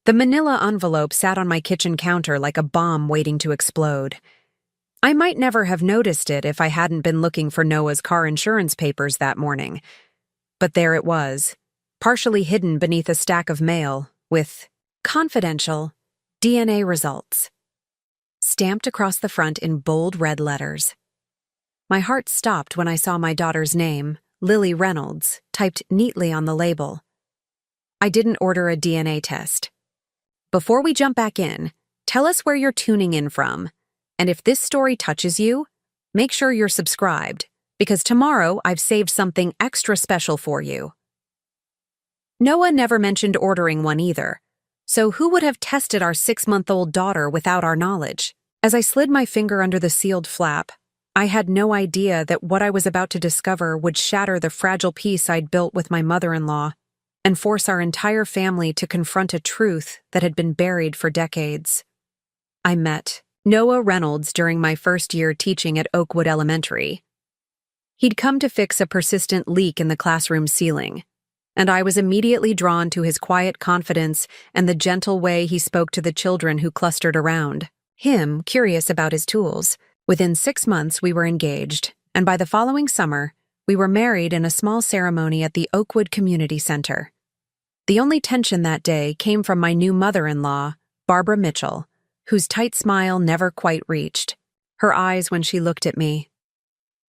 The manila envelope sat on my kitchen counter like a bomb waiting to explode. I might never have noticed it if I hadn't been looking for Noah's car insurance papers that morning. But there it was, partially hidden beneath a stack of mail, with confidential DNA results stamped across the front in bold red letters. My heart stopped when I saw my daughter's name, Lily Reynolds, typed neatly on the label. I didn't order a DNA test. Before we jump back in, tell us where you're tuning in from, and if this story touches you, make sure you're subscribed, because tomorrow I've saved something extra special for you. Noah never mentioned ordering one either, so who would have tested our 6-month-old daughter without our knowledge? As I slid my finger under the sealed flap, I had no idea that what I was about to discover would shatter the fragile peace I'd built with my mother-in-law and force our entire family to confront a truth that had been buried for decades. I met Noah Reynolds during my first year teaching at Oakwood Elementary. He'd come to fix a persistent leak in the classroom ceiling, and I was immediately drawn to his quiet confidence and the gentle way he spoke to the children who clustered around. Him, curious about his tools. Within 6 months, we were engaged, and by the following summer, we were married in a small ceremony at the Oakwood Community Center. The only tension that day came from my new mother-in-law, Barbara Mitchell, whose tight smile never quite reached her eyes when she looked at me.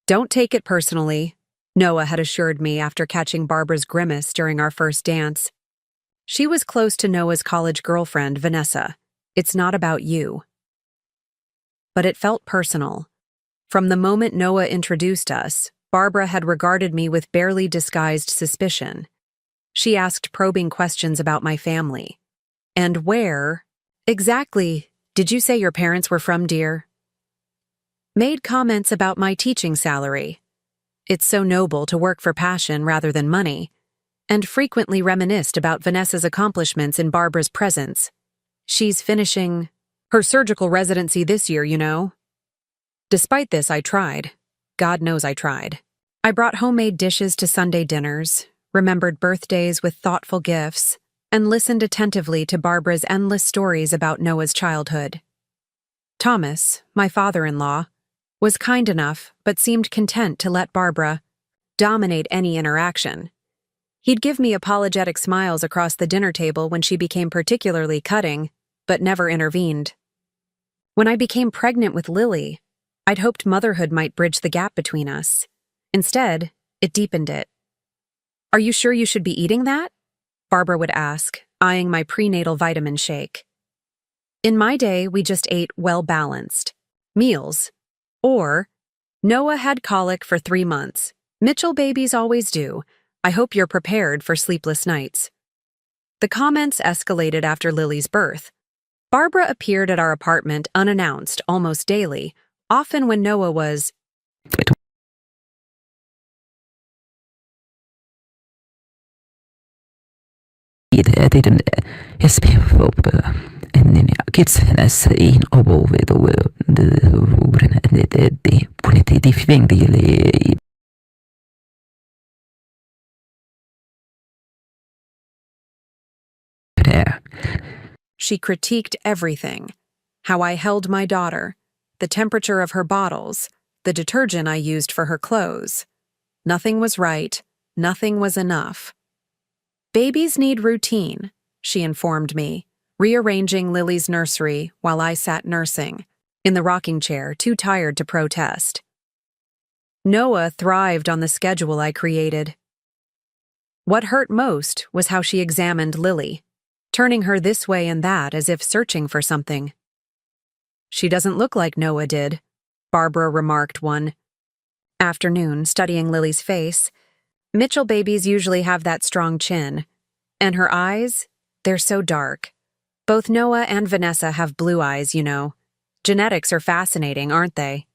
"Don't take it personally," Noah had assured me after catching Barbara's grimace during our first dance. She was close to Noah's college girlfriend, Vanessa. "It's not about you." But it felt personal. From the moment Noah introduced us, Barbara had regarded me with barely disguised suspicion. She asked probing questions about my family. "And where exactly did you say your parents were from, dear?" Made comments about my teaching salary. It's so noble to work for passion rather than money. And frequently reminisced about Vanessa's accomplishments in Barbara's presence. "She's finishing her surgical residency this year, you know." Despite this, I tried. God knows I tried. I brought homemade dishes to Sunday dinners, remembered birthdays with thoughtful gifts, and listened attentively to Barbara's endless stories about Noah's childhood. Thomas, my father-in-law, was kind enough but seemed content to let Barbara dominate any interaction. He'd give me apologetic smiles across the dinner table when she became particularly cutting, but never intervened. When I became pregnant with Lily, I'd hoped motherhood might bridge the gap between us. Instead, it deepened it. "Are you sure you should be eating that?" Barbara would ask, eyeing my prenatal vitamin shake. In my day, we just ate well-balanced meals. Or, "Noah had colic for 3 months. Mitchell babies always do. I hope you're prepared for sleepless nights." The comments escalated after Lily's birth. Barbara appeared at our apartment unannounced almost daily, often when Noah was She critiqued everything. How I held my daughter, the temperature of her bottles, the detergent I used for her clothes. Nothing was right, nothing was enough. "Babies need routine," she informed me, rearranging Lily's nursery while I sat nursing, in the rocking chair, too tired to protest. Noah thrived on the schedule I created. What hurt most was how she examined Lily, turning her this way and that as if searching for something. "She doesn't look like Noah did," Barbara remarked one afternoon, studying Lily's face. "Mitchell babies usually have that strong chin. And her eyes, they're so dark. Both Noah and Vanessa have blue eyes, you know. Genetics are fascinating, aren't they?"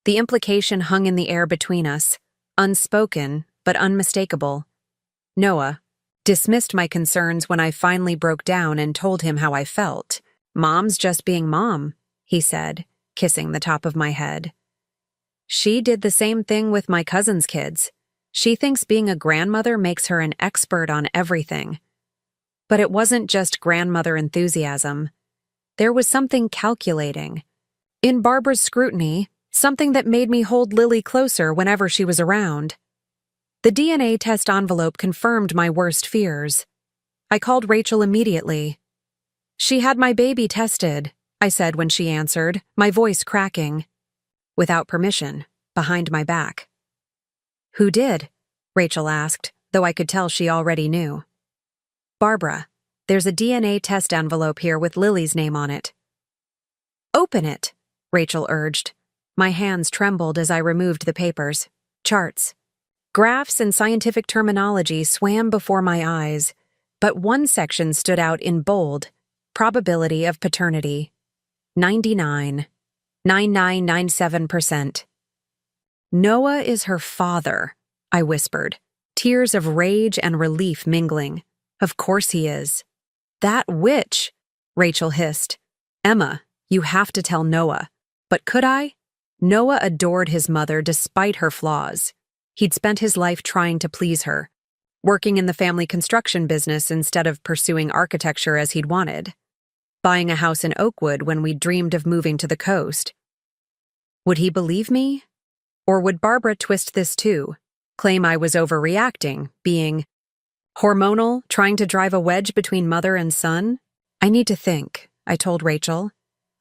The implication hung in the air between us, unspoken but unmistakable. Noah dismissed my concerns when I finally broke down and told him how I felt. "Mom's just being mom," he said, kissing the top of my head. "She did the same thing with my cousin's kids. She thinks being a grandmother makes her an expert on everything." But it wasn't just grandmother enthusiasm. There was something calculating. In Barbara's scrutiny, something that made me hold Lily closer whenever she was around. The DNA test envelope confirmed my worst fears. I called Rachel immediately. "She had my baby tested," I said when she answered, my voice cracking. "Without permission, behind my back." "Who did?" Rachel asked, though I could tell she already knew. "Barbara, there's a DNA test envelope here with Lily's name on it." "Open it," Rachel urged. My hands trembled as I removed the papers. Charts. Graphs and scientific terminology swam before my eyes, but one section stood out in bold: probability of paternity. 99.9997%. "Noah is her father," I whispered, tears of rage and relief mingling. "Of course he is." "That witch," Rachel hissed. "Emma, you have to tell Noah." But could I? Noah adored his mother despite her flaws. He'd spent his life trying to please her, working in the family construction business instead of pursuing architecture as he'd wanted, buying a house in Oakwood when we dreamed of moving to the coast. Would he believe me? Or would Barbara twist this too, claim I was overreacting, being hormonal, trying to drive a wedge between mother and son? "I need to think," I told Rachel.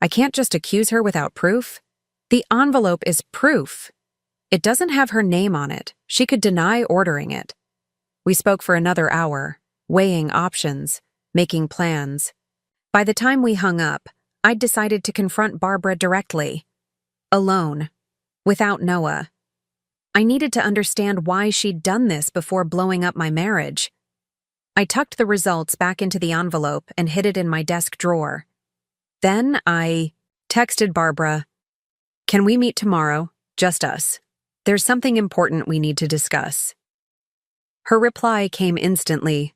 "I can't just accuse her without proof." "The envelope is proof. It doesn't have her name on it. She could deny ordering it." We spoke for another hour, weighing options, making plans. By the time we hung up, I'd decided to confront Barbara directly. Alone. Without Noah. I needed to understand why she'd done this before blowing up my marriage. I tucked the results back into the envelope and hid it in my desk drawer. Then I texted Barbara, "Can we meet tomorrow? Just us. There's something important we need to discuss." Her reply came instantly.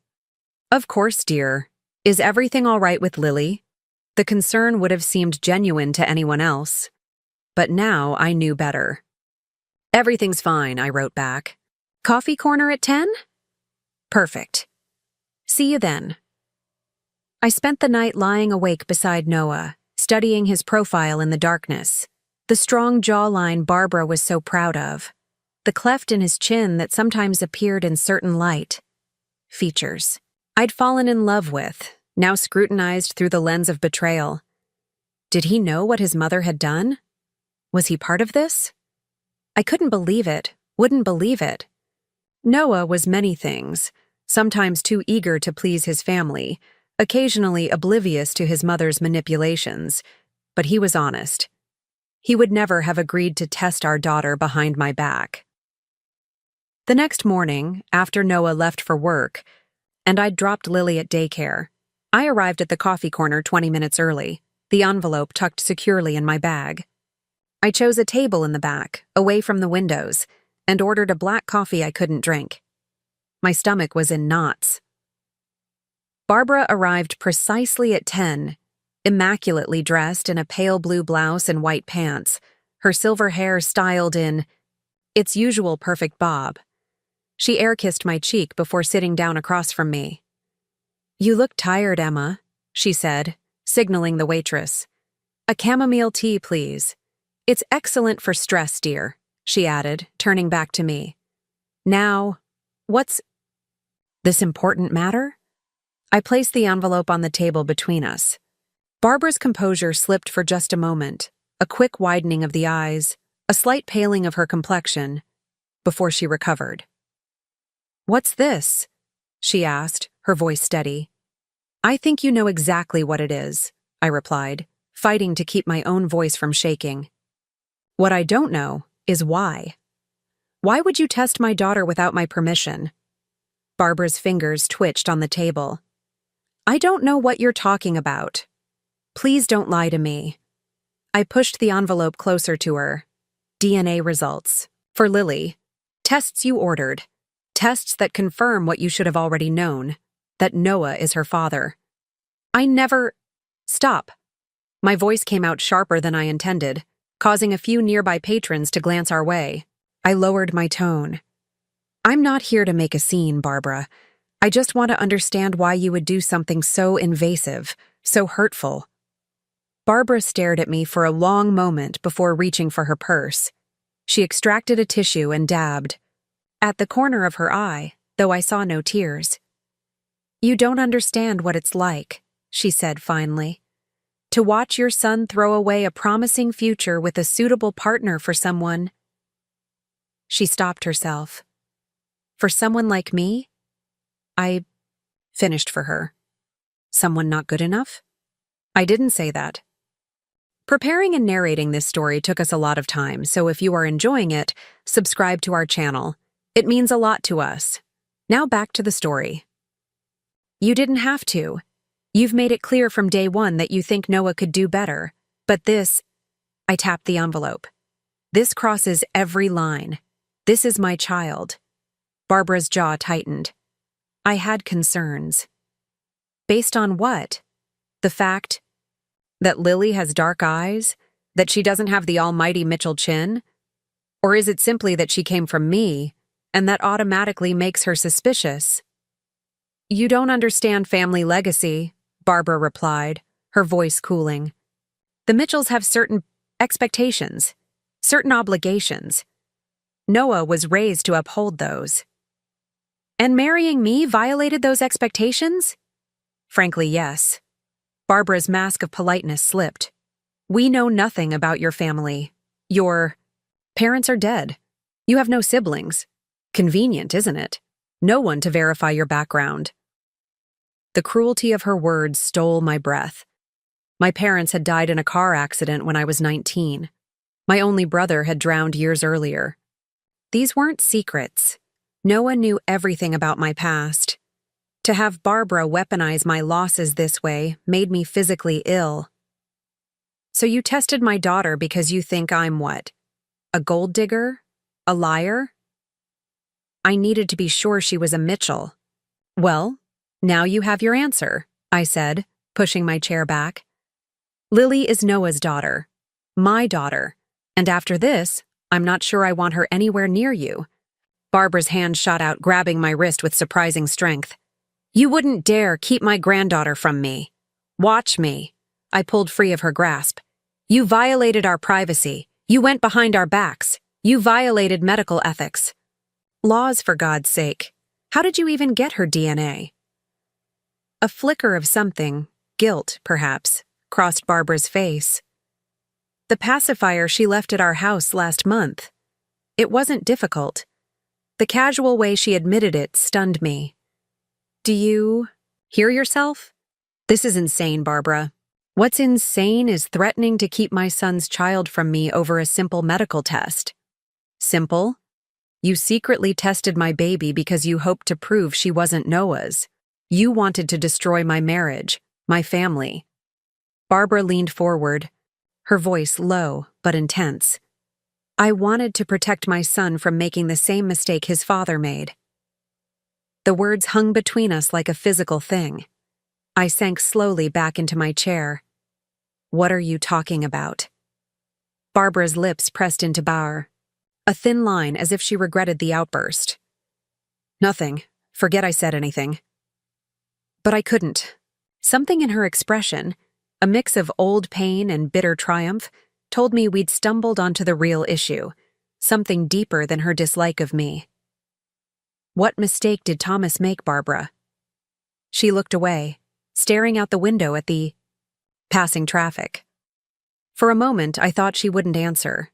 "Of course, dear. Is everything all right with Lily?" The concern would have seemed genuine to anyone else. But now I knew better. "Everything's fine," I wrote back. "Coffee corner at 10? Perfect. See you then." I spent the night lying awake beside Noah, studying his profile in the darkness. The strong jawline Barbara was so proud of. The cleft in his chin that sometimes appeared in certain light. Features I'd fallen in love with, now scrutinized through the lens of betrayal. Did he know what his mother had done? Was he part of this? I couldn't believe it, wouldn't believe it. Noah was many things, sometimes too eager to please his family, occasionally oblivious to his mother's manipulations, but he was honest. He would never have agreed to test our daughter behind my back. The next morning, after Noah left for work, and I'd dropped Lily at daycare, I arrived at the coffee corner 20 minutes early, the envelope tucked securely in my bag. I chose a table in the back, away from the windows, and ordered a black coffee I couldn't drink. My stomach was in knots. Barbara arrived precisely at 10, immaculately dressed in a pale blue blouse and white pants, her silver hair styled in its usual perfect bob. She air-kissed my cheek before sitting down across from me. "You look tired, Emma," she said, signaling the waitress. "A chamomile tea, please." "It's excellent for stress, dear," she added, turning back to me. "Now, what's this important matter?" I placed the envelope on the table between us. Barbara's composure slipped for just a moment, a quick widening of the eyes, a slight paling of her complexion, before she recovered. "What's this?" she asked, her voice steady. "I think you know exactly what it is," I replied, fighting to keep my own voice from shaking. "What I don't know is why. Why would you test my daughter without my permission?" Barbara's fingers twitched on the table. "I don't know what you're talking about. Please don't lie to me." I pushed the envelope closer to her. "DNA results. For Lily. Tests you ordered. Tests that confirm what you should have already known, that Noah is her father." "I never—" "Stop." My voice came out sharper than I intended, causing a few nearby patrons to glance our way. I lowered my tone. "I'm not here to make a scene, Barbara. I just want to understand why you would do something so invasive, so hurtful. Barbara stared at me for a long moment before reaching for her purse. She extracted a tissue and dabbed. At the corner of her eye, though I saw no tears. You don't understand what it's like, she said finally. To watch your son throw away a promising future with a suitable partner for someone. She stopped herself. For someone like me? I finished for her. Someone not good enough? I didn't say that. Preparing and narrating this story took us a lot of time, so if you are enjoying it, subscribe to our channel. It means a lot to us. Now back to the story. You didn't have to. You've made it clear from day one that you think Noah could do better. But this, I tapped the envelope. This crosses every line. This is my child. Barbara's jaw tightened. I had concerns. Based on what? The fact that Lily has dark eyes? That she doesn't have the almighty Mitchell chin? Or is it simply that she came from me, and that automatically makes her suspicious? You don't understand family legacy, Barbara replied, her voice cooling. The Mitchells have certain expectations, certain obligations. Noah was raised to uphold those. And marrying me violated those expectations? Frankly, yes. Barbara's mask of politeness slipped. We know nothing about your family. Your parents are dead. You have no siblings. Convenient, isn't it? No one to verify your background. The cruelty of her words stole my breath. My parents had died in a car accident when I was 19. My only brother had drowned years earlier. These weren't secrets. Noah knew everything about my past. To have Barbara weaponize my losses this way made me physically ill. So you tested my daughter because you think I'm what? A gold digger? A liar? I needed to be sure she was a Mitchell. Well, now you have your answer, I said, pushing my chair back. Lily is Noah's daughter. My daughter. And after this, I'm not sure I want her anywhere near you. Barbara's hand shot out, grabbing my wrist with surprising strength. You wouldn't dare keep my granddaughter from me. Watch me. I pulled free of her grasp. You violated our privacy. You went behind our backs. You violated medical ethics. Laws, for God's sake. How did you even get her DNA? A flicker of something, guilt, perhaps, crossed Barbara's face. The pacifier she left at our house last month. It wasn't difficult. The casual way she admitted it stunned me. Do you hear yourself? This is insane, Barbara. What's insane is threatening to keep my son's child from me over a simple medical test. Simple? You secretly tested my baby because you hoped to prove she wasn't Noah's. You wanted to destroy my marriage, my family. Barbara leaned forward, her voice low but intense. I wanted to protect my son from making the same mistake his father made. The words hung between us like a physical thing. I sank slowly back into my chair. What are you talking about? Barbara's lips pressed into Bar, a thin line as if she regretted the outburst. Nothing. Forget I said anything. But I couldn't. Something in her expression, a mix of old pain and bitter triumph, told me we'd stumbled onto the real issue, something deeper than her dislike of me. What mistake did Thomas make, Barbara? She looked away, staring out the window at the passing traffic. For a moment, I thought she wouldn't answer.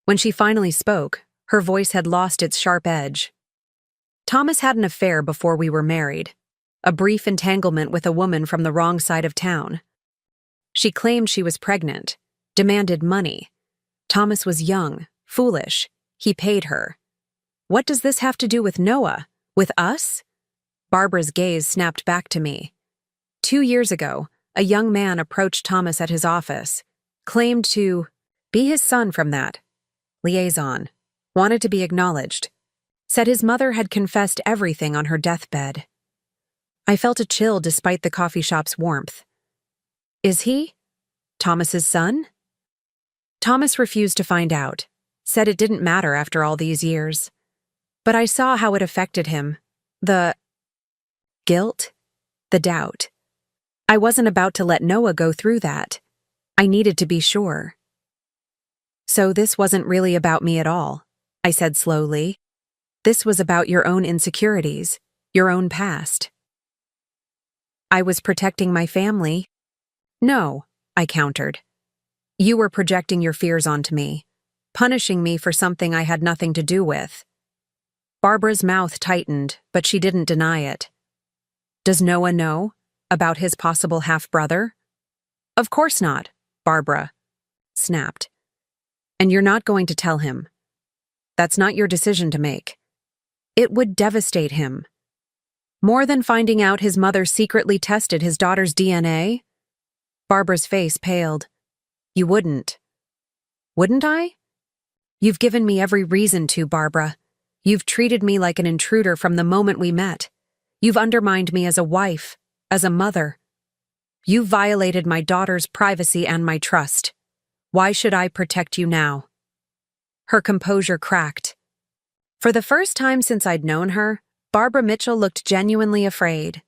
When she finally spoke, her voice had lost its sharp edge. Thomas had an affair before we were married, a brief entanglement with a woman from the wrong side of town. She claimed she was pregnant, demanded money. Thomas was young, foolish. He paid her. What does this have to do with Noah? With us? Barbara's gaze snapped back to me. 2 years ago, a young man approached Thomas at his office, claimed to be his son from that liaison, wanted to be acknowledged, said his mother had confessed everything on her deathbed. I felt a chill despite the coffee shop's warmth. Is he Thomas's son? Thomas refused to find out, said it didn't matter after all these years. But I saw how it affected him. guilt, the doubt. I wasn't about to let Noah go through that. I needed to be sure. So this wasn't really about me at all, I said slowly. This was about your own insecurities, your own past. I was protecting my family. No, I countered. You were projecting your fears onto me, punishing me for something I had nothing to do with. Barbara's mouth tightened, but she didn't deny it. Does Noah know about his possible half-brother? Of course not, Barbara snapped. And you're not going to tell him. That's not your decision to make. It would devastate him. More than finding out his mother secretly tested his daughter's DNA? Barbara's face paled. You wouldn't. Wouldn't I? You've given me every reason to, Barbara. You've treated me like an intruder from the moment we met. You've undermined me as a wife, as a mother. You violated my daughter's privacy and my trust. Why should I protect you now? Her composure cracked. For the first time since I'd known her, Barbara Mitchell looked genuinely afraid.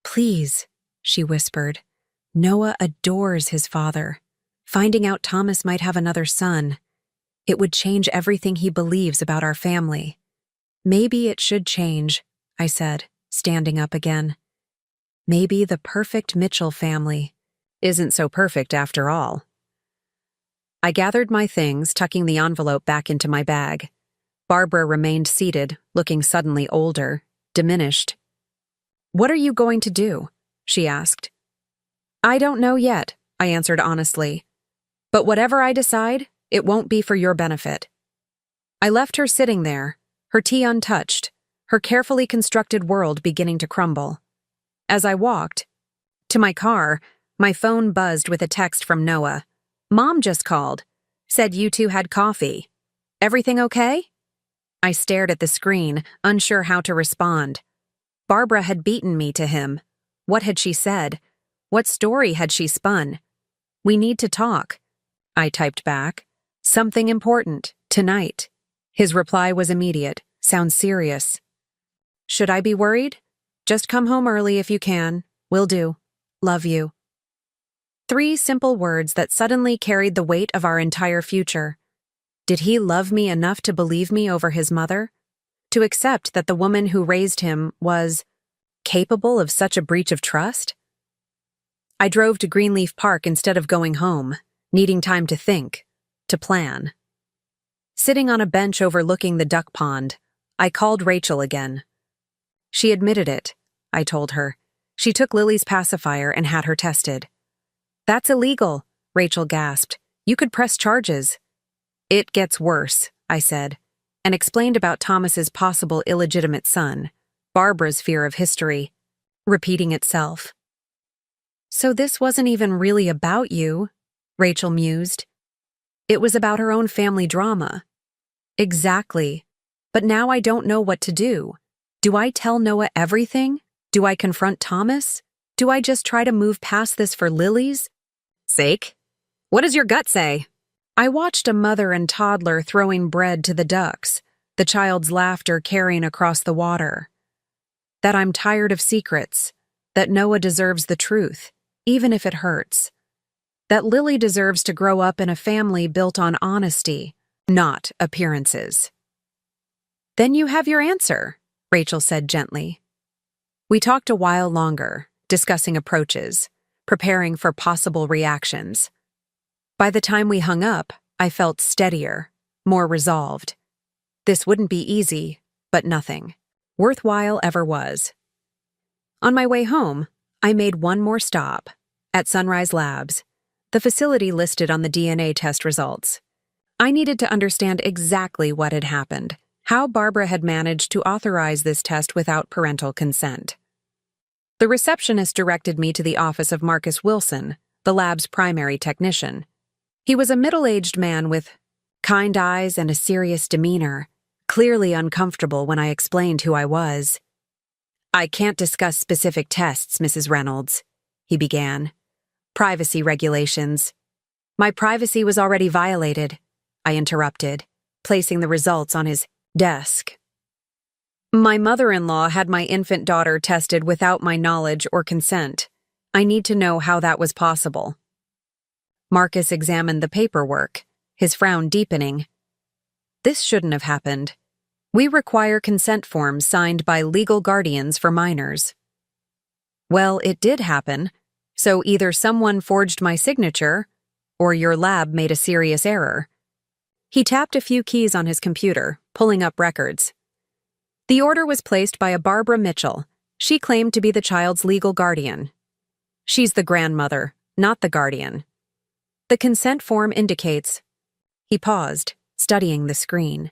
Please, she whispered. Noah adores his father. Finding out Thomas might have another son, it would change everything he believes about our family. Maybe it should change, I said, standing up again. Maybe the perfect Mitchell family isn't so perfect after all. I gathered my things, tucking the envelope back into my bag. Barbara remained seated, looking suddenly older, diminished. What are you going to do? She asked. I don't know yet, I answered honestly. But whatever I decide, it won't be for your benefit. I left her sitting there, her tea untouched, her carefully constructed world beginning to crumble. As I walked to my car, my phone buzzed with a text from Noah. Mom just called. Said you two had coffee. Everything okay? I stared at the screen, unsure how to respond. Barbara had beaten me to him. What had she said? What story had she spun? We need to talk. I typed back. Something important, tonight. His reply was immediate. Sounds serious. Should I be worried? Just come home early if you can. Will do. Love you. 3 simple words that suddenly carried the weight of our entire future. Did he love me enough to believe me over his mother? To accept that the woman who raised him was capable of such a breach of trust? I drove to Greenleaf Park instead of going home, needing time to think, to plan. Sitting on a bench overlooking the duck pond, I called Rachel again. She admitted it, I told her. She took Lily's pacifier and had her tested. That's illegal, Rachel gasped. You could press charges. It gets worse, I said, and explained about Thomas's possible illegitimate son, Barbara's fear of history, repeating itself. So this wasn't even really about you, Rachel mused. It was about her own family drama. Exactly. But now I don't know what to do. Do I tell Noah everything? Do I confront Thomas? Do I just try to move past this for Lily's sake? What does your gut say? I watched a mother and toddler throwing bread to the ducks, the child's laughter carrying across the water. That I'm tired of secrets, that Noah deserves the truth, even if it hurts. That Lily deserves to grow up in a family built on honesty, not appearances. Then you have your answer, Rachel said gently. We talked a while longer, discussing approaches, preparing for possible reactions. By the time we hung up, I felt steadier, more resolved. This wouldn't be easy, but nothing worthwhile ever was. On my way home, I made one more stop, at Sunrise Labs, the facility listed on the DNA test results. I needed to understand exactly what had happened, how Barbara had managed to authorize this test without parental consent. The receptionist directed me to the office of Marcus Wilson, the lab's primary technician. He was a middle-aged man with kind eyes and a serious demeanor, clearly uncomfortable when I explained who I was. I can't discuss specific tests, Mrs. Reynolds, he began. Privacy regulations. My privacy was already violated, I interrupted, placing the results on his desk. My mother-in-law had my infant daughter tested without my knowledge or consent. I need to know how that was possible. Marcus examined the paperwork, his frown deepening. This shouldn't have happened. We require consent forms signed by legal guardians for minors. Well, it did happen, so either someone forged my signature, or your lab made a serious error. He tapped a few keys on his computer, pulling up records. The order was placed by a Barbara Mitchell. She claimed to be the child's legal guardian. She's the grandmother, not the guardian. The consent form indicates. He paused, studying the screen.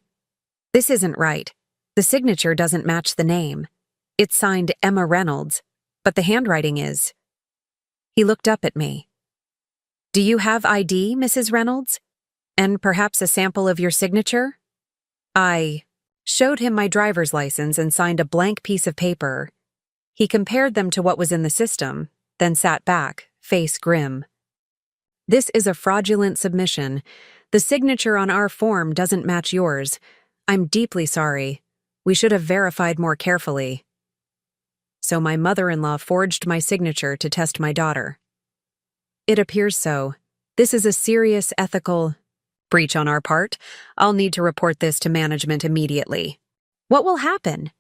This isn't right. The signature doesn't match the name. It's signed Emma Reynolds, but the handwriting is. He looked up at me. Do you have ID, Mrs. Reynolds? And perhaps a sample of your signature? I showed him my driver's license and signed a blank piece of paper. He compared them to what was in the system, then sat back, face grim. This is a fraudulent submission. The signature on our form doesn't match yours. I'm deeply sorry. We should have verified more carefully. So my mother-in-law forged my signature to test my daughter. It appears so. This is a serious ethical breach on our part. I'll need to report this to management immediately. What will happen?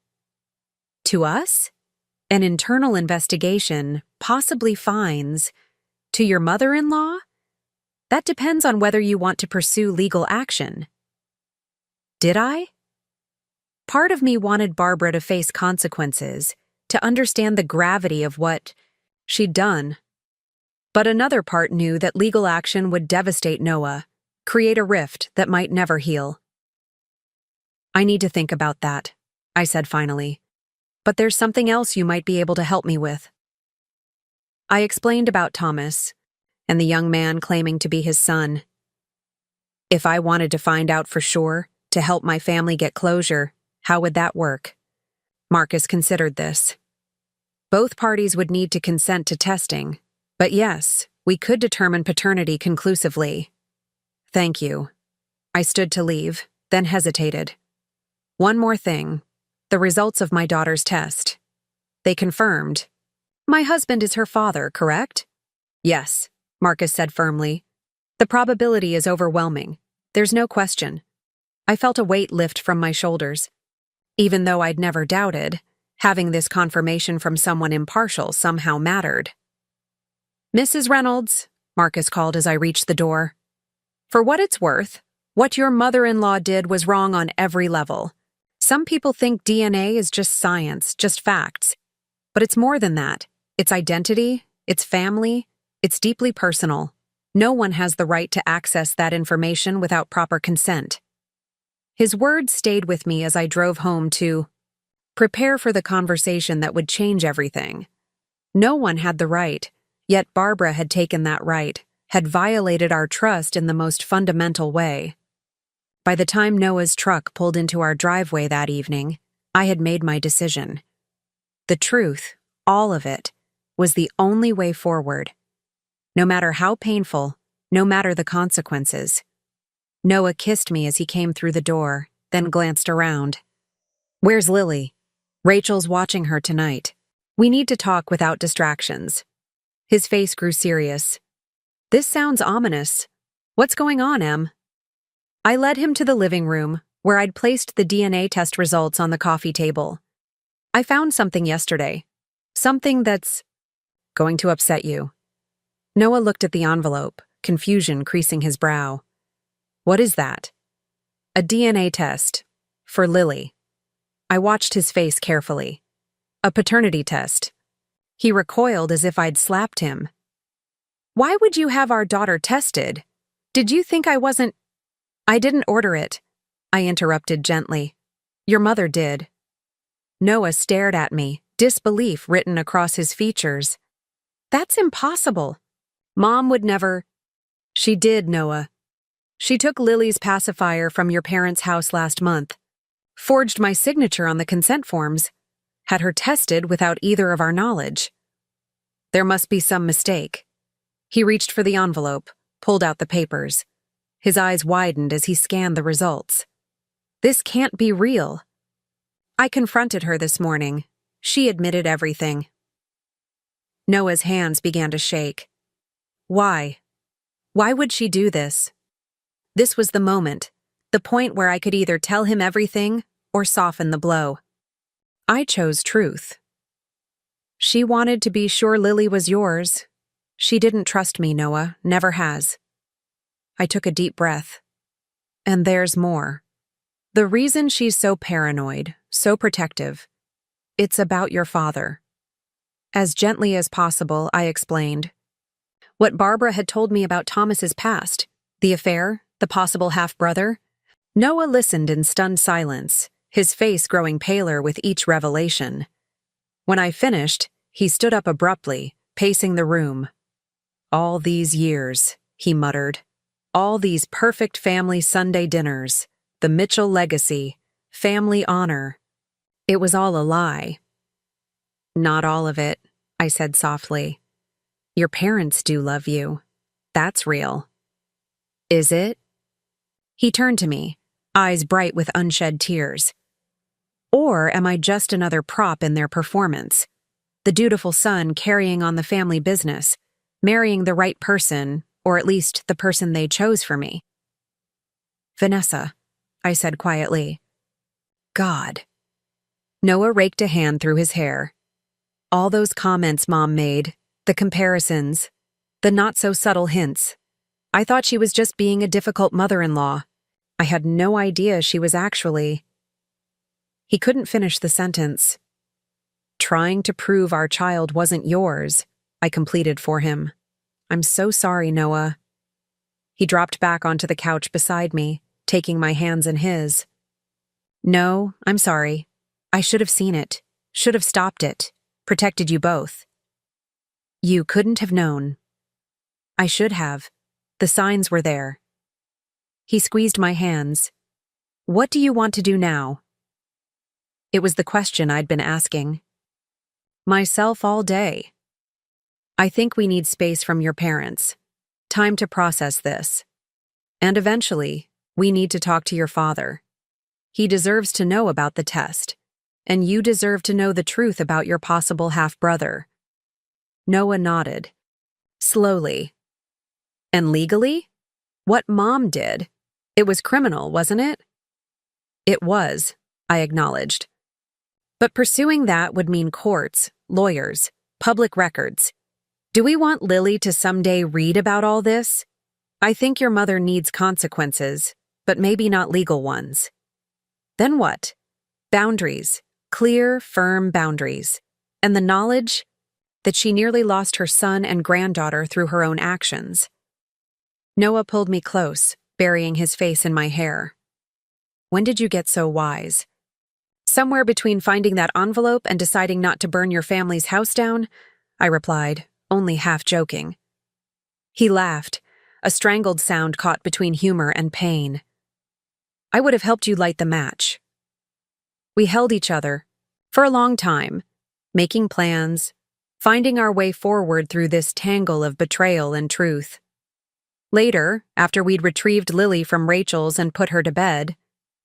To us? An internal investigation, possibly fines. To your mother-in-law? That depends on whether you want to pursue legal action. Did I? Part of me wanted Barbara to face consequences, to understand the gravity of what she'd done. But another part knew that legal action would devastate Noah, create a rift that might never heal. I need to think about that, I said finally. But there's something else you might be able to help me with. I explained about Thomas and the young man claiming to be his son. If I wanted to find out for sure, to help my family get closure, how would that work? Marcus considered this. Both parties would need to consent to testing, but yes, we could determine paternity conclusively. Thank you. I stood to leave, then hesitated. One more thing. The results of my daughter's test. They confirmed. My husband is her father, correct? Yes, Marcus said firmly. The probability is overwhelming. There's no question. I felt a weight lift from my shoulders. Even though I'd never doubted, having this confirmation from someone impartial somehow mattered. Mrs. Reynolds, Marcus called as I reached the door. For what it's worth, what your mother-in-law did was wrong on every level. Some people think DNA is just science, just facts. But it's more than that. It's identity, it's family, it's deeply personal. No one has the right to access that information without proper consent. His words stayed with me as I drove home to prepare for the conversation that would change everything. No one had the right, yet Barbara had taken that right, had violated our trust in the most fundamental way. By the time Noah's truck pulled into our driveway that evening, I had made my decision. The truth, all of it, was the only way forward. No matter how painful, no matter the consequences. Noah kissed me as he came through the door, then glanced around. Where's Lily? Rachel's watching her tonight. We need to talk without distractions. His face grew serious. This sounds ominous. What's going on, Em? I led him to the living room, where I'd placed the DNA test results on the coffee table. I found something yesterday. Something that's going to upset you. Noah looked at the envelope, confusion creasing his brow. What is that? A DNA test. For Lily. I watched his face carefully. A paternity test. He recoiled as if I'd slapped him. Why would you have our daughter tested? Did you think I wasn't? I didn't order it. I interrupted gently. Your mother did. Noah stared at me, disbelief written across his features. That's impossible. Mom would never. She did, Noah. She took Lily's pacifier from your parents' house last month, forged my signature on the consent forms, had her tested without either of our knowledge. There must be some mistake. He reached for the envelope, pulled out the papers. His eyes widened as he scanned the results. This can't be real. I confronted her this morning. She admitted everything. Noah's hands began to shake. Why? Why would she do this? This was the moment, the point where I could either tell him everything or soften the blow. I chose truth. She wanted to be sure Lily was yours. She didn't trust me, Noah, never has. I took a deep breath. And there's more. The reason she's so paranoid, so protective, it's about your father. As gently as possible, I explained. What Barbara had told me about Thomas's past, the affair, the possible half-brother. Noah listened in stunned silence, his face growing paler with each revelation. When I finished, he stood up abruptly, pacing the room. All these years, he muttered. All these perfect family Sunday dinners, the Mitchell legacy, family honor. It was all a lie. Not all of it, I said softly. Your parents do love you. That's real. Is it? He turned to me, eyes bright with unshed tears. Or am I just another prop in their performance? The dutiful son carrying on the family business, marrying the right person, or at least the person they chose for me. Vanessa, I said quietly. God. Noah raked a hand through his hair. All those comments Mom made, the comparisons, the not-so-subtle hints. I thought she was just being a difficult mother-in-law. I had no idea she was actually... He couldn't finish the sentence. Trying to prove our child wasn't yours, I completed for him. I'm so sorry, Noah. He dropped back onto the couch beside me, taking my hands in his. No, I'm sorry. I should have seen it, should have stopped it, protected you both. You couldn't have known. I should have. The signs were there. He squeezed my hands. What do you want to do now? It was the question I'd been asking. Myself all day. I think we need space from your parents. Time to process this. And eventually, we need to talk to your father. He deserves to know about the test. And you deserve to know the truth about your possible half-brother. Noah nodded. Slowly. And legally? What Mom did. It was criminal, wasn't it? It was, I acknowledged. But pursuing that would mean courts, lawyers, public records. Do we want Lily to someday read about all this? I think your mother needs consequences, but maybe not legal ones. Then what? Boundaries. Clear, firm boundaries. And the knowledge that she nearly lost her son and granddaughter through her own actions. Noah pulled me close, burying his face in my hair. When did you get so wise? Somewhere between finding that envelope and deciding not to burn your family's house down, I replied, only half joking. He laughed, a strangled sound caught between humor and pain. I would have helped you light the match. We held each other, for a long time, making plans, finding our way forward through this tangle of betrayal and truth. Later, after we'd retrieved Lily from Rachel's and put her to bed,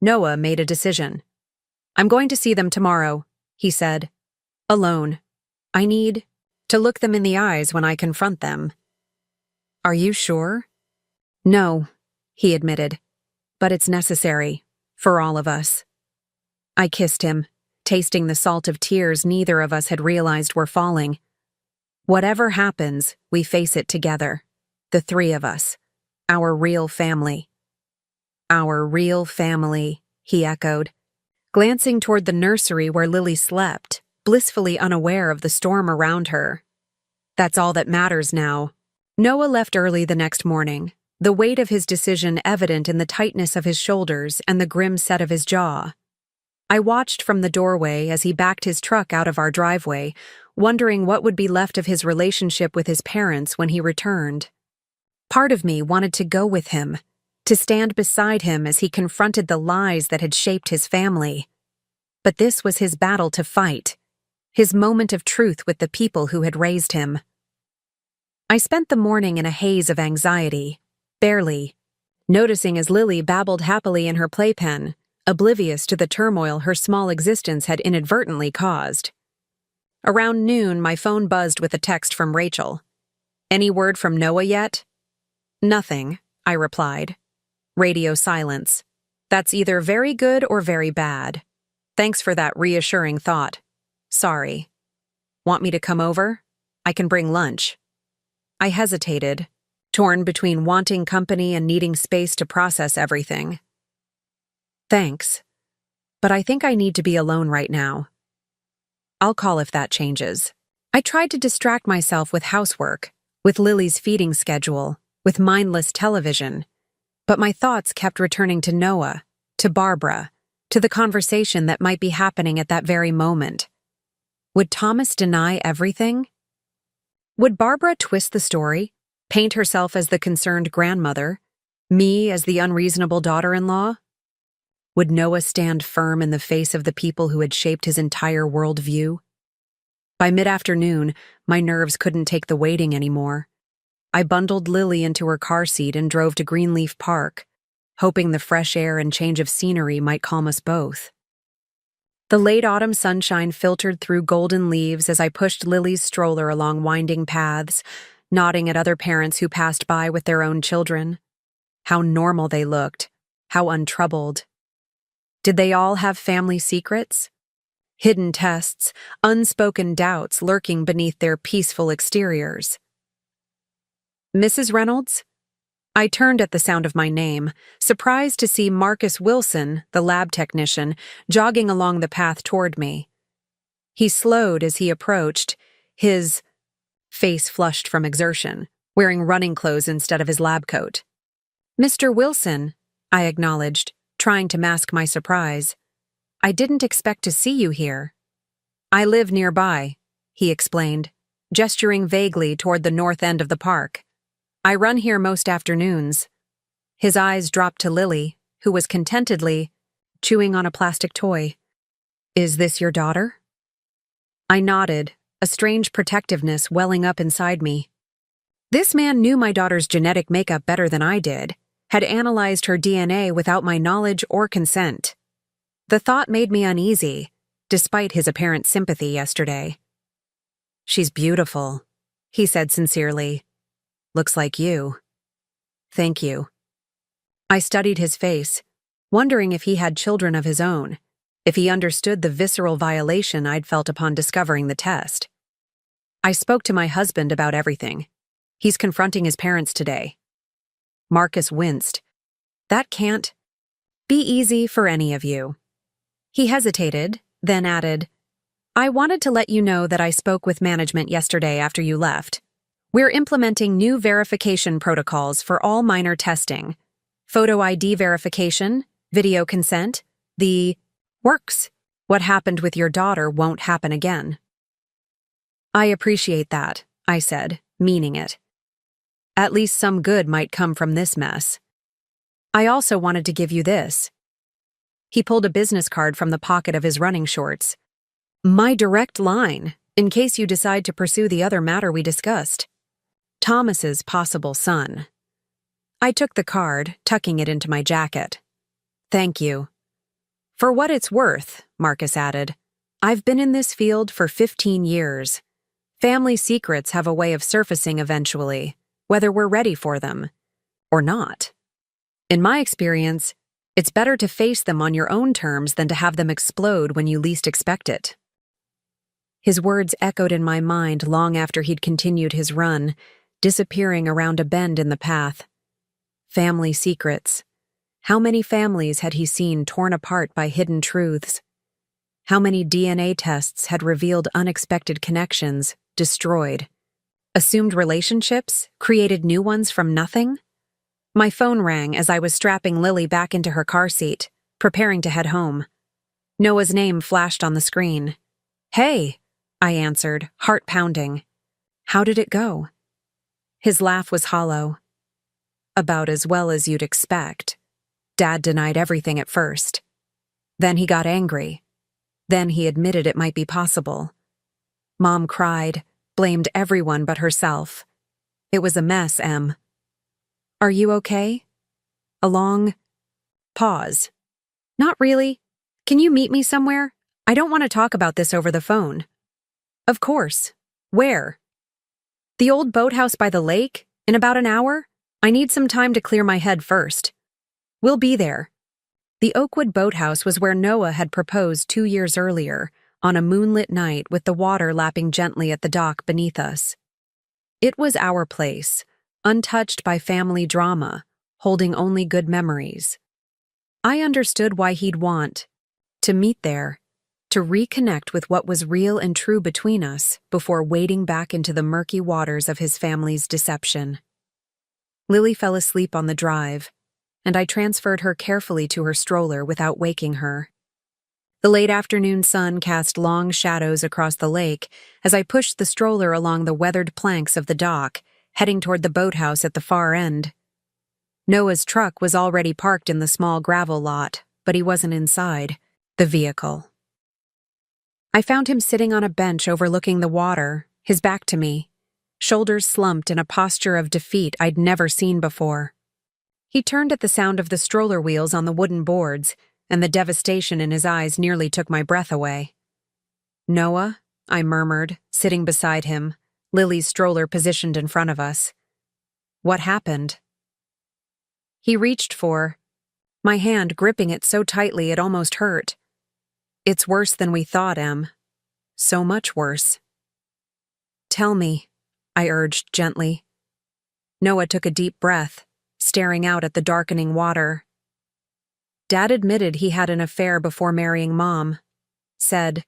Noah made a decision. I'm going to see them tomorrow, he said. Alone. I need to look them in the eyes when I confront them. Are you sure? No, he admitted. But it's necessary, for all of us. I kissed him, tasting the salt of tears neither of us had realized were falling. Whatever happens, we face it together. The three of us. Our real family. Our real family, he echoed, glancing toward the nursery where Lily slept, blissfully unaware of the storm around her. That's all that matters now. Noah left early the next morning, the weight of his decision evident in the tightness of his shoulders and the grim set of his jaw. I watched from the doorway as he backed his truck out of our driveway, wondering what would be left of his relationship with his parents when he returned. Part of me wanted to go with him, to stand beside him as he confronted the lies that had shaped his family. But this was his battle to fight, his moment of truth with the people who had raised him. I spent the morning in a haze of anxiety, barely, noticing as Lily babbled happily in her playpen, oblivious to the turmoil her small existence had inadvertently caused. Around noon, my phone buzzed with a text from Rachel. "Any word from Noah yet?" "Nothing," I replied. Radio silence. "That's either very good or very bad. Thanks for that reassuring thought. Sorry. Want me to come over? I can bring lunch." I hesitated, torn between wanting company and needing space to process everything. "Thanks, but I think I need to be alone right now. I'll call if that changes." I tried to distract myself with housework, with Lily's feeding schedule, with mindless television, but my thoughts kept returning to Noah, to Barbara, to the conversation that might be happening at that very moment. Would Thomas deny everything? Would Barbara twist the story, paint herself as the concerned grandmother, me as the unreasonable daughter-in-law? Would Noah stand firm in the face of the people who had shaped his entire worldview? By mid-afternoon, my nerves couldn't take the waiting anymore. I bundled Lily into her car seat and drove to Greenleaf Park, hoping the fresh air and change of scenery might calm us both. The late autumn sunshine filtered through golden leaves as I pushed Lily's stroller along winding paths, nodding at other parents who passed by with their own children. How normal they looked, how untroubled. Did they all have family secrets? Hidden tests, unspoken doubts lurking beneath their peaceful exteriors. "Mrs. Reynolds?" I turned at the sound of my name, surprised to see Marcus Wilson, the lab technician, jogging along the path toward me. He slowed as he approached, his face flushed from exertion, wearing running clothes instead of his lab coat. "Mr. Wilson," I acknowledged, trying to mask my surprise. "I didn't expect to see you here." "I live nearby," he explained, gesturing vaguely toward the north end of the park. "I run here most afternoons." His eyes dropped to Lily, who was contentedly chewing on a plastic toy. "Is this your daughter?" I nodded, a strange protectiveness welling up inside me. This man knew my daughter's genetic makeup better than I did, had analyzed her DNA without my knowledge or consent. The thought made me uneasy, despite his apparent sympathy yesterday. "She's beautiful," he said sincerely. "Looks like you." "Thank you." I studied his face, wondering if he had children of his own, if he understood the visceral violation I'd felt upon discovering the test. I spoke to my husband about everything. He's confronting his parents today. Marcus winced. "That can't be easy for any of you." He hesitated, then added, "I wanted to let you know that I spoke with management yesterday after you left. We're implementing new verification protocols for all minor testing. Photo ID verification, video consent, the works. What happened with your daughter won't happen again." "I appreciate that," I said, meaning it. At least some good might come from this mess. "I also wanted to give you this." He pulled a business card from the pocket of his running shorts. "My direct line, in case you decide to pursue the other matter we discussed. Thomas's possible son." I took the card, tucking it into my jacket. "Thank you." "For what it's worth," Marcus added, "I've been in this field for 15 years. Family secrets have a way of surfacing eventually, whether we're ready for them or not. In my experience, it's better to face them on your own terms than to have them explode when you least expect it." His words echoed in my mind long after he'd continued his run, disappearing around a bend in the path. Family secrets. How many families had he seen torn apart by hidden truths? How many DNA tests had revealed unexpected connections, destroyed? Assumed relationships, created new ones from nothing? My phone rang as I was strapping Lily back into her car seat, preparing to head home. Noah's name flashed on the screen. "Hey," I answered, heart pounding. "How did it go?" His laugh was hollow. "About as well as you'd expect. Dad denied everything at first. Then he got angry. Then he admitted it might be possible. Mom cried, blamed everyone but herself. It was a mess, Em." "Are you okay?" A long pause. Not really. Can you meet me somewhere? I don't want to talk about this over the phone. Of course. Where? The old boathouse by the lake? In about an hour? I need some time to clear my head first. We'll be there. The Oakwood boathouse was where Noah had proposed 2 years earlier, on a moonlit night with the water lapping gently at the dock beneath us. It was our place, untouched by family drama, holding only good memories. I understood why he'd want to meet there, to reconnect with what was real and true between us before wading back into the murky waters of his family's deception. Lily fell asleep on the drive, and I transferred her carefully to her stroller without waking her. The late afternoon sun cast long shadows across the lake as I pushed the stroller along the weathered planks of the dock, heading toward the boathouse at the far end. Noah's truck was already parked in the small gravel lot, but he wasn't inside the vehicle. I found him sitting on a bench overlooking the water, his back to me, shoulders slumped in a posture of defeat I'd never seen before. He turned at the sound of the stroller wheels on the wooden boards, and the devastation in his eyes nearly took my breath away. "Noah," I murmured, sitting beside him, Lily's stroller positioned in front of us. "What happened?" He reached for my hand, gripping it so tightly it almost hurt. "It's worse than we thought, Em. So much worse." "Tell me," I urged gently. Noah took a deep breath, staring out at the darkening water. "Dad admitted he had an affair before marrying Mom. Said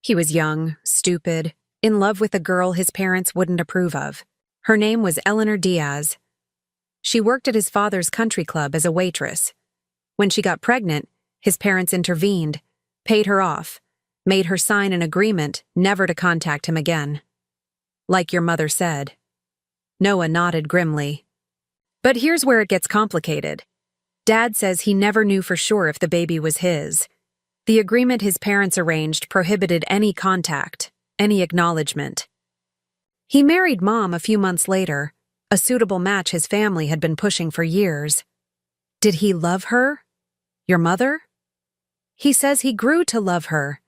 he was young, stupid, in love with a girl his parents wouldn't approve of. Her name was Eleanor Diaz. She worked at his father's country club as a waitress. When she got pregnant, his parents intervened, paid her off, made her sign an agreement never to contact him again. Like your mother said." Noah nodded grimly. "But here's where it gets complicated. Dad says he never knew for sure if the baby was his. The agreement his parents arranged prohibited any contact, any acknowledgement. He married Mom a few months later, a suitable match his family had been pushing for years. Did he love her? Your mother? He says he grew to love her.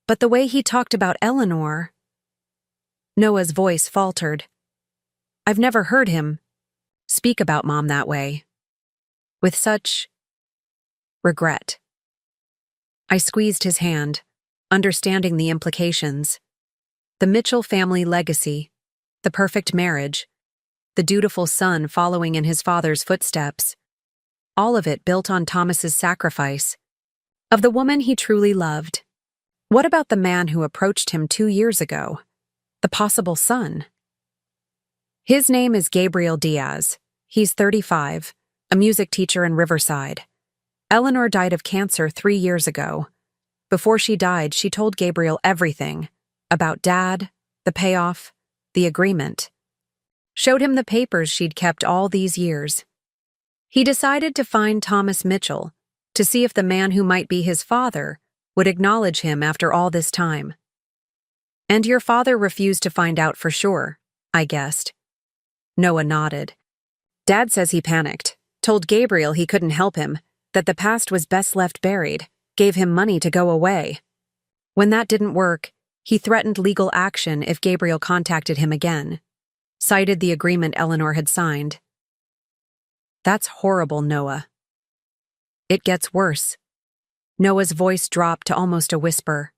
But the way he talked about Eleanor..." Noah's voice faltered. I've never heard him speak about Mom that way. With such regret. I squeezed his hand, understanding the implications. The Mitchell family legacy, the perfect marriage, the dutiful son following in his father's footsteps, all of it built on Thomas's sacrifice of the woman he truly loved. What about the man who approached him 2 years ago? The possible son? His name is Gabriel Diaz. He's 35, a music teacher in Riverside. Eleanor died of cancer 3 years ago. Before she died, she told Gabriel everything about Dad, the payoff, the agreement. Showed him the papers she'd kept all these years. He decided to find Thomas Mitchell to see if the man who might be his father would acknowledge him after all this time. And your father refused to find out for sure, I guessed. Noah nodded. Dad says he panicked, told Gabriel he couldn't help him, that the past was best left buried, gave him money to go away. When that didn't work, he threatened legal action if Gabriel contacted him again. Cited the agreement Eleanor had signed. That's horrible, Noah. It gets worse. Noah's voice dropped to almost a whisper.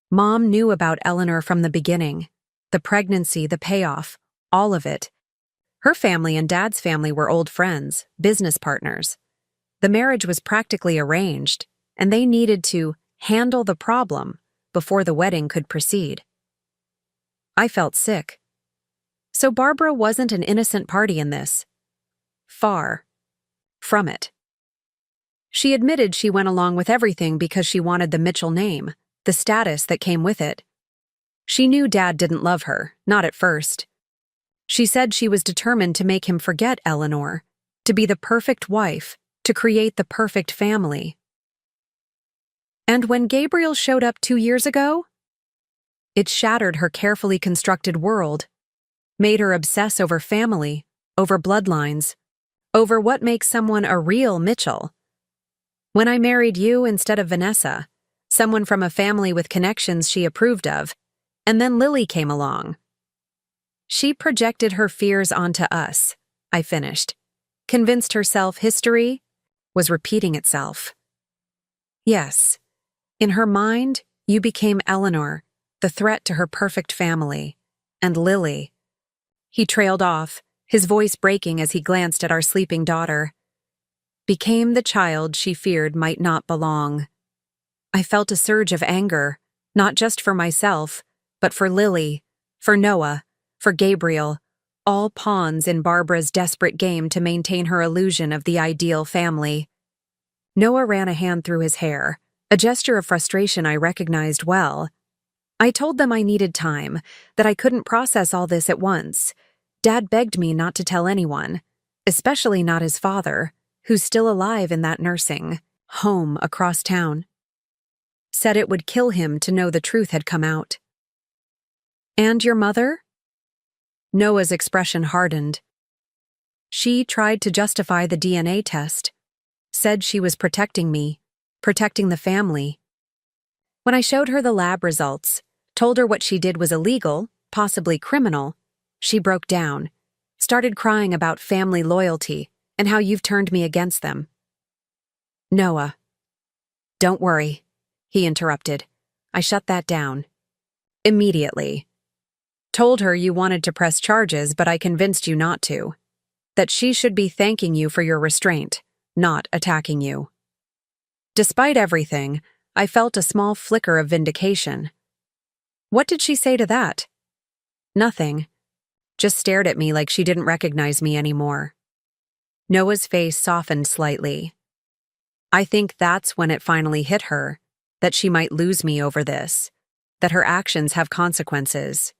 Mom knew about Eleanor from the beginning. The pregnancy, the payoff, all of it. Her family and Dad's family were old friends, business partners. The marriage was practically arranged, and they needed to handle the problem before the wedding could proceed. I felt sick. So Barbara wasn't an innocent party in this. Far from it. She admitted she went along with everything because she wanted the Mitchell name, the status that came with it. She knew Dad didn't love her, not at first. She said she was determined to make him forget Eleanor, to be the perfect wife, to create the perfect family. And when Gabriel showed up 2 years ago, it shattered her carefully constructed world, made her obsess over family, over bloodlines, over what makes someone a real Mitchell. When I married you instead of Vanessa, someone from a family with connections she approved of, and then Lily came along. She projected her fears onto us, I finished, convinced herself history was repeating itself. Yes, in her mind, you became Eleanor, the threat to her perfect family, and Lily. He trailed off, his voice breaking as he glanced at our sleeping daughter. Became the child she feared might not belong. I felt a surge of anger, not just for myself, but for Lily, for Noah, for Gabriel, all pawns in Barbara's desperate game to maintain her illusion of the ideal family. Noah ran a hand through his hair, a gesture of frustration I recognized well. I told them I needed time, that I couldn't process all this at once. Dad begged me not to tell anyone, especially not his father, who's still alive in that nursing home across town. Said it would kill him to know the truth had come out. And your mother? Noah's expression hardened. She tried to justify the DNA test, said she was protecting me, protecting the family. When I showed her the lab results, told her what she did was illegal, possibly criminal, she broke down, started crying about family loyalty and how you've turned me against them. Noah. Don't worry, he interrupted. I shut that down. Immediately. Told her you wanted to press charges, but I convinced you not to. That she should be thanking you for your restraint, not attacking you. Despite everything, I felt a small flicker of vindication. What did she say to that? Nothing. Just stared at me like she didn't recognize me anymore. Noah's face softened slightly. I think that's when it finally hit her, that she might lose me over this, that her actions have consequences.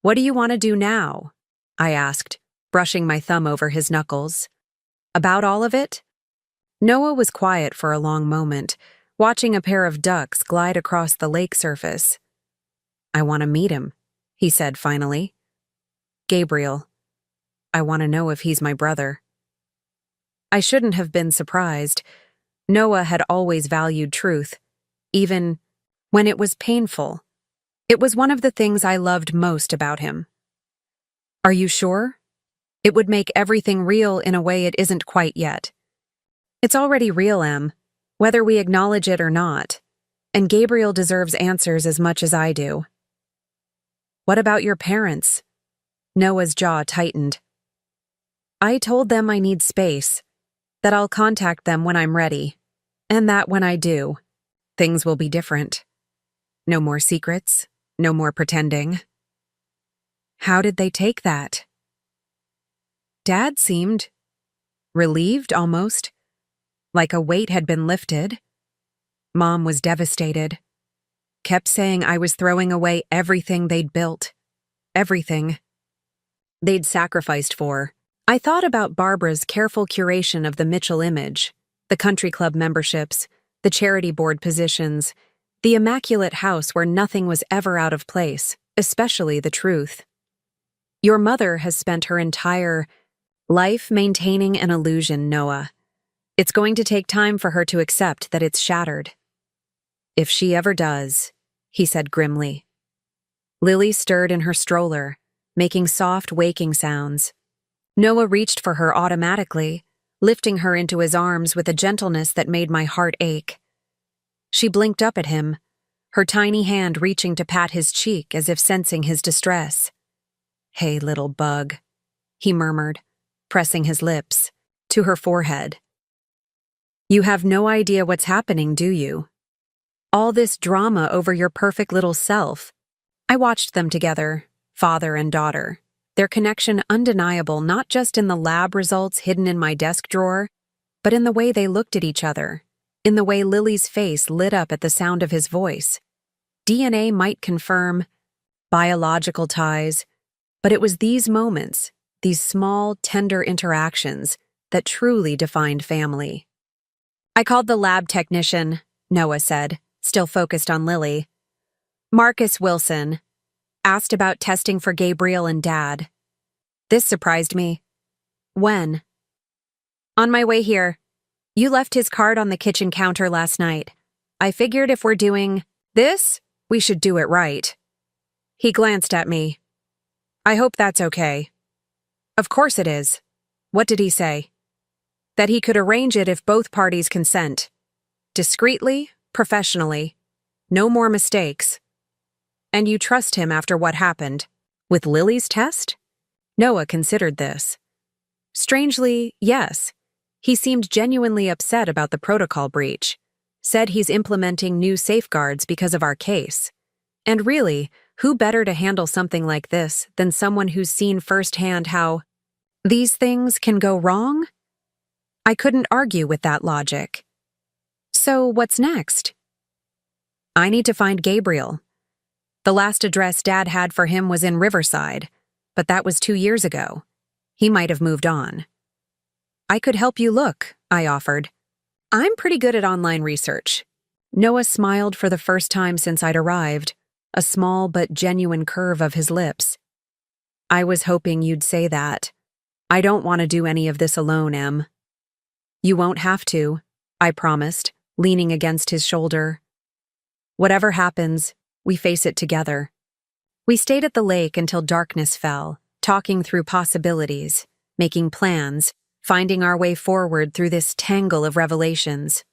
What do you want to do now? I asked, brushing my thumb over his knuckles. About all of it? Noah was quiet for a long moment, watching a pair of ducks glide across the lake surface. I want to meet him, he said finally. Gabriel. I want to know if he's my brother. I shouldn't have been surprised. Noah had always valued truth, even when it was painful. It was one of the things I loved most about him. Are you sure? It would make everything real in a way it isn't quite yet. It's already real, Em, whether we acknowledge it or not, and Gabriel deserves answers as much as I do. What about your parents? Noah's jaw tightened. I told them I need space, that I'll contact them when I'm ready, and that when I do, things will be different. No more secrets, no more pretending. How did they take that? Dad seemed relieved almost, like a weight had been lifted. Mom was devastated. Kept saying I was throwing away everything they'd built. Everything they'd sacrificed for. I thought about Barbara's careful curation of the Mitchell image, the country club memberships, the charity board positions, the immaculate house where nothing was ever out of place, especially the truth. Your mother has spent her entire life maintaining an illusion, Noah. It's going to take time for her to accept that it's shattered. If she ever does, he said grimly. Lily stirred in her stroller, making soft waking sounds. Noah reached for her automatically, lifting her into his arms with a gentleness that made my heart ache. She blinked up at him, her tiny hand reaching to pat his cheek as if sensing his distress. Hey, little bug, he murmured, pressing his lips to her forehead. You have no idea what's happening, do you? All this drama over your perfect little self. I watched them together, father and daughter, their connection undeniable not just in the lab results hidden in my desk drawer, but in the way they looked at each other, in the way Lily's face lit up at the sound of his voice. DNA might confirm biological ties, but it was these moments, these small, tender interactions, that truly defined family. I called the lab technician, Noah said, still focused on Lily. Marcus Wilson. Asked about testing for Gabriel and Dad. This surprised me. When? On my way here. You left his card on the kitchen counter last night. I figured if we're doing this, we should do it right. He glanced at me. I hope that's okay. Of course it is. What did he say? That he could arrange it if both parties consent. Discreetly, professionally. No more mistakes. And you trust him after what happened? With Lily's test? Noah considered this. Strangely, yes. He seemed genuinely upset about the protocol breach. Said he's implementing new safeguards because of our case. And really, who better to handle something like this than someone who's seen firsthand how these things can go wrong? I couldn't argue with that logic. So what's next? I need to find Gabriel. The last address Dad had for him was in Riverside, but that was 2 years ago. He might have moved on. I could help you look, I offered. I'm pretty good at online research. Noah smiled for the first time since I'd arrived, a small but genuine curve of his lips. I was hoping you'd say that. I don't want to do any of this alone, Em. You won't have to, I promised, leaning against his shoulder. Whatever happens, we face it together. We stayed at the lake until darkness fell, talking through possibilities, making plans, finding our way forward through this tangle of revelations.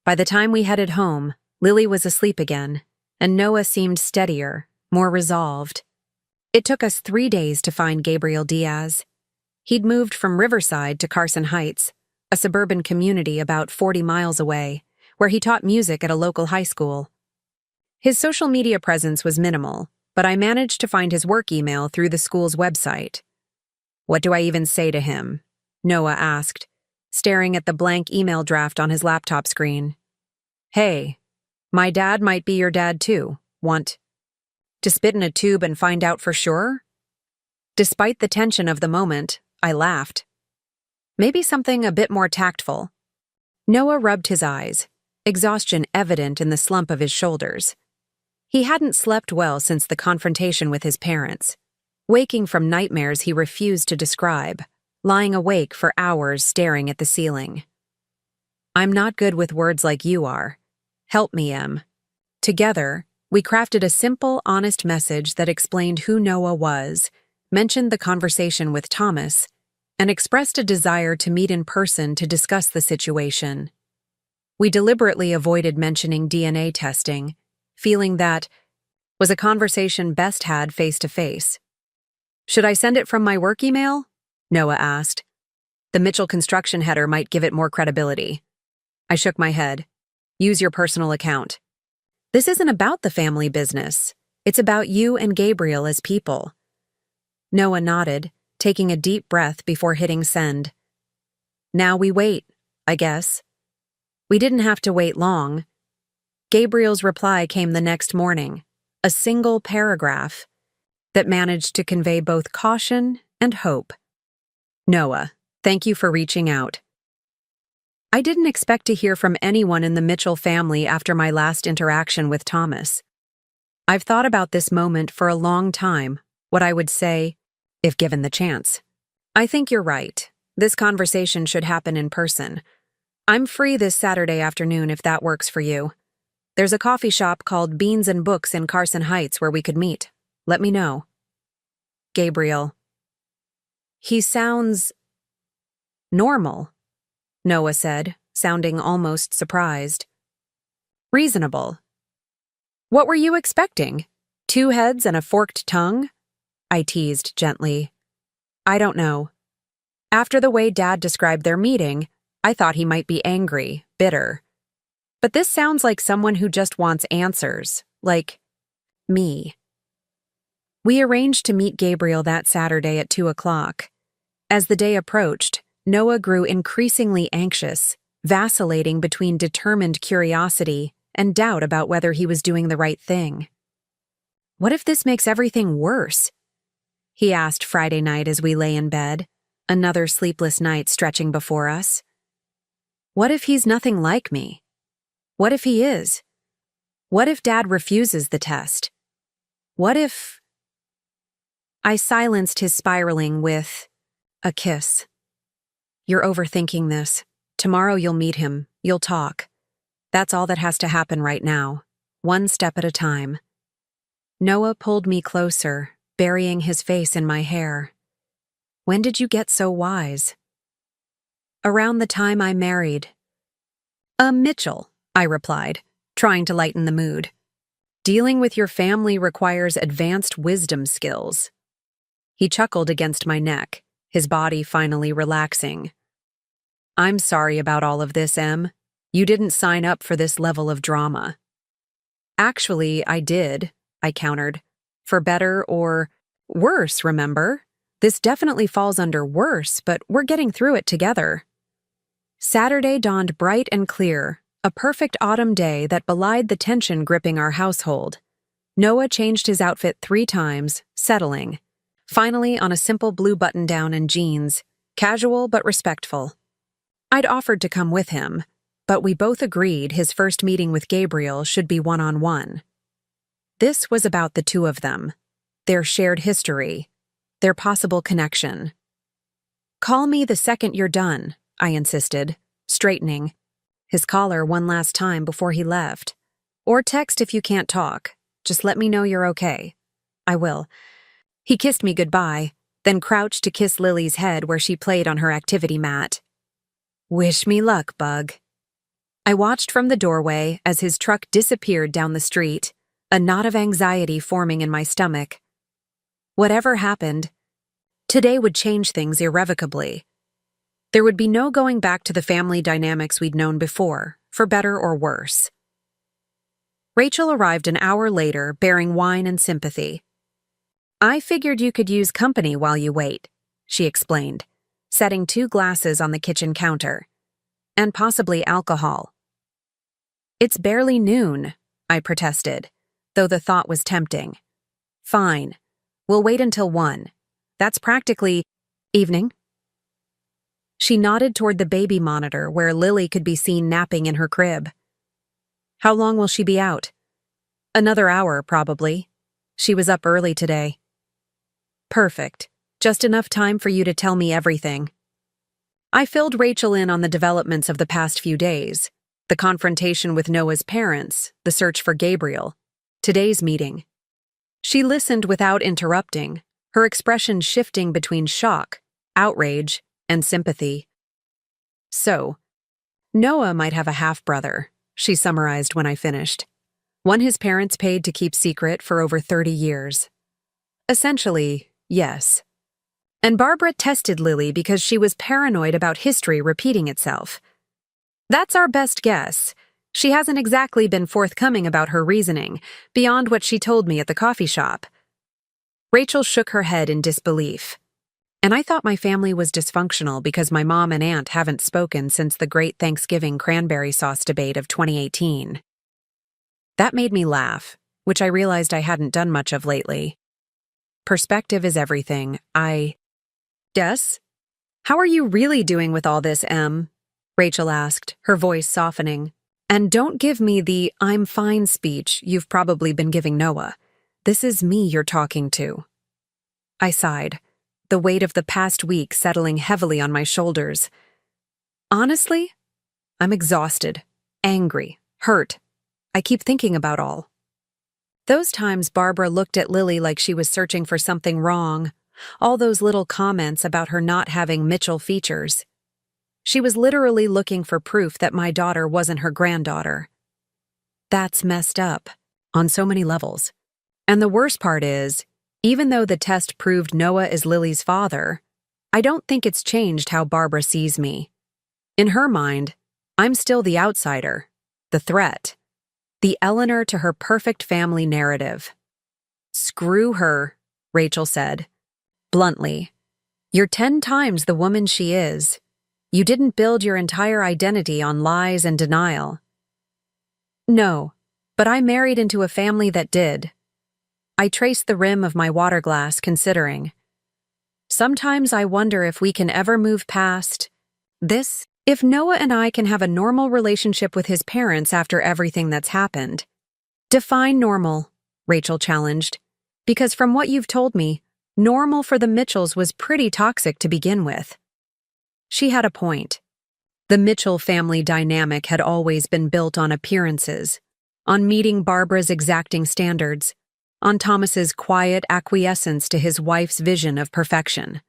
By the time we headed home, Lily was asleep again, and Noah seemed steadier, more resolved. It took us 3 days to find Gabriel Diaz. He'd moved from Riverside to Carson Heights, a suburban community about 40 miles away, where he taught music at a local high school. His social media presence was minimal, but I managed to find his work email through the school's website. What do I even say to him? Noah asked, staring at the blank email draft on his laptop screen. Hey, my dad might be your dad too. Want to spit in a tube and find out for sure? Despite the tension of the moment, I laughed. Maybe something a bit more tactful. Noah rubbed his eyes, exhaustion evident in the slump of his shoulders. He hadn't slept well since the confrontation with his parents, waking from nightmares he refused to describe, lying awake for hours staring at the ceiling. I'm not good with words like you are. Help me, Em. Together, we crafted a simple, honest message that explained who Noah was, mentioned the conversation with Thomas, and expressed a desire to meet in person to discuss the situation. We deliberately avoided mentioning DNA testing, feeling that was a conversation best had face-to-face. Should I send it from my work email? Noah asked. The Mitchell construction header might give it more credibility. I shook my head. Use your personal account. This isn't about the family business. It's about you and Gabriel as people. Noah nodded, taking a deep breath before hitting send. Now we wait, I guess. We didn't have to wait long. Gabriel's reply came the next morning, a single paragraph that managed to convey both caution and hope. Noah, thank you for reaching out. I didn't expect to hear from anyone in the Mitchell family after my last interaction with Thomas. I've thought about this moment for a long time, what I would say, if given the chance. I think you're right. This conversation should happen in person. I'm free this Saturday afternoon if that works for you. There's a coffee shop called Beans and Books in Carson Heights where we could meet. Let me know. Gabriel. He sounds normal, Noah said, sounding almost surprised. Reasonable. What were you expecting? 2 heads and a forked tongue? I teased gently. I don't know. After the way Dad described their meeting, I thought he might be angry, bitter. But this sounds like someone who just wants answers, like me. We arranged to meet Gabriel that Saturday at 2 o'clock. As the day approached, Noah grew increasingly anxious, vacillating between determined curiosity and doubt about whether he was doing the right thing. What if this makes everything worse? He asked Friday night as we lay in bed, another sleepless night stretching before us. What if he's nothing like me? What if he is? What if Dad refuses the test? What if... I silenced his spiraling with a kiss. You're overthinking this. Tomorrow you'll meet him, you'll talk. That's all that has to happen right now, one step at a time. Noah pulled me closer, burying his face in my hair. When did you get so wise? Around the time I married. Mitchell, I replied, trying to lighten the mood. Dealing with your family requires advanced wisdom skills. He chuckled against my neck, his body finally relaxing. I'm sorry about all of this, Em. You didn't sign up for this level of drama. Actually, I did, I countered. For better or worse, remember? This definitely falls under worse, but we're getting through it together. Saturday dawned bright and clear, a perfect autumn day that belied the tension gripping our household. Noah changed his outfit 3 times, settling. Finally on a simple blue button-down and jeans, casual but respectful. I'd offered to come with him, but we both agreed his first meeting with Gabriel should be one-on-one. This was about the two of them, their shared history, their possible connection. Call me the second you're done, I insisted, straightening his collar one last time before he left. Or text if you can't talk. Just let me know you're okay. I will. He kissed me goodbye, then crouched to kiss Lily's head where she played on her activity mat. Wish me luck, Bug. I watched from the doorway as his truck disappeared down the street, a knot of anxiety forming in my stomach. Whatever happened, today would change things irrevocably. There would be no going back to the family dynamics we'd known before, for better or worse. Rachel arrived an hour later, bearing wine and sympathy. I figured you could use company while you wait, she explained, setting 2 glasses on the kitchen counter. And possibly alcohol. It's barely noon, I protested, though the thought was tempting. Fine. We'll wait until 1. That's practically evening. She nodded toward the baby monitor where Lily could be seen napping in her crib. How long will she be out? Another hour, probably. She was up early today. Perfect. Just enough time for you to tell me everything. I filled Rachel in on the developments of the past few days, the confrontation with Noah's parents, the search for Gabriel, today's meeting. She listened without interrupting, her expression shifting between shock, outrage, and sympathy. So, Noah might have a half-brother, she summarized when I finished. One his parents paid to keep secret for over 30 years. Essentially, yes. And Barbara tested Lily because she was paranoid about history repeating itself. That's our best guess. She hasn't exactly been forthcoming about her reasoning, beyond what she told me at the coffee shop. Rachel shook her head in disbelief. And I thought my family was dysfunctional because my mom and aunt haven't spoken since the Great Thanksgiving cranberry sauce debate of 2018. That made me laugh, which I realized I hadn't done much of lately. Perspective is everything. Yes? How are you really doing with all this, Em? Rachel asked, her voice softening. And don't give me the I'm fine speech you've probably been giving Noah. This is me you're talking to. I sighed, the weight of the past week settling heavily on my shoulders. Honestly, I'm exhausted, angry, hurt. I keep thinking about all. Those times Barbara looked at Lily like she was searching for something wrong, all those little comments about her not having Mitchell features. She was literally looking for proof that my daughter wasn't her granddaughter. That's messed up, on so many levels. And the worst part is, even though the test proved Noah is Lily's father, I don't think it's changed how Barbara sees me. In her mind, I'm still the outsider, the threat, the Eleanor to her perfect family narrative. Screw her, Rachel said, bluntly. You're 10 times the woman she is. You didn't build your entire identity on lies and denial. No, but I married into a family that did. I traced the rim of my water glass, considering. Sometimes I wonder if we can ever move past this. If Noah and I can have a normal relationship with his parents after everything that's happened. Define normal, Rachel challenged. Because from what you've told me, normal for the Mitchells was pretty toxic to begin with. She had a point. The Mitchell family dynamic had always been built on appearances, on meeting Barbara's exacting standards, on Thomas's quiet acquiescence to his wife's vision of perfection.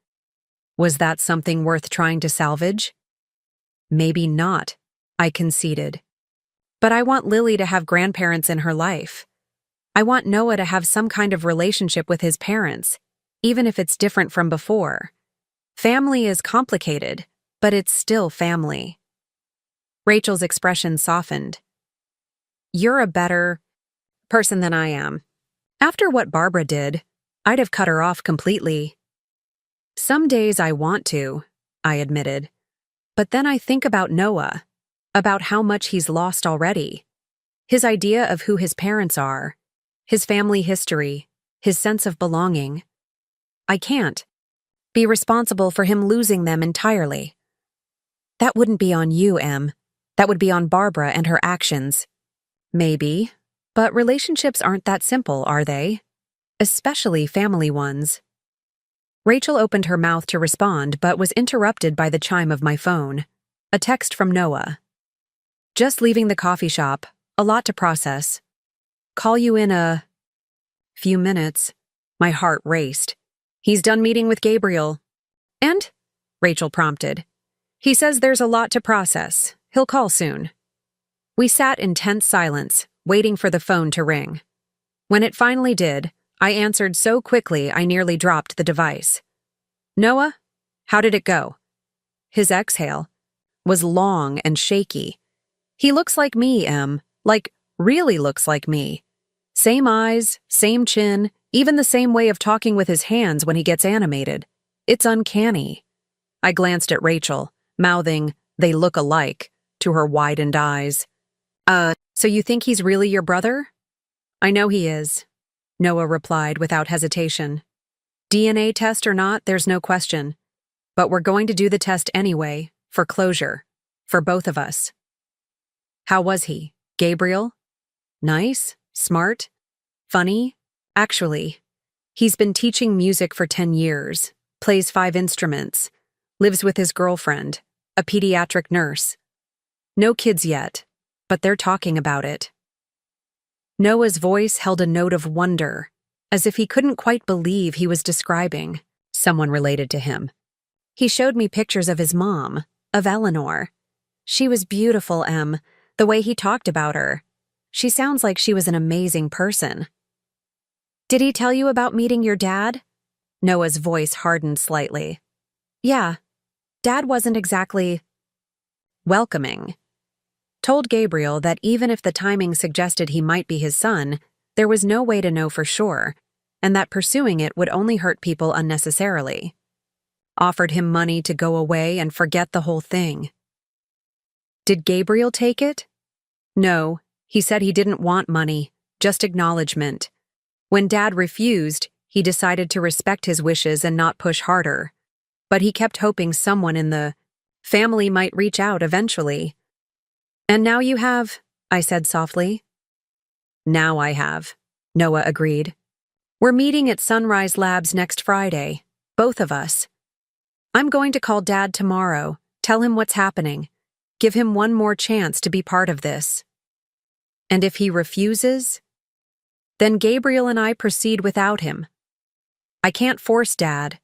Was that something worth trying to salvage? Maybe not, I conceded. But I want Lily to have grandparents in her life. I want Noah to have some kind of relationship with his parents, even if it's different from before. Family is complicated, but it's still family. Rachel's expression softened. You're a better person than I am. After what Barbara did, I'd have cut her off completely. Some days I want to, I admitted. But then I think about Noah, about how much he's lost already. His idea of who his parents are, his family history, his sense of belonging. I can't be responsible for him losing them entirely. That wouldn't be on you, Em. That would be on Barbara and her actions. Maybe, but relationships aren't that simple, are they? Especially family ones. Rachel opened her mouth to respond but was interrupted by the chime of my phone. A text from Noah. Just leaving the coffee shop, a lot to process. Call you in a few minutes. My heart raced. He's done meeting with Gabriel. And? Rachel prompted. He says there's a lot to process. He'll call soon. We sat in tense silence, waiting for the phone to ring. When it finally did, I answered so quickly I nearly dropped the device. Noah, how did it go? His exhale was long and shaky. He looks like me, Em. Like, really looks like me. Same eyes, same chin, even the same way of talking with his hands when he gets animated. It's uncanny. I glanced at Rachel, mouthing, "They look alike," to her widened eyes. So you think he's really your brother? I know he is, Noah replied without hesitation. DNA test or not, there's no question. But we're going to do the test anyway, for closure, for both of us. How was he, Gabriel? Nice? Smart? Funny? Actually, he's been teaching music for 10 years, plays 5 instruments, lives with his girlfriend, a pediatric nurse. No kids yet, but they're talking about it. Noah's voice held a note of wonder, as if he couldn't quite believe he was describing someone related to him. He showed me pictures of his mom, of Eleanor. She was beautiful, Em, the way he talked about her. She sounds like she was an amazing person. Did he tell you about meeting your dad? Noah's voice hardened slightly. Yeah, Dad wasn't exactly welcoming. Told Gabriel that even if the timing suggested he might be his son, there was no way to know for sure, and that pursuing it would only hurt people unnecessarily. Offered him money to go away and forget the whole thing. Did Gabriel take it? No, he said he didn't want money, just acknowledgement. When Dad refused, he decided to respect his wishes and not push harder. But he kept hoping someone in the family might reach out eventually. And now you have, I said softly. Now I have, Noah agreed. We're meeting at Sunrise Labs next Friday, both of us. I'm going to call Dad tomorrow, tell him what's happening, give him one more chance to be part of this. And if he refuses, then Gabriel and I proceed without him. I can't force Dad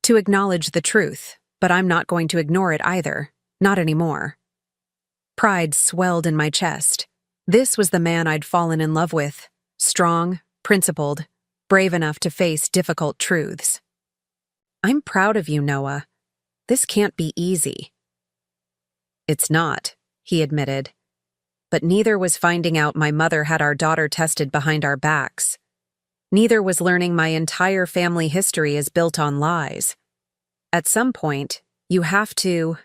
to acknowledge the truth, but I'm not going to ignore it either, not anymore. Pride swelled in my chest. This was the man I'd fallen in love with, strong, principled, brave enough to face difficult truths. I'm proud of you, Noah. This can't be easy. It's not, he admitted. But neither was finding out my mother had our daughter tested behind our backs. Neither was learning my entire family history is built on lies. At some point, you have to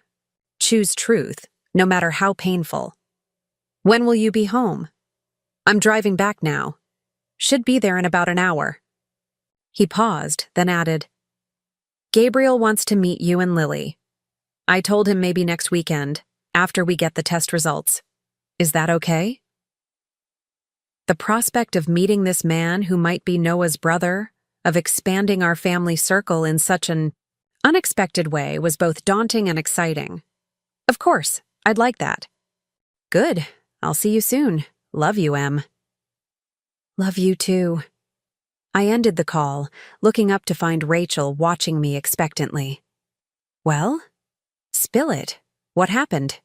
choose truth, no matter how painful. When will you be home? I'm driving back now. Should be there in about an hour. He paused, then added, Gabriel wants to meet you and Lily. I told him maybe next weekend, after we get the test results. Is that okay? The prospect of meeting this man who might be Noah's brother, of expanding our family circle in such an unexpected way was both daunting and exciting. Of course, I'd like that. Good. I'll see you soon. Love you, Em. Love you too. I ended the call, looking up to find Rachel watching me expectantly. Well? Spill it. What happened?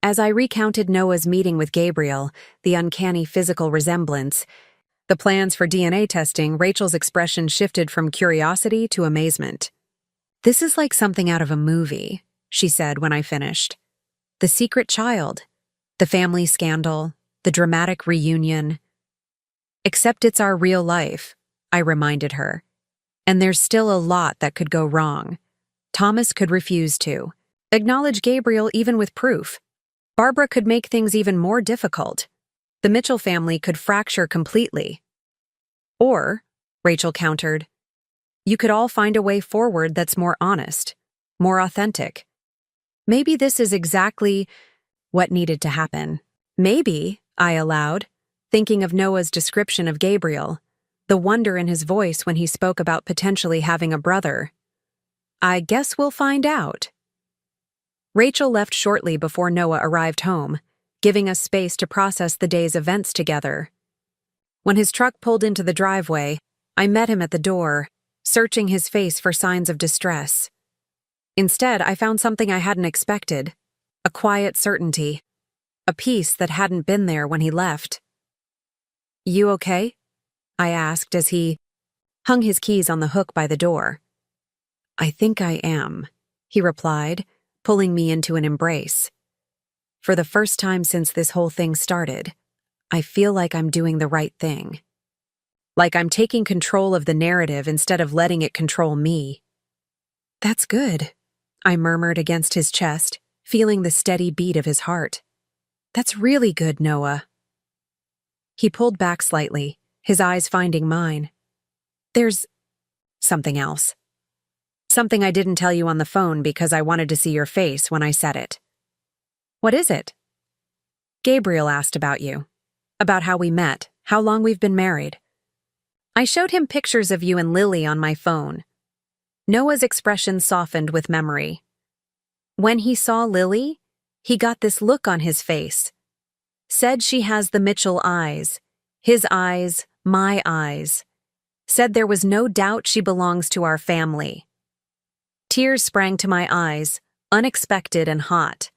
As I recounted Noah's meeting with Gabriel, the uncanny physical resemblance, the plans for DNA testing, Rachel's expression shifted from curiosity to amazement. This is like something out of a movie, she said when I finished. The secret child, the family scandal, the dramatic reunion. Except it's our real life, I reminded her. And there's still a lot that could go wrong. Thomas could refuse to acknowledge Gabriel even with proof. Barbara could make things even more difficult. The Mitchell family could fracture completely. Or, Rachel countered, you could all find a way forward that's more honest, more authentic. Maybe this is exactly what needed to happen. Maybe, I allowed, thinking of Noah's description of Gabriel, the wonder in his voice when he spoke about potentially having a brother. I guess we'll find out. Rachel left shortly before Noah arrived home, giving us space to process the day's events together. When his truck pulled into the driveway, I met him at the door, searching his face for signs of distress. Instead, I found something I hadn't expected, a quiet certainty, a peace that hadn't been there when he left. You okay? I asked as he hung his keys on the hook by the door. I think I am, he replied, pulling me into an embrace. For the first time since this whole thing started, I feel like I'm doing the right thing. Like I'm taking control of the narrative instead of letting it control me. That's good, I murmured against his chest, feeling the steady beat of his heart. That's really good, Noah. He pulled back slightly, his eyes finding mine. There's something else. Something I didn't tell you on the phone because I wanted to see your face when I said it. What is it? Gabriel asked about you. About how we met, how long we've been married. I showed him pictures of you and Lily on my phone. Noah's expression softened with memory. When he saw Lily, he got this look on his face. Said she has the Mitchell eyes. His eyes, my eyes. Said there was no doubt she belongs to our family. Tears sprang to my eyes, unexpected and hot.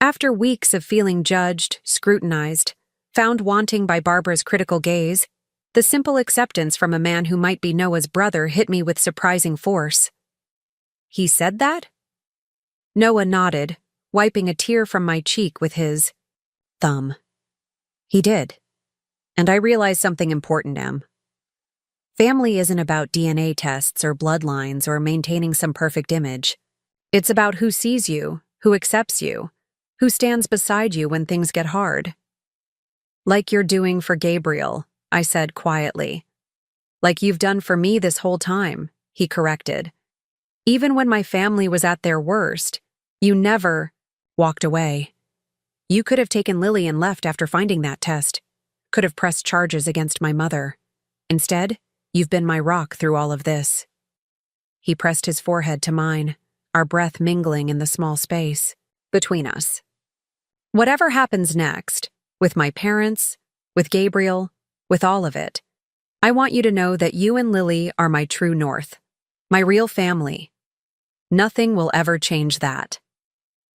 After weeks of feeling judged, scrutinized, found wanting by Barbara's critical gaze, the simple acceptance from a man who might be Noah's brother hit me with surprising force. He said that? Noah nodded, wiping a tear from my cheek with his thumb. He did. And I realized something important, Em. Family isn't about DNA tests or bloodlines or maintaining some perfect image. It's about who sees you, who accepts you, who stands beside you when things get hard. Like you're doing for Gabriel, I said quietly. Like you've done for me this whole time, he corrected. Even when my family was at their worst, you never walked away. You could have taken Lily and left after finding that test, could have pressed charges against my mother. Instead, you've been my rock through all of this. He pressed his forehead to mine, our breath mingling in the small space between us. Whatever happens next, with my parents, with Gabriel, with all of it, I want you to know that you and Lily are my true north, my real family. Nothing will ever change that.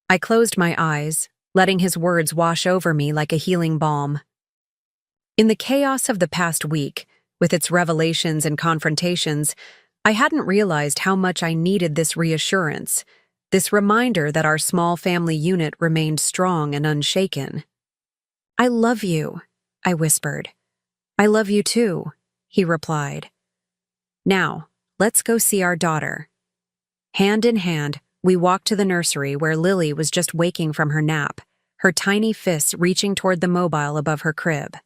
I closed my eyes, letting his words wash over me like a healing balm. In the chaos of the past week, with its revelations and confrontations, I hadn't realized how much I needed this reassurance, this reminder that our small family unit remained strong and unshaken. I love you, I whispered. I love you too, he replied. Now, let's go see our daughter. Hand in hand, we walked to the nursery where Lily was just waking from her nap, her tiny fists reaching toward the mobile above her crib.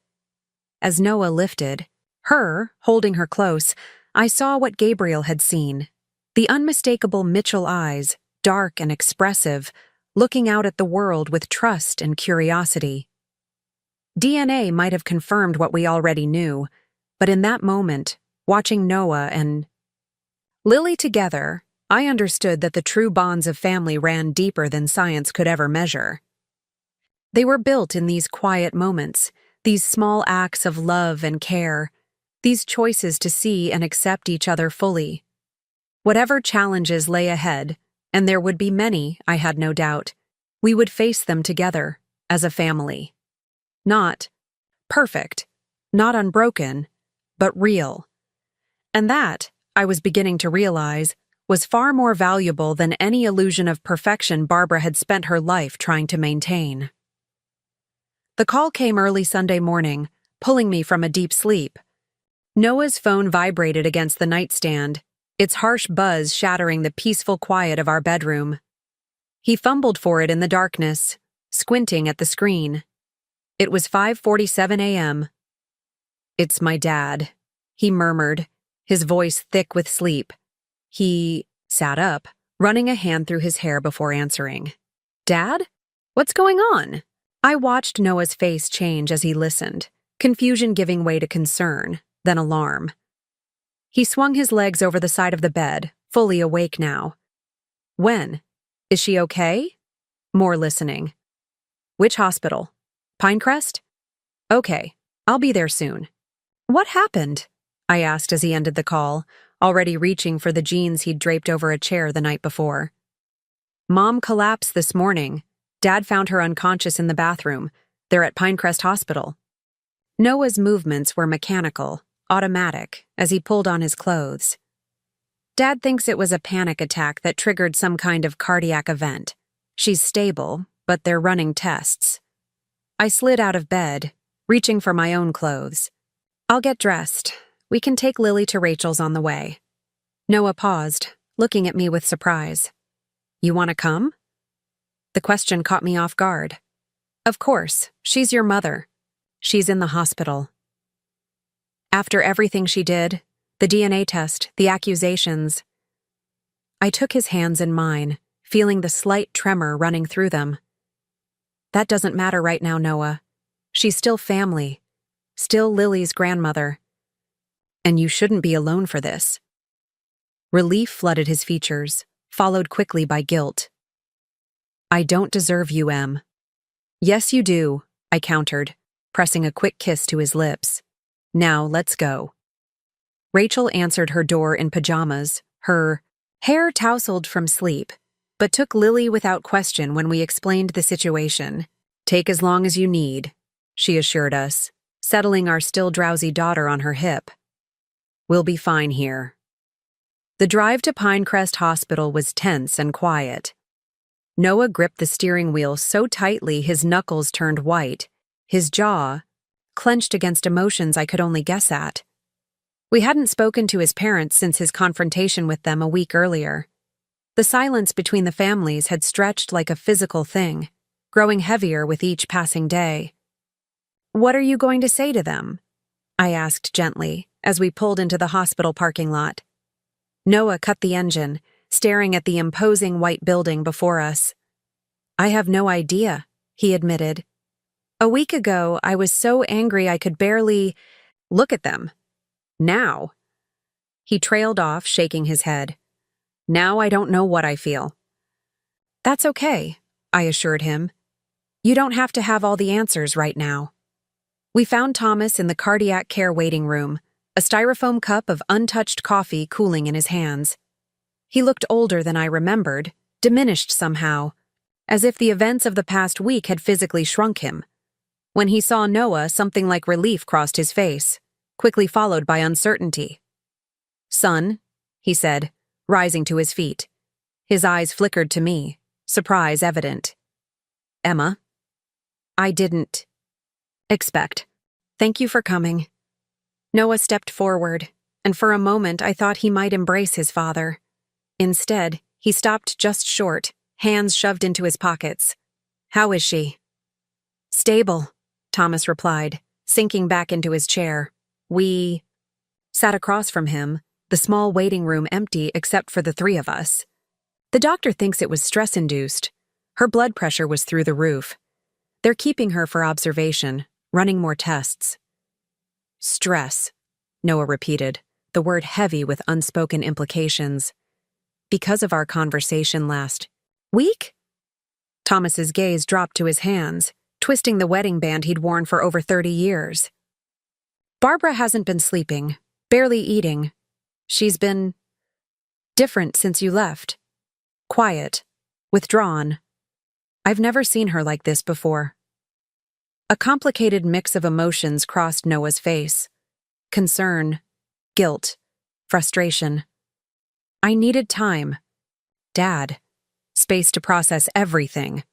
As Noah lifted, her, holding her close, I saw what Gabriel had seen. The unmistakable Mitchell eyes, dark and expressive, looking out at the world with trust and curiosity. DNA might have confirmed what we already knew, but in that moment, watching Noah and Lily together, I understood that the true bonds of family ran deeper than science could ever measure. They were built in these quiet moments, these small acts of love and care, these choices to see and accept each other fully. Whatever challenges lay ahead, and there would be many, I had no doubt, we would face them together, as a family. Not perfect, not unbroken, but real. And that, I was beginning to realize, was far more valuable than any illusion of perfection Barbara had spent her life trying to maintain. The call came early Sunday morning, pulling me from a deep sleep. Noah's phone vibrated against the nightstand, its harsh buzz shattering the peaceful quiet of our bedroom. He fumbled for it in the darkness, squinting at the screen. It was 5:47 a.m. "It's my dad," he murmured, his voice thick with sleep. He sat up, running a hand through his hair before answering. "Dad? What's going on?" I watched Noah's face change as he listened, confusion giving way to concern, then alarm. He swung his legs over the side of the bed, fully awake now. "When? Is she okay?" More listening. "Which hospital? Pinecrest? Okay, I'll be there soon." "What happened?" I asked as he ended the call, already reaching for the jeans he'd draped over a chair the night before. "Mom collapsed this morning. Dad found her unconscious in the bathroom. They're at Pinecrest Hospital." Noah's movements were mechanical, automatic, as he pulled on his clothes. "Dad thinks it was a panic attack that triggered some kind of cardiac event. She's stable, but they're running tests." I slid out of bed, reaching for my own clothes. "I'll get dressed. We can take Lily to Rachel's on the way." Noah paused, looking at me with surprise. "You want to come?" The question caught me off guard. "Of course, she's your mother. She's in the hospital." After everything she did, the DNA test, the accusations, I took his hands in mine, feeling the slight tremor running through them. "That doesn't matter right now, Noah. She's still family, still Lily's grandmother. And you shouldn't be alone for this." Relief flooded his features, followed quickly by guilt. "I don't deserve you, Em." "Yes, you do," I countered, pressing a quick kiss to his lips. "Now, let's go." Rachel answered her door in pajamas, her hair tousled from sleep, but took Lily without question when we explained the situation. "Take as long as you need," she assured us, settling our still drowsy daughter on her hip. "We'll be fine here." The drive to Pinecrest Hospital was tense and quiet. Noah gripped the steering wheel so tightly his knuckles turned white, his jaw clenched against emotions I could only guess at. We hadn't spoken to his parents since his confrontation with them a week earlier. The silence between the families had stretched like a physical thing, growing heavier with each passing day. "What are you going to say to them?" I asked gently as we pulled into the hospital parking lot. Noah cut the engine, staring at the imposing white building before us. "I have no idea," he admitted. "A week ago, I was so angry I could barely look at them. Now," he trailed off, shaking his head. "Now I don't know what I feel." "That's okay," I assured him. "You don't have to have all the answers right now." We found Thomas in the cardiac care waiting room, a styrofoam cup of untouched coffee cooling in his hands. He looked older than I remembered, diminished somehow, as if the events of the past week had physically shrunk him. When he saw Noah, something like relief crossed his face, quickly followed by uncertainty. "Son," he said, rising to his feet. His eyes flickered to me, surprise evident. "Emma, I didn't expect. Thank you for coming." Noah stepped forward, and for a moment I thought he might embrace his father. Instead, he stopped just short, hands shoved into his pockets. "How is she?" "Stable," Thomas replied, sinking back into his chair. We sat across from him, the small waiting room empty except for the three of us. "The doctor thinks it was stress-induced. Her blood pressure was through the roof. They're keeping her for observation, running more tests." "Stress," Noah repeated, the word heavy with unspoken implications. because of our conversation last week? Thomas's gaze dropped to his hands, twisting the wedding band he'd worn for over 30 years. Barbara hasn't been sleeping, barely eating. She's been different since you left. Quiet, withdrawn. I've never seen her like this before. A complicated mix of emotions crossed Noah's face. Concern, guilt, frustration. I needed time. Dad. Space to process everything.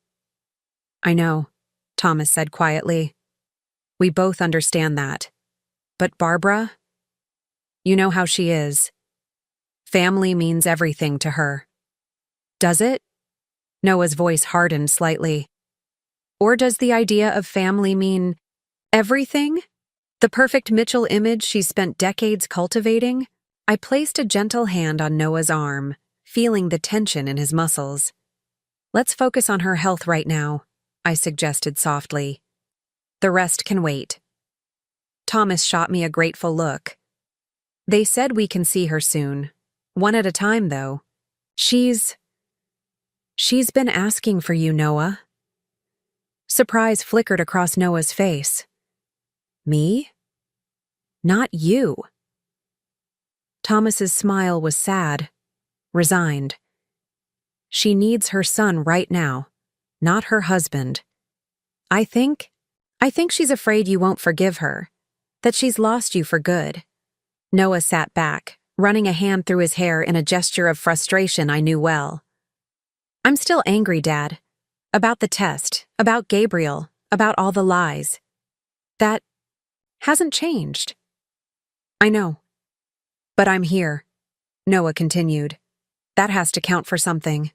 I know, Thomas said quietly. We both understand that. But Barbara? You know how she is. Family means everything to her. Does it? Noah's voice hardened slightly. Or does the idea of family mean everything? The perfect Mitchell image she spent decades cultivating? I placed a gentle hand on Noah's arm, feeling the tension in his muscles. Let's focus on her health right now, I suggested softly. The rest can wait. Thomas shot me a grateful look. They said we can see her soon. One at a time, though. She's been asking for you, Noah. Surprise flickered across Noah's face. Me? Not you. Thomas's smile was sad, resigned. She needs her son right now, not her husband. I think she's afraid you won't forgive her, that she's lost you for good. Noah sat back, running a hand through his hair in a gesture of frustration I knew well. I'm still angry, Dad. About the test, about Gabriel, about all the lies. That hasn't changed. I know. But I'm here, Noah continued. That has to count for something.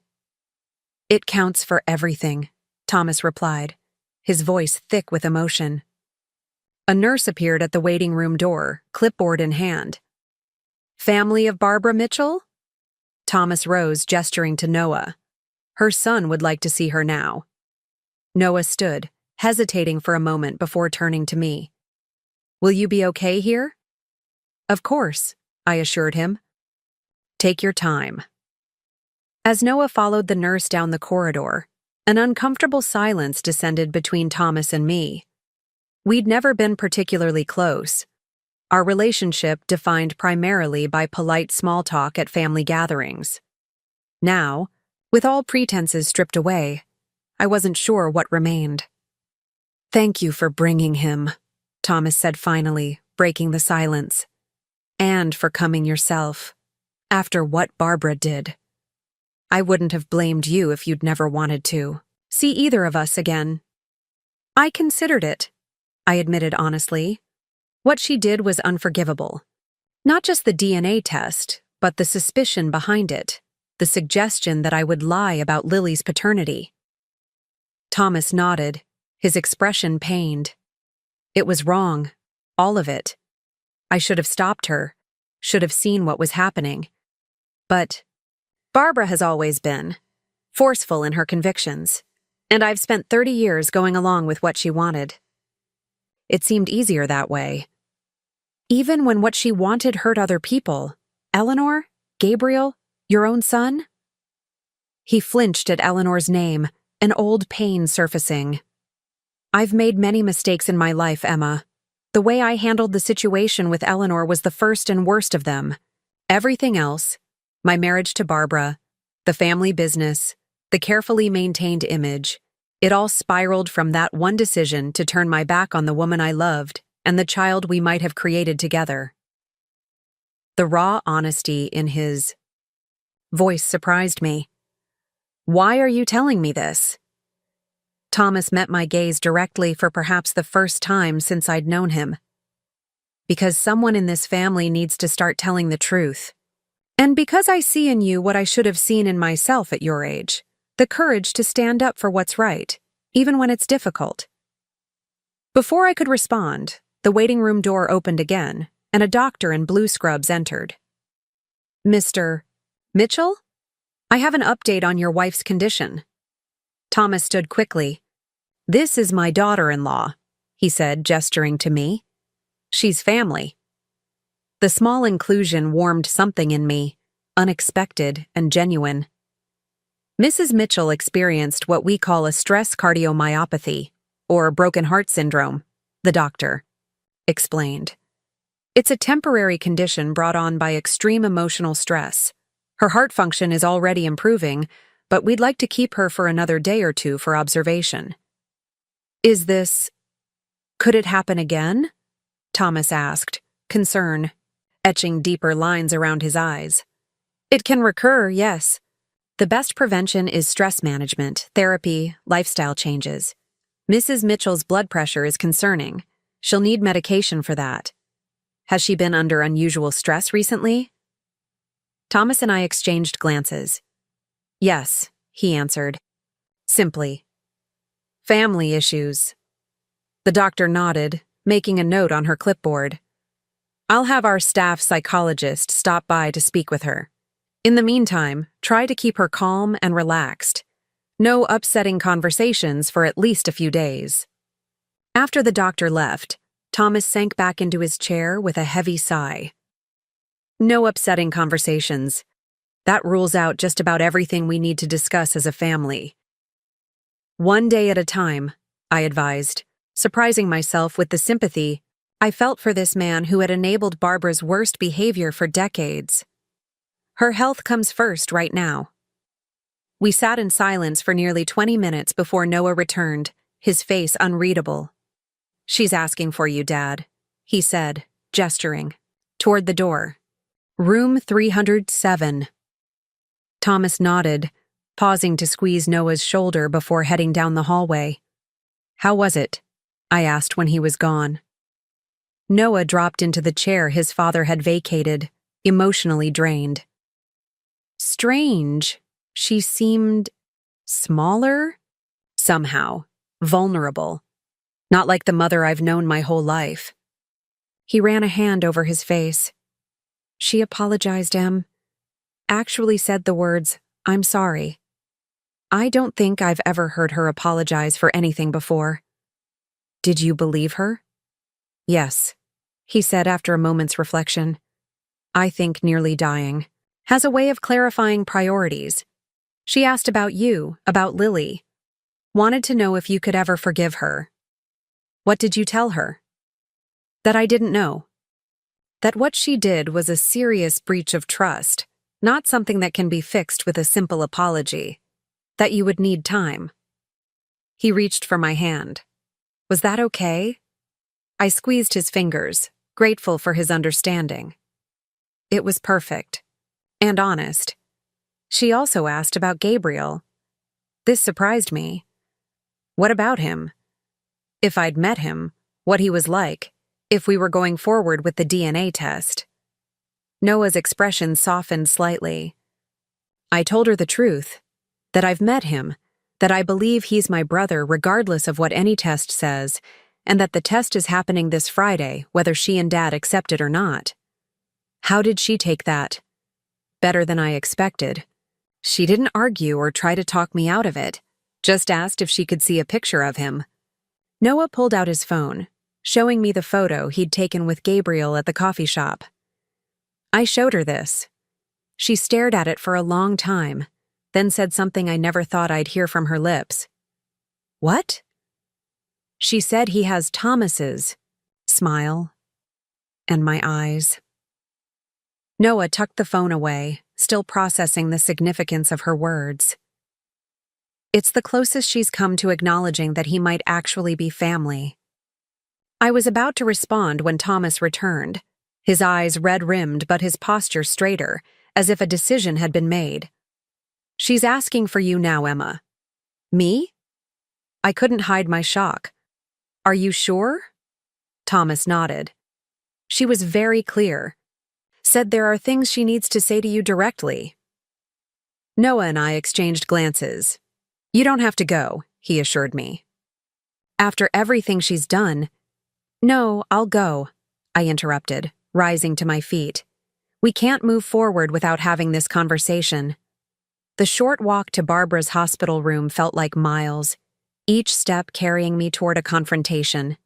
It counts for everything, Thomas replied, his voice thick with emotion. A nurse appeared at the waiting room door, clipboard in hand. Family of Barbara Mitchell? Thomas rose, gesturing to Noah. Her son would like to see her now. Noah stood, hesitating for a moment before turning to me. Will you be okay here? Of course, I assured him. Take your time. As Noah followed the nurse down the corridor, an uncomfortable silence descended between Thomas and me. We'd never been particularly close. Our relationship defined primarily by polite small talk at family gatherings. Now, with all pretenses stripped away, I wasn't sure what remained. Thank you for bringing him, Thomas said finally, breaking the silence. And for coming yourself, after what Barbara did. I wouldn't have blamed you if you'd never wanted to see either of us again. I considered it, I admitted honestly. What she did was unforgivable. Not just the DNA test, but the suspicion behind it, the suggestion that I would lie about Lily's paternity. Thomas nodded, his expression pained. It was wrong, all of it. I should have stopped her, should have seen what was happening. But Barbara has always been forceful in her convictions, and I've spent 30 years going along with what she wanted. It seemed easier that way. Even when what she wanted hurt other people, Eleanor, Gabriel, your own son? He flinched at Eleanor's name, an old pain surfacing. I've made many mistakes in my life, Emma. The way I handled the situation with Eleanor was the first and worst of them. Everything else, my marriage to Barbara, the family business, the carefully maintained image, it all spiraled from that one decision to turn my back on the woman I loved and the child we might have created together. The raw honesty in his voice surprised me. Why are you telling me this? Thomas met my gaze directly for perhaps the first time since I'd known him. Because someone in this family needs to start telling the truth. And because I see in you what I should have seen in myself at your age, the courage to stand up for what's right, even when it's difficult. Before I could respond, the waiting room door opened again, and a doctor in blue scrubs entered. Mr. Mitchell? I have an update on your wife's condition. Thomas stood quickly. This is my daughter-in-law, he said, gesturing to me. She's family. The small inclusion warmed something in me, unexpected, and genuine. Mrs. Mitchell experienced what we call a stress cardiomyopathy, or broken heart syndrome, the doctor explained. It's a temporary condition brought on by extreme emotional stress. Her heart function is already improving, but we'd like to keep her for another day or two for observation. Could it happen again? Thomas asked, concern etching deeper lines around his eyes. It can recur, yes. The best prevention is stress management, therapy, lifestyle changes. Mrs. Mitchell's blood pressure is concerning. She'll need medication for that. Has she been under unusual stress recently? Thomas and I exchanged glances. Yes, he answered. Simply. Family issues. The doctor nodded, making a note on her clipboard. I'll have our staff psychologist stop by to speak with her. In the meantime, try to keep her calm and relaxed. No upsetting conversations for at least a few days. After the doctor left, Thomas sank back into his chair with a heavy sigh. No upsetting conversations. That rules out just about everything we need to discuss as a family. One day at a time, I advised, surprising myself with the sympathy I felt for this man who had enabled Barbara's worst behavior for decades. Her health comes first right now. We sat in silence for nearly 20 minutes before Noah returned, his face unreadable. She's asking for you, Dad, he said, gesturing toward the door. Room 307. Thomas nodded, pausing to squeeze Noah's shoulder before heading down the hallway. How was it? I asked when he was gone. Noah dropped into the chair his father had vacated, emotionally drained. Strange. She seemed smaller? Somehow. Vulnerable. Not like the mother I've known my whole life. He ran a hand over his face. She apologized, Em. Actually said the words, I'm sorry. I don't think I've ever heard her apologize for anything before. Did you believe her? Yes, he said after a moment's reflection. I think nearly dying. Has a way of clarifying priorities. She asked about you, about Lily. Wanted to know if you could ever forgive her. What did you tell her? That I didn't know. That what she did was a serious breach of trust, not something that can be fixed with a simple apology. That you would need time. He reached for my hand. Was that okay? I squeezed his fingers, grateful for his understanding. It was perfect. And honest. She also asked about Gabriel. This surprised me. What about him? If I'd met him, what he was like, if we were going forward with the DNA test. Noah's expression softened slightly. I told her the truth, that I've met him, that I believe he's my brother regardless of what any test says, and that the test is happening this Friday, whether she and Dad accept it or not. How did she take that? Better than I expected. She didn't argue or try to talk me out of it, just asked if she could see a picture of him. Noah pulled out his phone, showing me the photo he'd taken with Gabriel at the coffee shop. I showed her this. She stared at it for a long time, then said something I never thought I'd hear from her lips. What? She said he has Thomas's smile and my eyes. Noah tucked the phone away, still processing the significance of her words. It's the closest she's come to acknowledging that he might actually be family. I was about to respond when Thomas returned, his eyes red-rimmed but his posture straighter, as if a decision had been made. She's asking for you now, Emma. Me? I couldn't hide my shock. Are you sure? Thomas nodded. She was very clear. Said there are things she needs to say to you directly. Noah and I exchanged glances. You don't have to go, he assured me. After everything she's done. No, I'll go, I interrupted, rising to my feet. We can't move forward without having this conversation. The short walk to Barbara's hospital room felt like miles, each step carrying me toward a confrontation.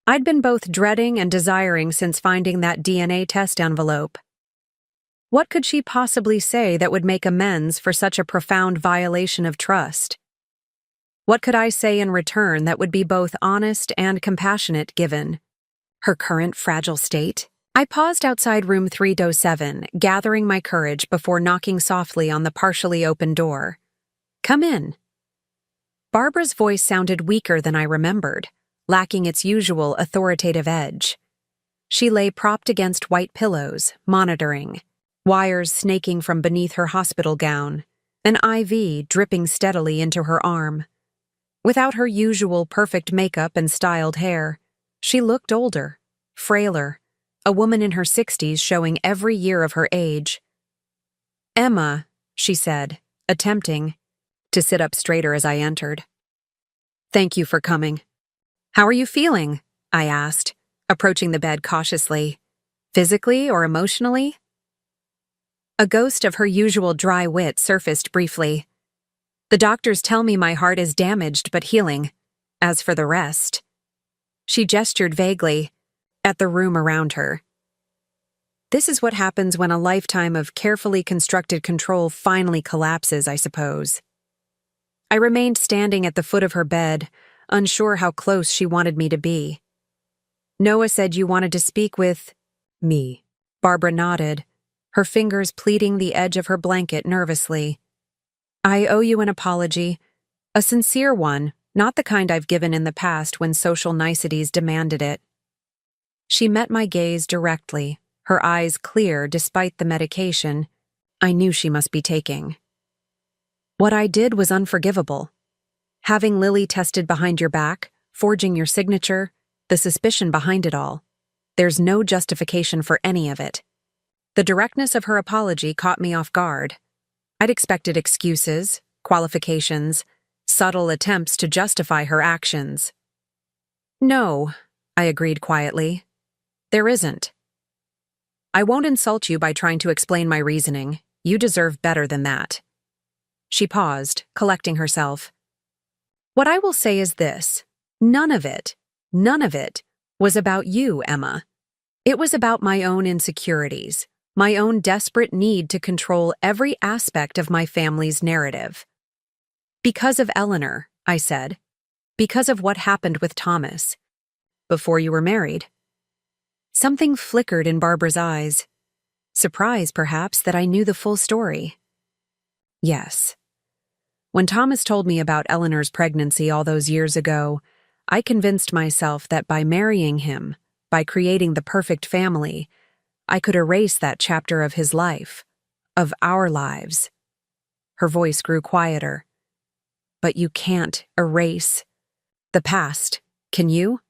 I'd been both dreading and desiring since finding that DNA test envelope. What could she possibly say that would make amends for such a profound violation of trust? What could I say in return that would be both honest and compassionate given her current fragile state? I paused outside room 307, gathering my courage before knocking softly on the partially open door. "Come in." Barbara's voice sounded weaker than I remembered, lacking its usual authoritative edge. She lay propped against white pillows, monitoring, wires snaking from beneath her hospital gown, an IV dripping steadily into her arm. Without her usual perfect makeup and styled hair, she looked older, frailer, a woman in her 60s showing every year of her age. "Emma," she said, attempting to sit up straighter as I entered. "Thank you for coming." "How are you feeling?" I asked, approaching the bed cautiously. "Physically or emotionally?" A ghost of her usual dry wit surfaced briefly. "The doctors tell me my heart is damaged but healing. As for the rest..." She gestured vaguely at the room around her. This is what happens when a lifetime of carefully constructed control finally collapses, I suppose. I remained standing at the foot of her bed, unsure how close she wanted me to be. "Noah said you wanted to speak with..." "Me." Barbara nodded, her fingers pleating the edge of her blanket nervously. "I owe you an apology. A sincere one, not the kind I've given in the past when social niceties demanded it." She met my gaze directly, her eyes clear despite the medication I knew she must be taking. "What I did was unforgivable. Having Lily tested behind your back, forging your signature, the suspicion behind it all. There's no justification for any of it." The directness of her apology caught me off guard. I'd expected excuses, qualifications, subtle attempts to justify her actions. "No," I agreed quietly. "There isn't. I won't insult you by trying to explain my reasoning. You deserve better than that." She paused, collecting herself. "What I will say is this. None of it was about you, Emma. It was about my own insecurities, my own desperate need to control every aspect of my family's narrative. Because of Eleanor," I said. "Because of what happened with Thomas. Before you were married." Something flickered in Barbara's eyes. Surprise, perhaps, that I knew the full story. "Yes. When Thomas told me about Eleanor's pregnancy all those years ago, I convinced myself that by marrying him, by creating the perfect family, I could erase that chapter of his life, of our lives." Her voice grew quieter. "But you can't erase the past, can you?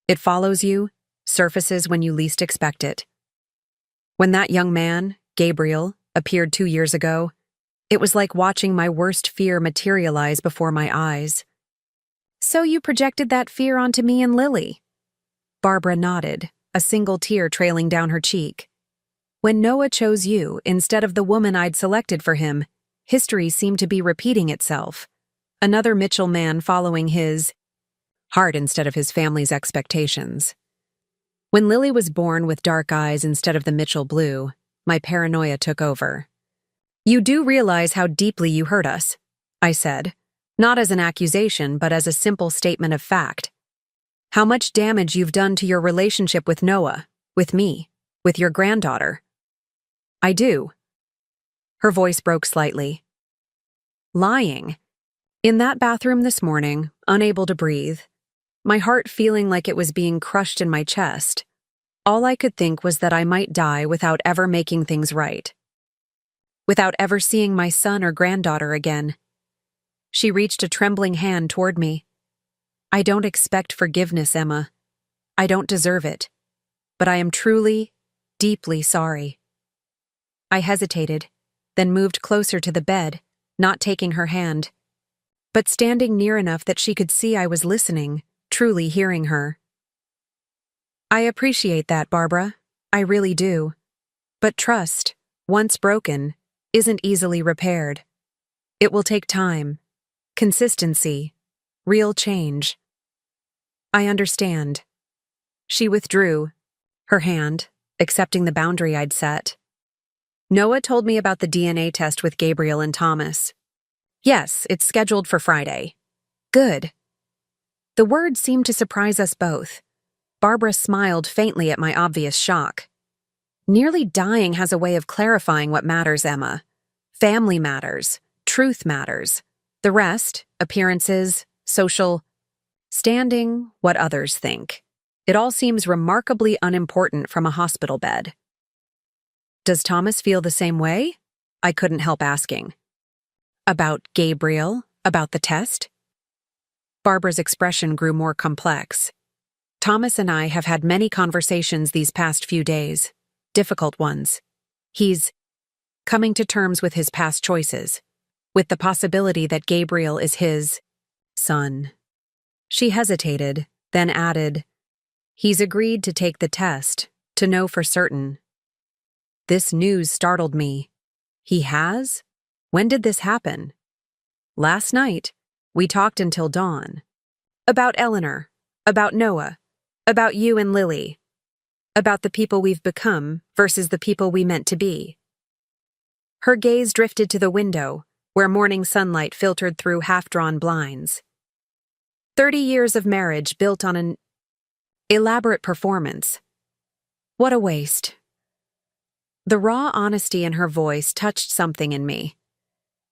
It follows you, surfaces when you least expect it. When that young man, Gabriel, appeared 2 years ago, it was like watching my worst fear materialize before my eyes." "So you projected that fear onto me and Lily?" Barbara nodded, a single tear trailing down her cheek. "When Noah chose you instead of the woman I'd selected for him, history seemed to be repeating itself. Another Mitchell man following his heart instead of his family's expectations. When Lily was born with dark eyes instead of the Mitchell blue, my paranoia took over. You do realize how deeply you hurt us, I said, not as an accusation but as a simple statement of fact. How much damage you've done to your relationship with Noah, with me, with your granddaughter. I do. Her voice broke slightly. Lying. In that bathroom this morning, unable to breathe, my heart feeling like it was being crushed in my chest, all I could think was that I might die without ever making things right. Without ever seeing my son or granddaughter again. She reached a trembling hand toward me. I don't expect forgiveness, Emma. I don't deserve it. But I am truly, deeply sorry. I hesitated, then moved closer to the bed, not taking her hand, but standing near enough that she could see I was listening, truly hearing her. I appreciate that, Barbara. I really do. But trust, once broken, isn't easily repaired. It will take time, consistency, real change. I understand. She withdrew, her hand, accepting the boundary I'd set. Noah told me about the DNA test with Gabriel and Thomas. Yes, it's scheduled for Friday. Good. The words seemed to surprise us both. Barbara smiled faintly at my obvious shock. Nearly dying has a way of clarifying what matters, Emma. Family matters. Truth matters. The rest, appearances, social standing, what others think. It all seems remarkably unimportant from a hospital bed. Does Thomas feel the same way? I couldn't help asking. About Gabriel? About the test? Barbara's expression grew more complex. Thomas and I have had many conversations these past few days. Difficult ones. He's coming to terms with his past choices, with the possibility that Gabriel is his son. She hesitated, then added, he's agreed to take the test, to know for certain. This news startled me. He has? When did this happen? Last night. We talked until dawn. About Eleanor, about Noah, about you and Lily, about the people we've become versus the people we meant to be. Her gaze drifted to the window, where morning sunlight filtered through half-drawn blinds. 30 years of marriage built on an elaborate performance. What a waste. The raw honesty in her voice touched something in me.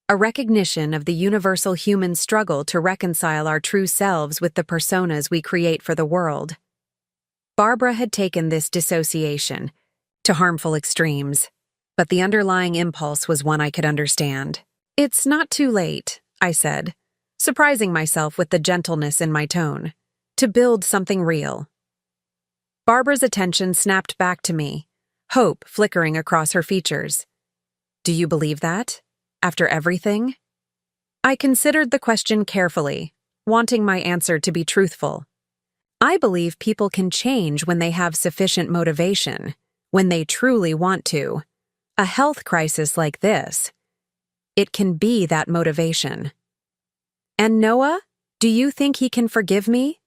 A recognition of the universal human struggle to reconcile our true selves with the personas we create for the world. Barbara had taken this dissociation to harmful extremes, but the underlying impulse was one I could understand. It's not too late, I said, surprising myself with the gentleness in my tone, to build something real. Barbara's attention snapped back to me, hope flickering across her features. Do you believe that? After everything? I considered the question carefully, wanting my answer to be truthful. I believe people can change when they have sufficient motivation, when they truly want to. A health crisis like this, it can be that motivation. And Noah, do you think he can forgive me?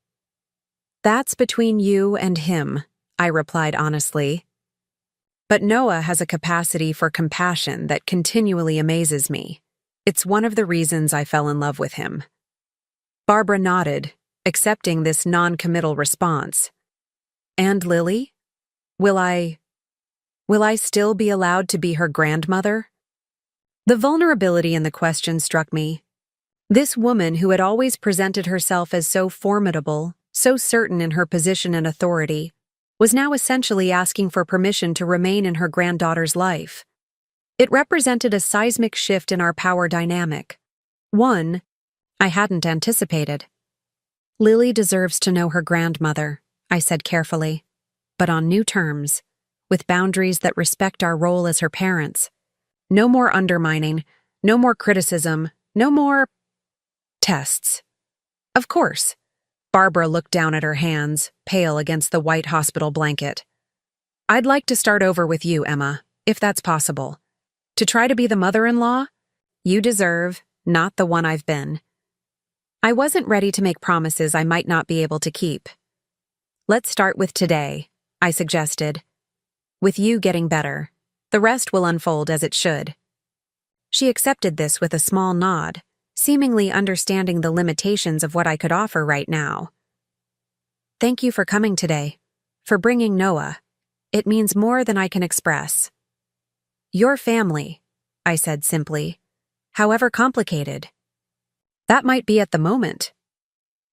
That's between you and him, I replied honestly. But Noah has a capacity for compassion that continually amazes me. It's one of the reasons I fell in love with him. Barbara nodded, accepting this non-committal response. And Lily? Will I still be allowed to be her grandmother? The vulnerability in the question struck me. This woman who had always presented herself as so formidable, so certain in her position and authority, was now essentially asking for permission to remain in her granddaughter's life. It represented a seismic shift in our power dynamic, one I hadn't anticipated. Lily deserves to know her grandmother, I said carefully, but on new terms, with boundaries that respect our role as her parents. No more undermining, no more criticism, no more tests. Of course. Barbara looked down at her hands, pale against the white hospital blanket. I'd like to start over with you, Emma, if that's possible. To try to be the mother-in-law you deserve, not the one I've been. I wasn't ready to make promises I might not be able to keep. Let's start with today, I suggested. With you getting better, the rest will unfold as it should. She accepted this with a small nod, seemingly understanding the limitations of what I could offer right now. Thank you for coming today, for bringing Noah. It means more than I can express. Your family, I said simply, however complicated. That might be at the moment.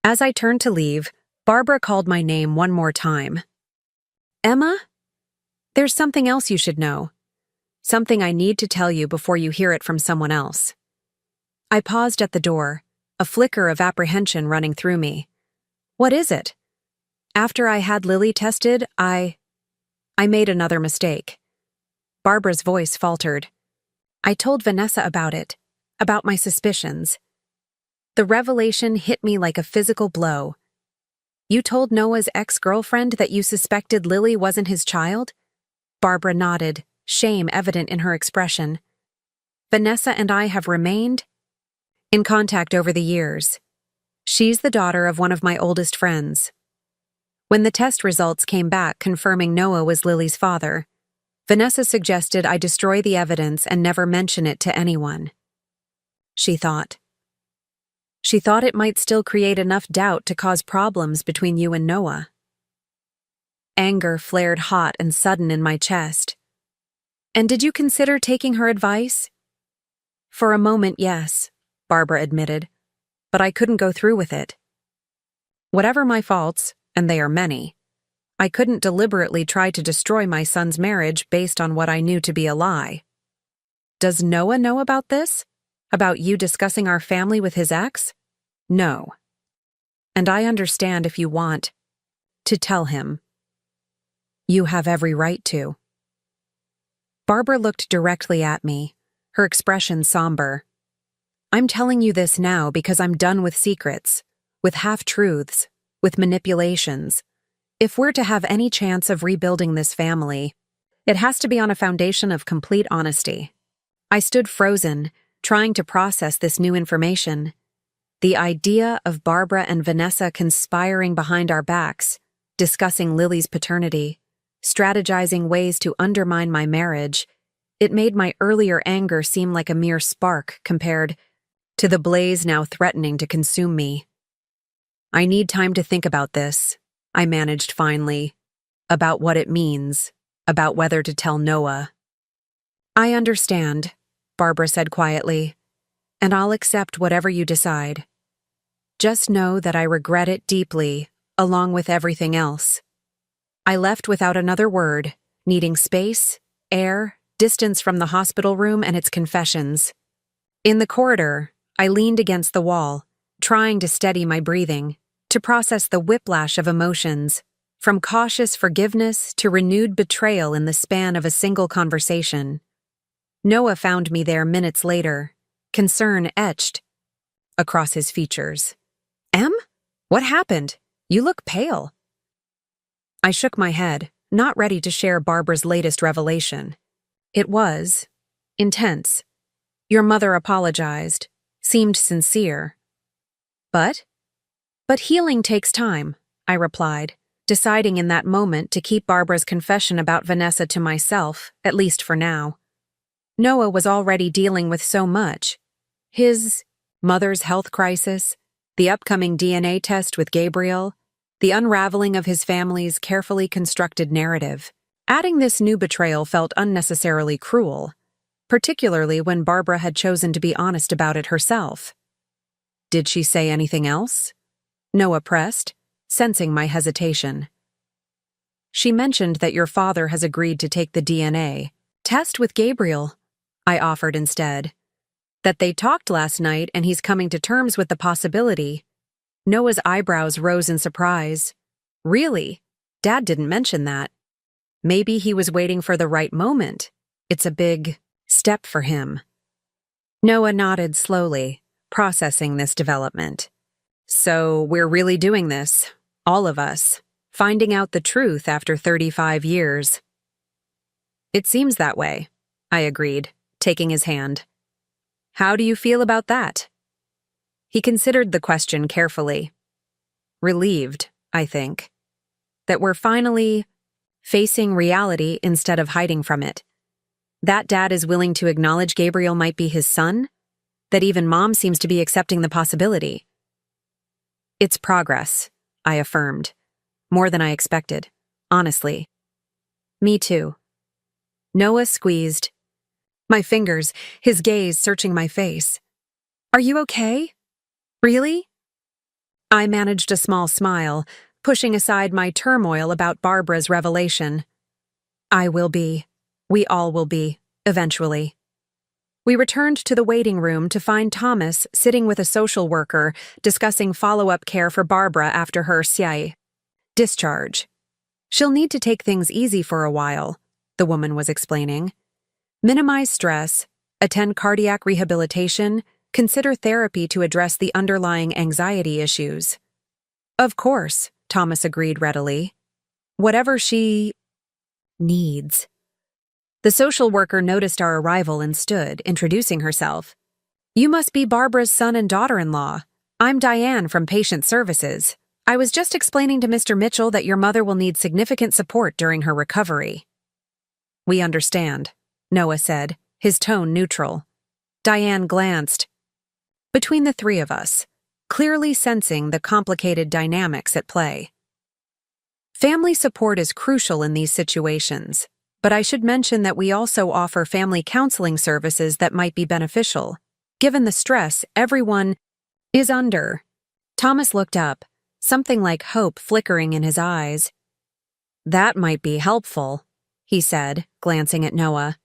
As I turned to leave, Barbara called my name one more time. Emma? There's something else you should know. Something I need to tell you before you hear it from someone else. I paused at the door, a flicker of apprehension running through me. What is it? After I had Lily tested, I made another mistake. Barbara's voice faltered. I told Vanessa about it, about my suspicions. The revelation hit me like a physical blow. You told Noah's ex-girlfriend that you suspected Lily wasn't his child? Barbara nodded, shame evident in her expression. Vanessa and I have remained in contact over the years. She's the daughter of one of my oldest friends. When the test results came back confirming Noah was Lily's father, Vanessa suggested I destroy the evidence and never mention it to anyone. She thought. She thought it might still create enough doubt to cause problems between you and Noah. Anger flared hot and sudden in my chest. And did you consider taking her advice? For a moment, yes, Barbara admitted, but I couldn't go through with it. Whatever my faults, and they are many, I couldn't deliberately try to destroy my son's marriage based on what I knew to be a lie. Does Noah know about this? About you discussing our family with his ex? No. And I understand if you want to tell him. You have every right to. Barbara looked directly at me, her expression somber. I'm telling you this now because I'm done with secrets, with half-truths, with manipulations. If we're to have any chance of rebuilding this family, it has to be on a foundation of complete honesty. I stood frozen, trying to process this new information. The idea of Barbara and Vanessa conspiring behind our backs, discussing Lily's paternity, strategizing ways to undermine my marriage, it made my earlier anger seem like a mere spark compared to the blaze now threatening to consume me. I need time to think about this, I managed finally, about what it means, about whether to tell Noah. I understand, Barbara said quietly, and I'll accept whatever you decide. Just know that I regret it deeply, along with everything else. I left without another word, needing space, air, distance from the hospital room and its confessions. In the corridor, I leaned against the wall, trying to steady my breathing, to process the whiplash of emotions, from cautious forgiveness to renewed betrayal in the span of a single conversation. Noah found me there minutes later, concern etched across his features. Em? What happened? You look pale. I shook my head, not ready to share Barbara's latest revelation. It was intense. Your mother apologized, seemed sincere. But healing takes time, I replied, deciding in that moment to keep Barbara's confession about Vanessa to myself, at least for now. Noah was already dealing with so much. His mother's health crisis, the upcoming DNA test with Gabriel, the unraveling of his family's carefully constructed narrative. Adding this new betrayal felt unnecessarily cruel, particularly when Barbara had chosen to be honest about it herself. Did she say anything else? Noah pressed, sensing my hesitation. She mentioned that your father has agreed to take the DNA test with Gabriel, I offered instead. That they talked last night and he's coming to terms with the possibility. Noah's eyebrows rose in surprise. Really? Dad didn't mention that. Maybe he was waiting for the right moment. It's a big step for him. Noah nodded slowly, processing this development. So we're really doing this, all of us, finding out the truth after 35 years. It seems that way, I agreed, taking his hand. How do you feel about that? He considered the question carefully. Relieved, I think, that we're finally facing reality instead of hiding from it. That Dad is willing to acknowledge Gabriel might be his son, that even Mom seems to be accepting the possibility. It's progress, I affirmed. More than I expected, honestly. Me too. Noah squeezed my fingers, his gaze searching my face. Are you okay? Really? I managed a small smile, pushing aside my turmoil about Barbara's revelation. I will be. We all will be, eventually. We returned to the waiting room to find Thomas sitting with a social worker discussing follow-up care for Barbara after her discharge. She'll need to take things easy for a while, the woman was explaining. Minimize stress, attend cardiac rehabilitation, consider therapy to address the underlying anxiety issues. Of course, Thomas agreed readily. Whatever she needs. The social worker noticed our arrival and stood, introducing herself. You must be Barbara's son and daughter-in-law. I'm Diane from Patient Services. I was just explaining to Mr. Mitchell that your mother will need significant support during her recovery. We understand, Noah said, his tone neutral. Diane glanced between the three of us, clearly sensing the complicated dynamics at play. Family support is crucial in these situations, but I should mention that we also offer family counseling services that might be beneficial, given the stress everyone is under. Thomas looked up, something like hope flickering in his eyes. That might be helpful, he said, glancing at Noah.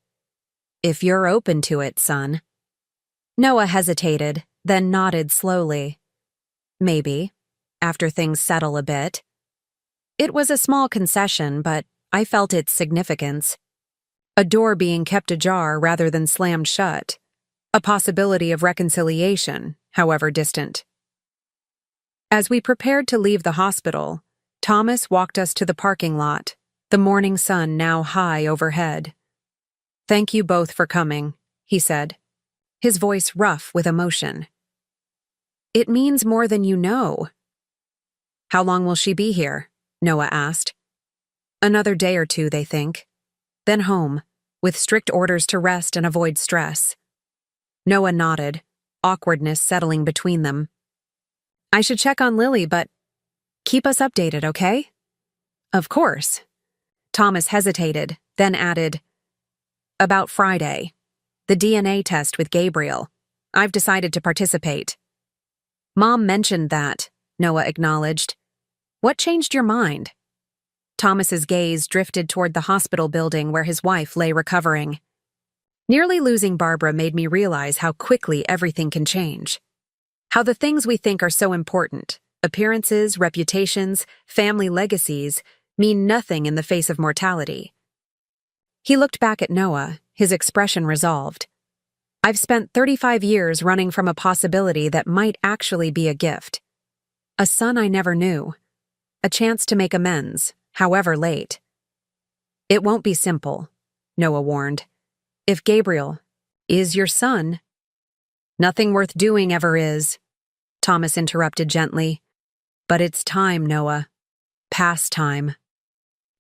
If you're open to it, son. Noah hesitated, then nodded slowly. Maybe, after things settle a bit. It was a small concession, but I felt its significance. A door being kept ajar rather than slammed shut. A possibility of reconciliation, however distant. As we prepared to leave the hospital, Thomas walked us to the parking lot, the morning sun now high overhead. Thank you both for coming, he said, his voice rough with emotion. It means more than you know. How long will she be here? Noah asked. Another day or two, they think. Then home, with strict orders to rest and avoid stress. Noah nodded, awkwardness settling between them. I should check on Lily, but keep us updated, okay? Of course. Thomas hesitated, then added, about Friday, the DNA test with Gabriel. I've decided to participate. Mom mentioned that, Noah acknowledged. What changed your mind? Thomas's gaze drifted toward the hospital building where his wife lay recovering. Nearly losing Barbara made me realize how quickly everything can change. How the things we think are so important, appearances, reputations, family legacies, mean nothing in the face of mortality. He looked back at Noah, his expression resolved. I've spent 35 years running from a possibility that might actually be a gift. A son I never knew. A chance to make amends, however late. It won't be simple, Noah warned. If Gabriel is your son, nothing worth doing ever is, Thomas interrupted gently. But it's time, Noah. Past time.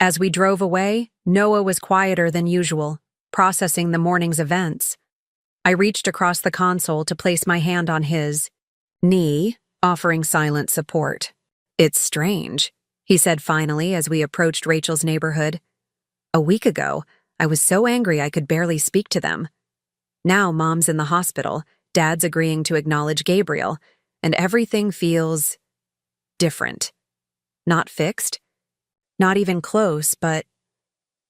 As we drove away, Noah was quieter than usual, processing the morning's events. I reached across the console to place my hand on his knee, offering silent support. It's strange, he said finally as we approached Rachel's neighborhood. A week ago, I was so angry I could barely speak to them. Now Mom's in the hospital, Dad's agreeing to acknowledge Gabriel, and everything feels different. Not fixed, not even close, but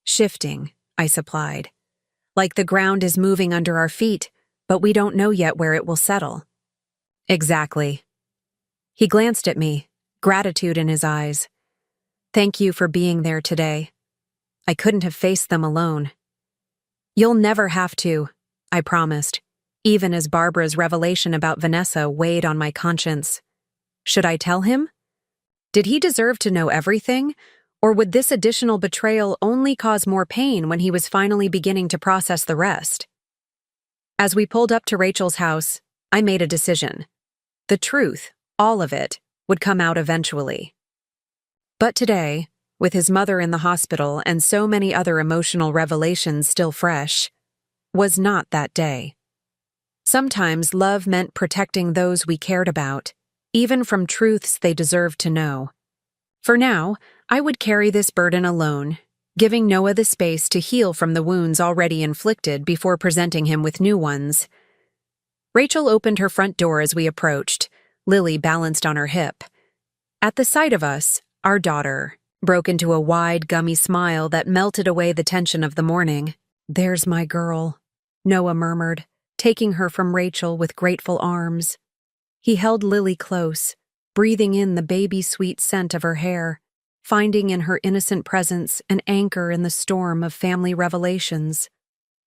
shifting, I supplied. Like the ground is moving under our feet, but we don't know yet where it will settle. Exactly. He glanced at me, gratitude in his eyes. Thank you for being there today. I couldn't have faced them alone. You'll never have to, I promised, even as Barbara's revelation about Vanessa weighed on my conscience. Should I tell him? Did he deserve to know everything, or would this additional betrayal only cause more pain when he was finally beginning to process the rest? As we pulled up to Rachel's house, I made a decision. The truth, all of it, would come out eventually. But today, with his mother in the hospital and so many other emotional revelations still fresh, was not that day. Sometimes love meant protecting those we cared about, even from truths they deserved to know. For now, I would carry this burden alone, giving Noah the space to heal from the wounds already inflicted before presenting him with new ones. Rachel opened her front door as we approached, Lily balanced on her hip. At the sight of us, our daughter broke into a wide, gummy smile that melted away the tension of the morning. There's my girl, Noah murmured, taking her from Rachel with grateful arms. He held Lily close, breathing in the baby-sweet scent of her hair, finding in her innocent presence an anchor in the storm of family revelations.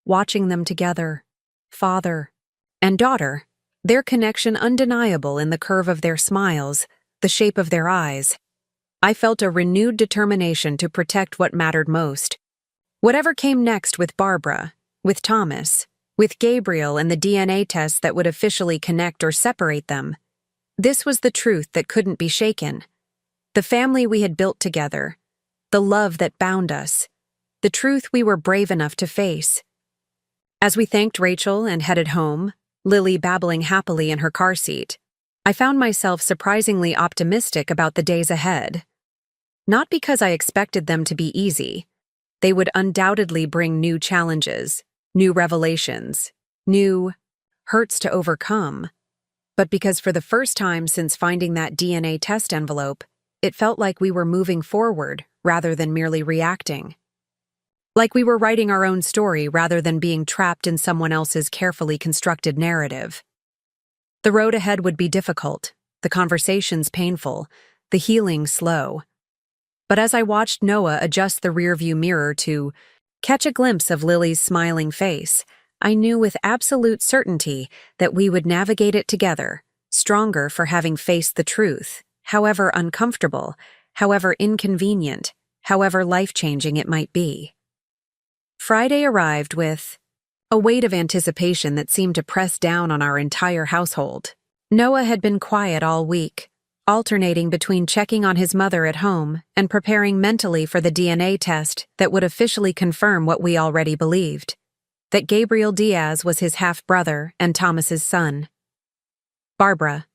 Watching them together, father and daughter, their connection undeniable in the curve of their smiles, the shape of their eyes. I felt a renewed determination to protect what mattered most. Whatever came next with Barbara, with Thomas, with Gabriel and the DNA tests that would officially connect or separate them, this was the truth that couldn't be shaken. The family we had built together, the love that bound us, the truth we were brave enough to face. As we thanked Rachel and headed home, Lily babbling happily in her car seat, I found myself surprisingly optimistic about the days ahead. Not because I expected them to be easy. They would undoubtedly bring new challenges, new revelations, new hurts to overcome. But because for the first time since finding that DNA test envelope, it felt like we were moving forward rather than merely reacting. Like we were writing our own story rather than being trapped in someone else's carefully constructed narrative. The road ahead would be difficult, the conversations painful, the healing slow. But as I watched Noah adjust the rearview mirror to catch a glimpse of Lily's smiling face, I knew with absolute certainty that we would navigate it together, stronger for having faced the truth, however uncomfortable, however inconvenient, however life-changing it might be. Friday arrived with a weight of anticipation that seemed to press down on our entire household. Noah had been quiet all week, alternating between checking on his mother at home and preparing mentally for the DNA test that would officially confirm what we already believed, that Gabriel Diaz was his half-brother and Thomas's son. Barbara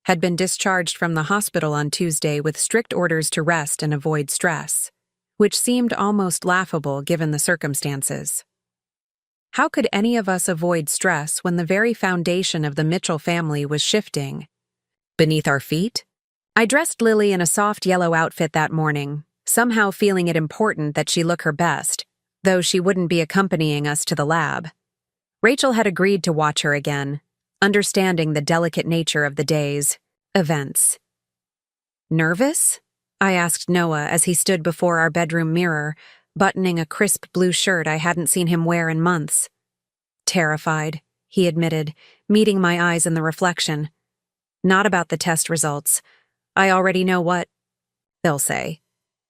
had been discharged from the hospital on Tuesday with strict orders to rest and avoid stress, which seemed almost laughable given the circumstances. How could any of us avoid stress when the very foundation of the Mitchell family was shifting beneath our feet? I dressed Lily in a soft yellow outfit that morning, somehow feeling it important that she look her best, though she wouldn't be accompanying us to the lab. Rachel had agreed to watch her again, understanding the delicate nature of the day's events. Nervous? I asked Noah as he stood before our bedroom mirror, buttoning a crisp blue shirt I hadn't seen him wear in months. Terrified, he admitted, meeting my eyes in the reflection. Not about the test results. I already know what they'll say.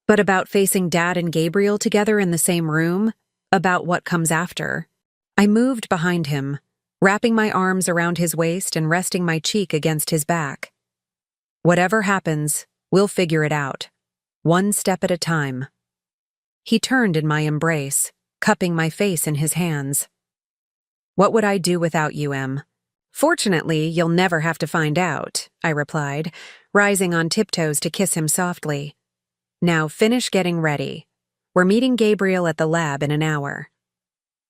But about facing Dad and Gabriel together in the same room, about what comes after. I moved behind him, wrapping my arms around his waist and resting my cheek against his back. Whatever happens, we'll figure it out, one step at a time. He turned in my embrace, cupping my face in his hands. What would I do without you, Em? Fortunately, you'll never have to find out, I replied, rising on tiptoes to kiss him softly. Now finish getting ready. We're meeting Gabriel at the lab in an hour.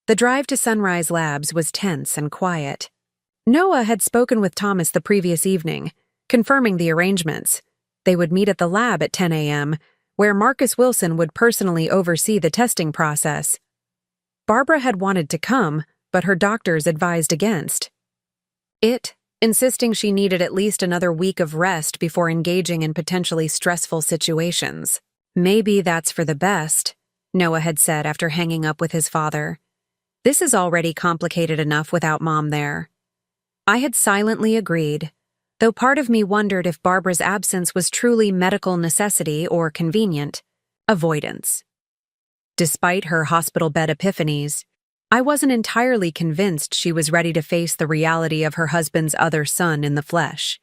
The drive to Sunrise Labs was tense and quiet. Noah had spoken with Thomas the previous evening, confirming the arrangements. They would meet at the lab at 10 a.m., where Marcus Wilson would personally oversee the testing process. Barbara had wanted to come, but her doctors advised against it, insisting she needed at least another week of rest before engaging in potentially stressful situations. Maybe that's for the best, Noah had said after hanging up with his father. This is already complicated enough without Mom there. I had silently agreed, though part of me wondered if Barbara's absence was truly medical necessity or convenient avoidance. Despite her hospital bed epiphanies, I wasn't entirely convinced she was ready to face the reality of her husband's other son in the flesh.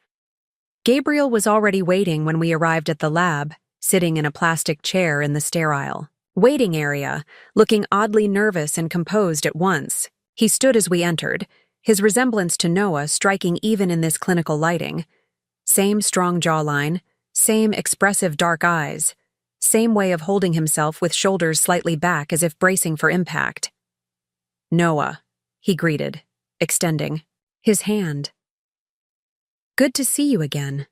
Gabriel was already waiting when we arrived at the lab, sitting in a plastic chair in the sterile waiting area, looking oddly nervous and composed at once. He stood as we entered, his resemblance to Noah striking even in this clinical lighting. Same strong jawline, same expressive dark eyes, same way of holding himself with shoulders slightly back as if bracing for impact. Noah, he greeted, extending his hand. Good to see you again.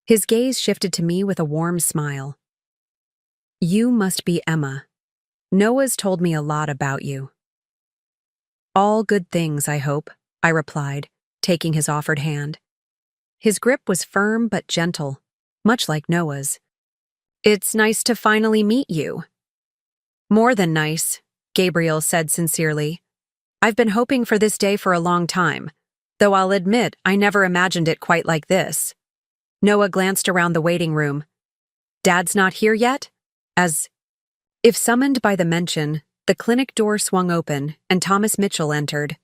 His gaze shifted to me with a warm smile. You must be Emma. Noah's told me a lot about you. All good things, I hope, I replied, taking his offered hand. His grip was firm but gentle, much like Noah's. It's nice to finally meet you. More than nice, Gabriel said sincerely. I've been hoping for this day for a long time, though I'll admit I never imagined it quite like this. Noah glanced around the waiting room. Dad's not here yet? As if summoned by the mention, the clinic door swung open and Thomas Mitchell entered.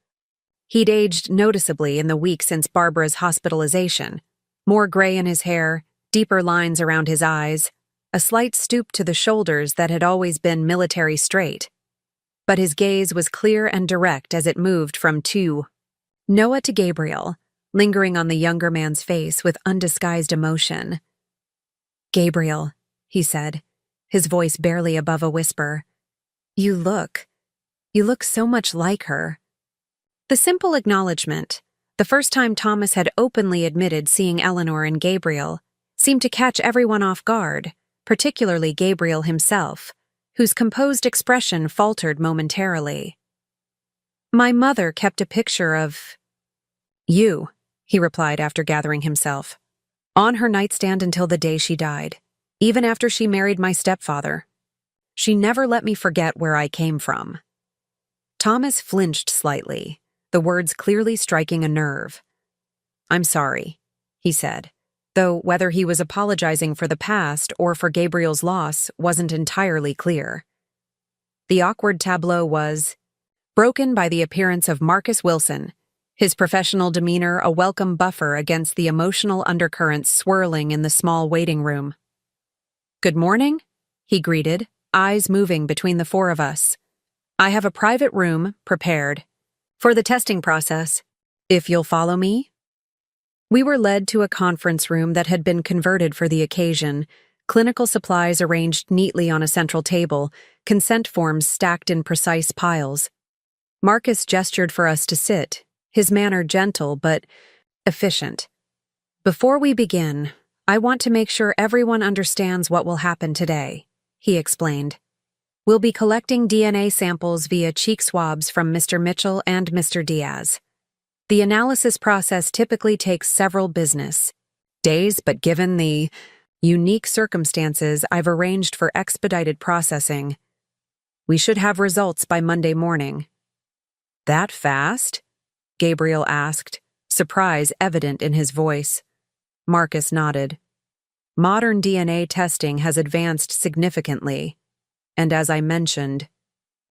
He'd aged noticeably in the week since Barbara's hospitalization. More gray in his hair, deeper lines around his eyes, a slight stoop to the shoulders that had always been military straight. But his gaze was clear and direct as it moved from Noah to Gabriel, lingering on the younger man's face with undisguised emotion. "Gabriel," he said, his voice barely above a whisper, You look so much like her." The simple acknowledgement, the first time Thomas had openly admitted seeing Eleanor and Gabriel, seemed to catch everyone off guard, particularly Gabriel himself, whose composed expression faltered momentarily. "My mother kept a picture of you," he replied after gathering himself, "on her nightstand until the day she died, even after she married my stepfather. She never let me forget where I came from." Thomas flinched slightly, the words clearly striking a nerve. "I'm sorry," he said, though whether he was apologizing for the past or for Gabriel's loss wasn't entirely clear. The awkward tableau was broken by the appearance of Marcus Wilson, his professional demeanor a welcome buffer against the emotional undercurrents swirling in the small waiting room. "Good morning," he greeted, eyes moving between the four of us. "I have a private room prepared for the testing process, if you'll follow me." We were led to a conference room that had been converted for the occasion, clinical supplies arranged neatly on a central table, consent forms stacked in precise piles. Marcus gestured for us to sit, his manner gentle but efficient. "Before we begin, I want to make sure everyone understands what will happen today," he explained. "We'll be collecting DNA samples via cheek swabs from Mr. Mitchell and Mr. Diaz. The analysis process typically takes several business days, but given the unique circumstances, I've arranged for expedited processing. We should have results by Monday morning." "That fast?" Gabriel asked, surprise evident in his voice. Marcus nodded. "Modern DNA testing has advanced significantly, and as I mentioned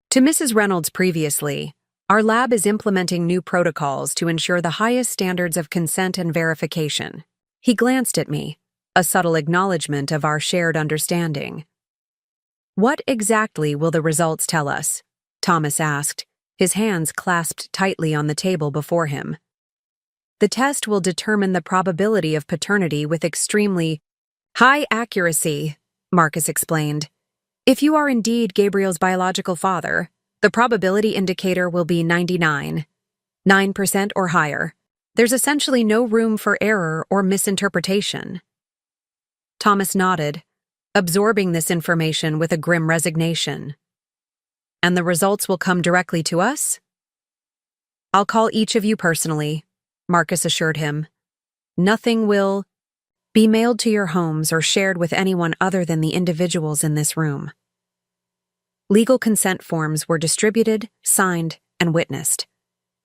to Mrs. Reynolds previously, our lab is implementing new protocols to ensure the highest standards of consent and verification." He glanced at me, a subtle acknowledgement of our shared understanding. "What exactly will the results tell us?" Thomas asked, his hands clasped tightly on the table before him. "The test will determine the probability of paternity with extremely high accuracy," Marcus explained. "If you are indeed Gabriel's biological father, the probability indicator will be 99.9% or higher. There's essentially no room for error or misinterpretation." Thomas nodded, absorbing this information with a grim resignation. "And the results will come directly to us?" "I'll call each of you personally," Marcus assured him. "Nothing will be mailed to your homes or shared with anyone other than the individuals in this room." Legal consent forms were distributed, signed, and witnessed.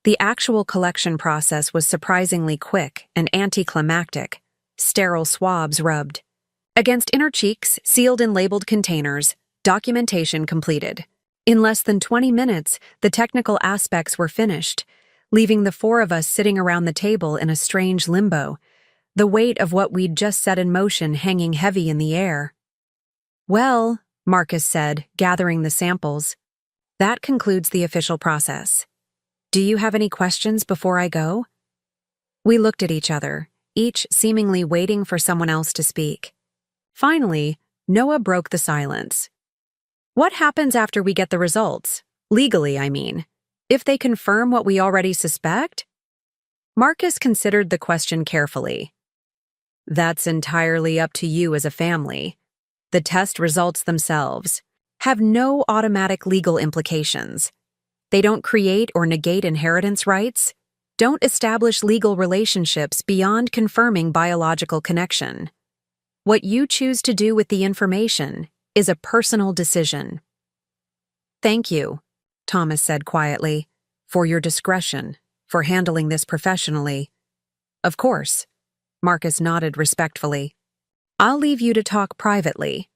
The actual collection process was surprisingly quick and anticlimactic, sterile swabs rubbed against inner cheeks, sealed in labeled containers, documentation completed. In less than 20 minutes, the technical aspects were finished, leaving the four of us sitting around the table in a strange limbo, the weight of what we'd just set in motion hanging heavy in the air. "Well," Marcus said, gathering the samples, "that concludes the official process. Do you have any questions before I go?" We looked at each other, each seemingly waiting for someone else to speak. Finally, Noah broke the silence. "What happens after we get the results? Legally, I mean. If they confirm what we already suspect?" Marcus considered the question carefully. "That's entirely up to you as a family. The test results themselves have no automatic legal implications. They don't create or negate inheritance rights, don't establish legal relationships beyond confirming biological connection. What you choose to do with the information is a personal decision." "Thank you," Thomas said quietly, "for your discretion, for handling this professionally." "Of course," Marcus nodded respectfully. "I'll leave you to talk privately.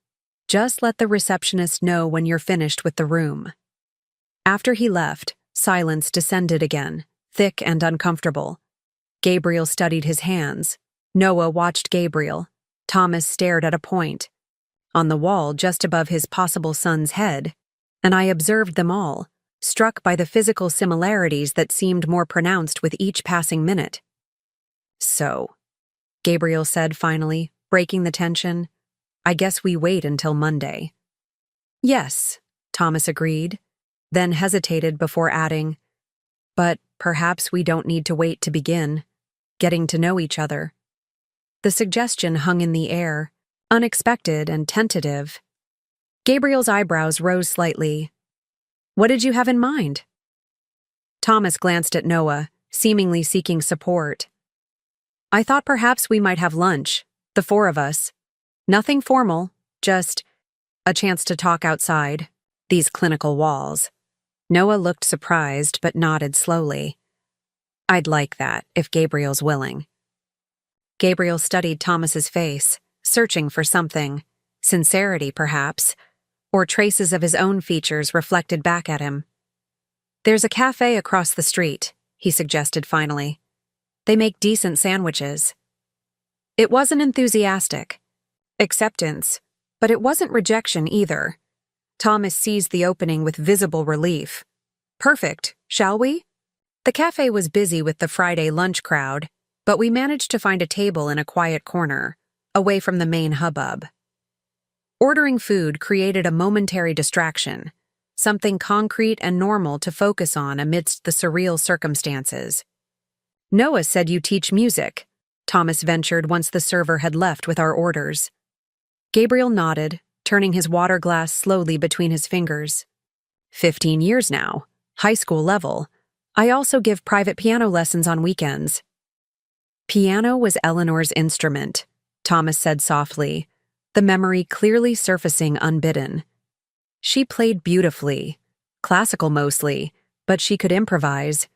Just let the receptionist know when you're finished with the room." After he left, silence descended again, thick and uncomfortable. Gabriel studied his hands. Noah watched Gabriel. Thomas stared at a point. on the wall just above his possible son's head, and I observed them all, struck by the physical similarities that seemed more pronounced with each passing minute. "So," Gabriel said finally, breaking the tension, "I guess we wait until Monday." "Yes," Thomas agreed, then hesitated before adding, "But perhaps we don't need to wait to begin, getting to know each other." The suggestion hung in the air, unexpected and tentative. Gabriel's eyebrows rose slightly. "What did you have in mind?" Thomas glanced at Noah, seemingly seeking support. "I thought perhaps we might have lunch, the four of us. Nothing formal, just a chance to talk outside these clinical walls." Noah looked surprised but nodded slowly. "I'd like that, if Gabriel's willing." Gabriel studied Thomas's face, searching for something, sincerity perhaps, or traces of his own features reflected back at him. "There's a cafe across the street," he suggested finally. "They make decent sandwiches." It wasn't enthusiastic. Acceptance, but it wasn't rejection either. Thomas seized the opening with visible relief. "Perfect, shall we?" The cafe was busy with the Friday lunch crowd, but we managed to find a table in a quiet corner, away from the main hubbub. Ordering food created a momentary distraction, something concrete and normal to focus on amidst the surreal circumstances. "Noah said you teach music," Thomas ventured once the server had left with our orders. Gabriel nodded, turning his water glass slowly between his fingers. 15 years now, high school level. I also give private piano lessons on weekends." Piano was Eleanor's instrument, Thomas said softly, the memory clearly surfacing unbidden. She played beautifully, classical mostly, but she could improvise.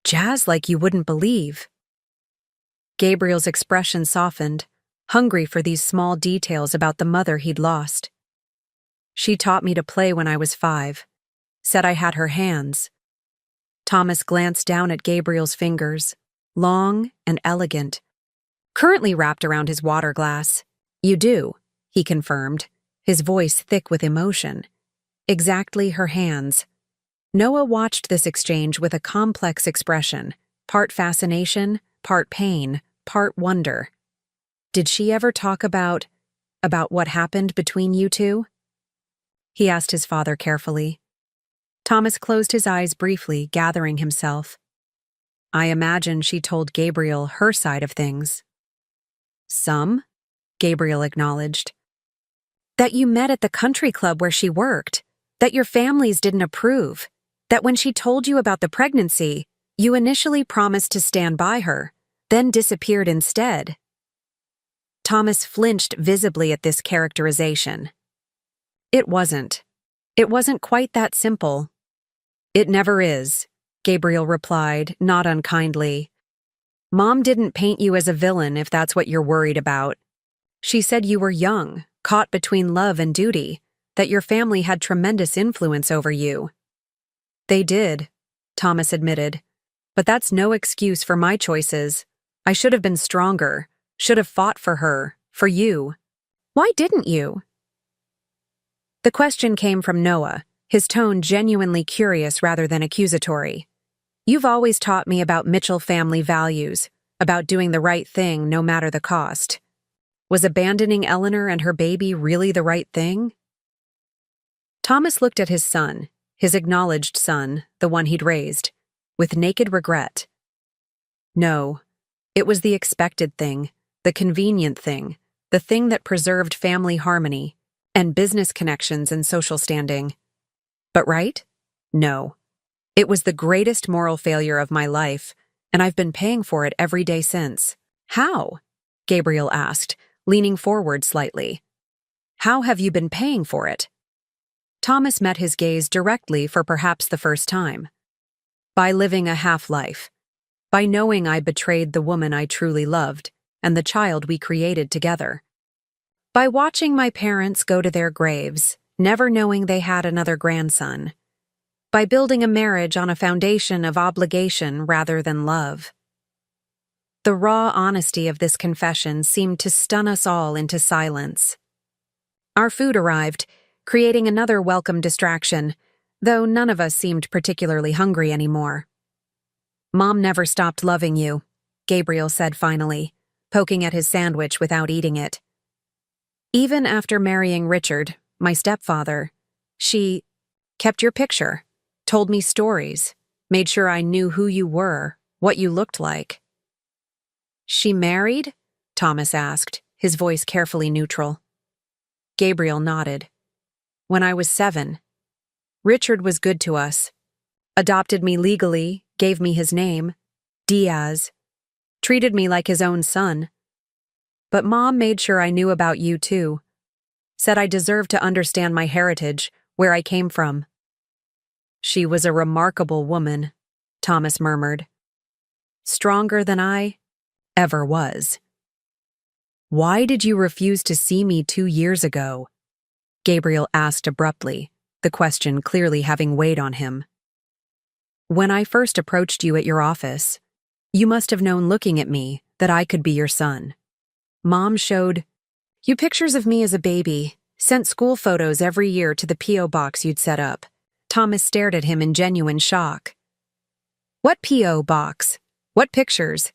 Jazz like you wouldn't believe. Gabriel's expression softened, hungry for these small details about the mother he'd lost. "She taught me to play when I was 5, said I had her hands." Thomas glanced down at Gabriel's fingers, long and elegant, currently wrapped around his water glass. "You do," he confirmed, his voice thick with emotion. "Exactly her hands." Noah watched this exchange with a complex expression, part fascination, part pain, part wonder. "Did she ever talk about what happened between you two?" he asked his father carefully. Thomas closed his eyes briefly, gathering himself. "I imagine she told Gabriel her side of things." "Some," Gabriel acknowledged. "That you met at the country club where she worked, that your families didn't approve, that when she told you about the pregnancy, you initially promised to stand by her, then disappeared instead." Thomas flinched visibly at this characterization. It wasn't quite that simple." "It never is," Gabriel replied, not unkindly. "Mom didn't paint you as a villain if that's what you're worried about. She said you were young, caught between love and duty, that your family had tremendous influence over you." "They did," Thomas admitted, "but that's no excuse for my choices. I should have been stronger, should have fought for her, for you." "Why didn't you?" The question came from Noah, his tone genuinely curious rather than accusatory. "You've always taught me about Mitchell family values, about doing the right thing no matter the cost. Was abandoning Eleanor and her baby really the right thing?" Thomas looked at his son, his acknowledged son, the one he'd raised, with naked regret. "No, it was the expected thing, the convenient thing, the thing that preserved family harmony, and business connections and social standing. But right? No. It was the greatest moral failure of my life, and I've been paying for it every day since." "How?" Gabriel asked, leaning forward slightly. "How have you been paying for it?" Thomas met his gaze directly for perhaps the first time. "By living a half-life. By knowing I betrayed the woman I truly loved, and the child we created together. By watching my parents go to their graves, never knowing they had another grandson. By building a marriage on a foundation of obligation rather than love." The raw honesty of this confession seemed to stun us all into silence. Our food arrived, creating another welcome distraction, though none of us seemed particularly hungry anymore. "Mom never stopped loving you," Gabriel said finally, poking at his sandwich without eating it. "Even after marrying Richard, my stepfather, she kept your picture, told me stories, made sure I knew who you were, what you looked like." "She married?" Thomas asked, his voice carefully neutral. Gabriel nodded. "When I was 7. Richard was good to us. Adopted me legally, gave me his name, Diaz. Treated me like his own son. But Mom made sure I knew about you too. Said I deserved to understand my heritage, where I came from." "She was a remarkable woman," Thomas murmured. "Stronger than I ever was." "Why did you refuse to see me 2 years ago?" Gabriel asked abruptly, the question clearly having weighed on him. "When I first approached you at your office, you must have known looking at me that I could be your son. Mom showed you pictures of me as a baby, sent school photos every year to the P.O. box you'd set up." Thomas stared at him in genuine shock. "What P.O. box? What pictures?"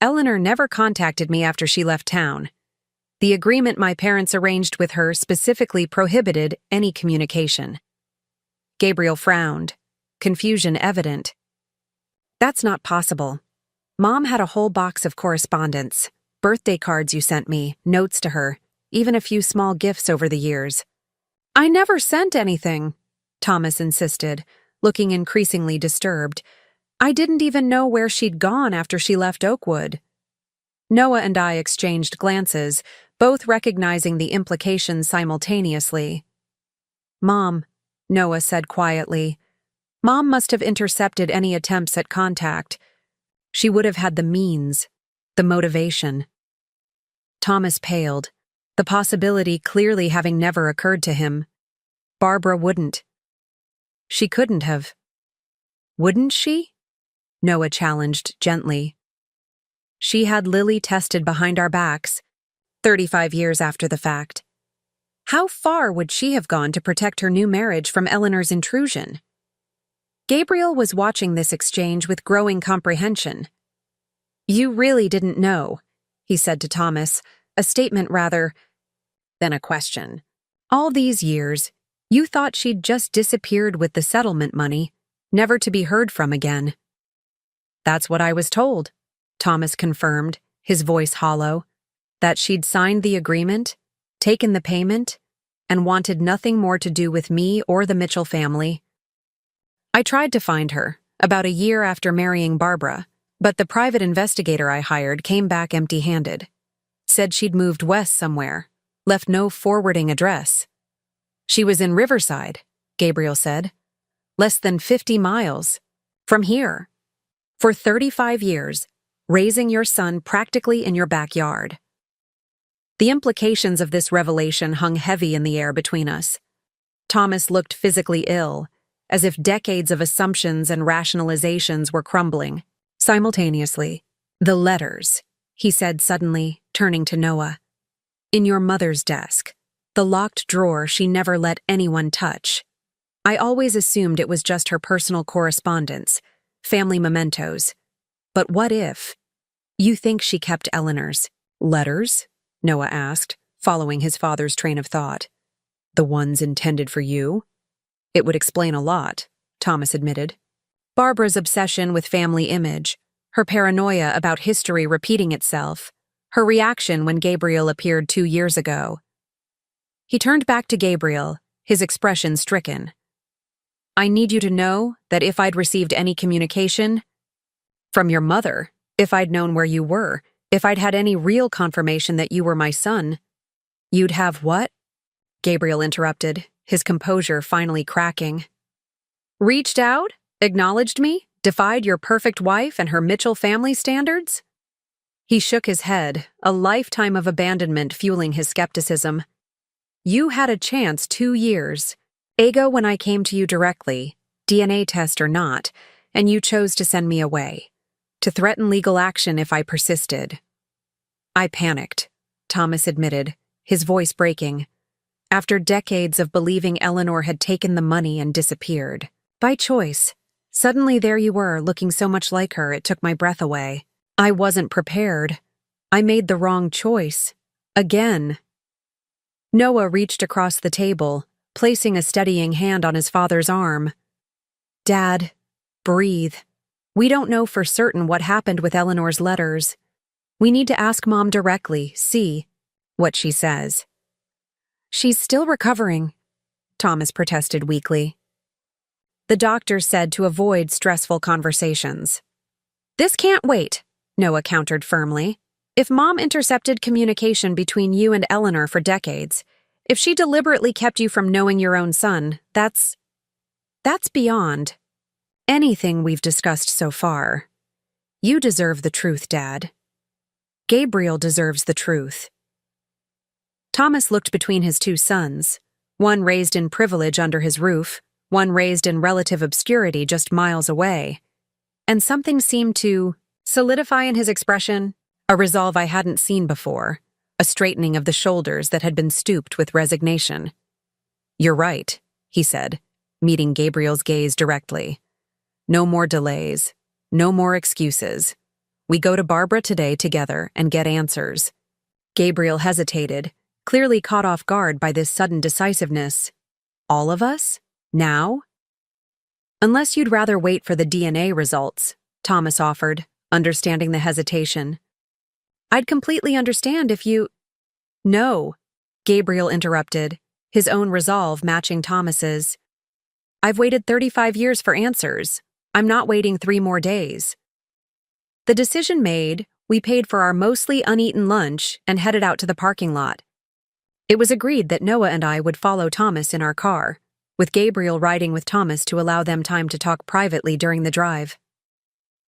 "Eleanor never contacted me after she left town. The agreement my parents arranged with her specifically prohibited any communication." Gabriel frowned, confusion evident. "That's not possible. Mom had a whole box of correspondence, birthday cards you sent me, notes to her, even a few small gifts over the years." "I never sent anything," Thomas insisted, looking increasingly disturbed. "I didn't even know where she'd gone after she left Oakwood." Noah and I exchanged glances, both recognizing the implications simultaneously. "Mom," Noah said quietly, "Mom must have intercepted any attempts at contact. She would have had the means, the motivation." Thomas paled, the possibility clearly having never occurred to him. Barbara wouldn't. She couldn't have. "Wouldn't she?" Noah challenged gently. "She had Lily tested behind our backs, 35 years after the fact. How far would she have gone to protect her new marriage from Eleanor's intrusion?" Gabriel was watching this exchange with growing comprehension. "You really didn't know," he said to Thomas, a statement rather than a question. "All these years, you thought she'd just disappeared with the settlement money, never to be heard from again." "That's what I was told," Thomas confirmed, his voice hollow. "That she'd signed the agreement, taken the payment, and wanted nothing more to do with me or the Mitchell family. I tried to find her, about a year after marrying Barbara, but the private investigator I hired came back empty-handed. Said she'd moved west somewhere, left no forwarding address. She was in Riverside," Gabriel said. "Less than 50 miles. From here. For 35 years, raising your son practically in your backyard." The implications of this revelation hung heavy in the air between us. Thomas looked physically ill, as if decades of assumptions and rationalizations were crumbling. Simultaneously, "The letters," he said suddenly, turning to Noah. "In your mother's desk. The locked drawer she never let anyone touch. I always assumed it was just her personal correspondence, family mementos. But what if? You think she kept Eleanor's letters?" Noah asked, following his father's train of thought. "The ones intended for you?" "It would explain a lot," Thomas admitted. "Barbara's obsession with family image, her paranoia about history repeating itself, her reaction when Gabriel appeared 2 years ago." He turned back to Gabriel, his expression stricken. "I need you to know that if I'd received any communication from your mother, if I'd known where you were, if I'd had any real confirmation that you were my son—" "You'd have what?" Gabriel interrupted, his composure finally cracking. "Reached out? Acknowledged me? Defied your perfect wife and her Mitchell family standards?" He shook his head, a lifetime of abandonment fueling his skepticism. "You had a chance 2 years. Ego when I came to you directly, DNA test or not, and you chose to send me away. To threaten legal action if I persisted." "I panicked," Thomas admitted, his voice breaking. After decades of believing Eleanor had taken the money and disappeared. By choice. Suddenly there you were, looking so much like her, it took my breath away. I wasn't prepared. I made the wrong choice. Again. Noah reached across the table, placing a steadying hand on his father's arm. Dad, breathe. We don't know for certain what happened with Eleanor's letters. We need to ask Mom directly, see what she says. She's still recovering, Thomas protested weakly. The doctor said to avoid stressful conversations. This can't wait, Noah countered firmly. If Mom intercepted communication between you and Eleanor for decades, if she deliberately kept you from knowing your own son, that's beyond anything we've discussed so far. You deserve the truth, Dad. Gabriel deserves the truth. Thomas looked between his two sons, one raised in privilege under his roof, one raised in relative obscurity just miles away, and something seemed to solidify in his expression, a resolve I hadn't seen before, a straightening of the shoulders that had been stooped with resignation. You're right, he said, meeting Gabriel's gaze directly. No more delays, no more excuses. We go to Barbara today together and get answers. Gabriel hesitated, clearly caught off guard by this sudden decisiveness. All of us? Now? Unless you'd rather wait for the DNA results, Thomas offered, understanding the hesitation. I'd completely understand if you— No, Gabriel interrupted, his own resolve matching Thomas's. I've waited 35 years for answers. I'm not waiting 3 more days. The decision made, we paid for our mostly uneaten lunch and headed out to the parking lot. It was agreed that Noah and I would follow Thomas in our car, with Gabriel riding with Thomas to allow them time to talk privately during the drive.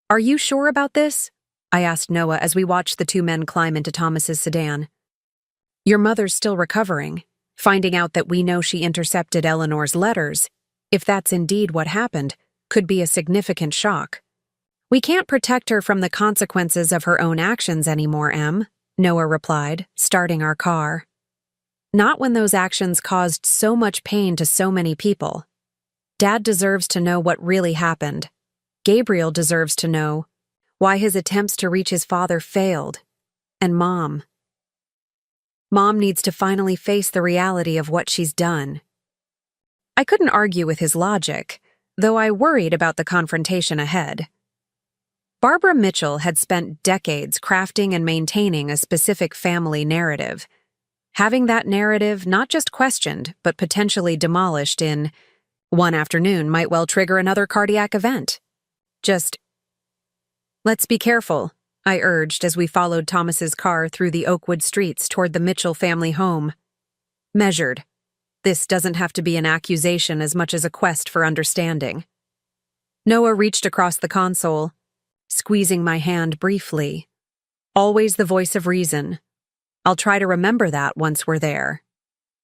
Are you sure about this? I asked Noah as we watched the 2 men climb into Thomas's sedan. Your mother's still recovering. Finding out that we know she intercepted Eleanor's letters, if that's indeed what happened, could be a significant shock. We can't protect her from the consequences of her own actions anymore, Em, Noah replied, starting our car. Not when those actions caused so much pain to so many people. Dad deserves to know what really happened. Gabriel deserves to know why his attempts to reach his father failed. And Mom. Mom needs to finally face the reality of what she's done. I couldn't argue with his logic, though I worried about the confrontation ahead. Barbara Mitchell had spent decades crafting and maintaining a specific family narrative. Having that narrative not just questioned, but potentially demolished in one afternoon might well trigger another cardiac event. Let's be careful, I urged as we followed Thomas's car through the Oakwood streets toward the Mitchell family home. Measured. This doesn't have to be an accusation as much as a quest for understanding. Noah reached across the console, squeezing my hand briefly. Always the voice of reason. I'll try to remember that once we're there.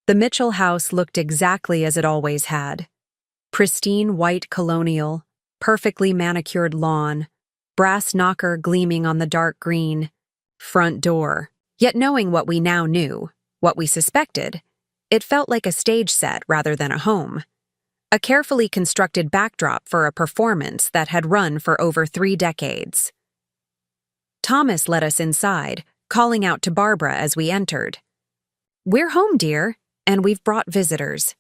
The Mitchell house looked exactly as it always had. Pristine white colonial, perfectly manicured lawn, brass knocker gleaming on the dark green front door. Yet knowing what we now knew, what we suspected, it felt like a stage set rather than a home. A carefully constructed backdrop for a performance that had run for over 3 decades. Thomas led us inside, calling out to Barbara as we entered. We're home, dear, and we've brought visitors.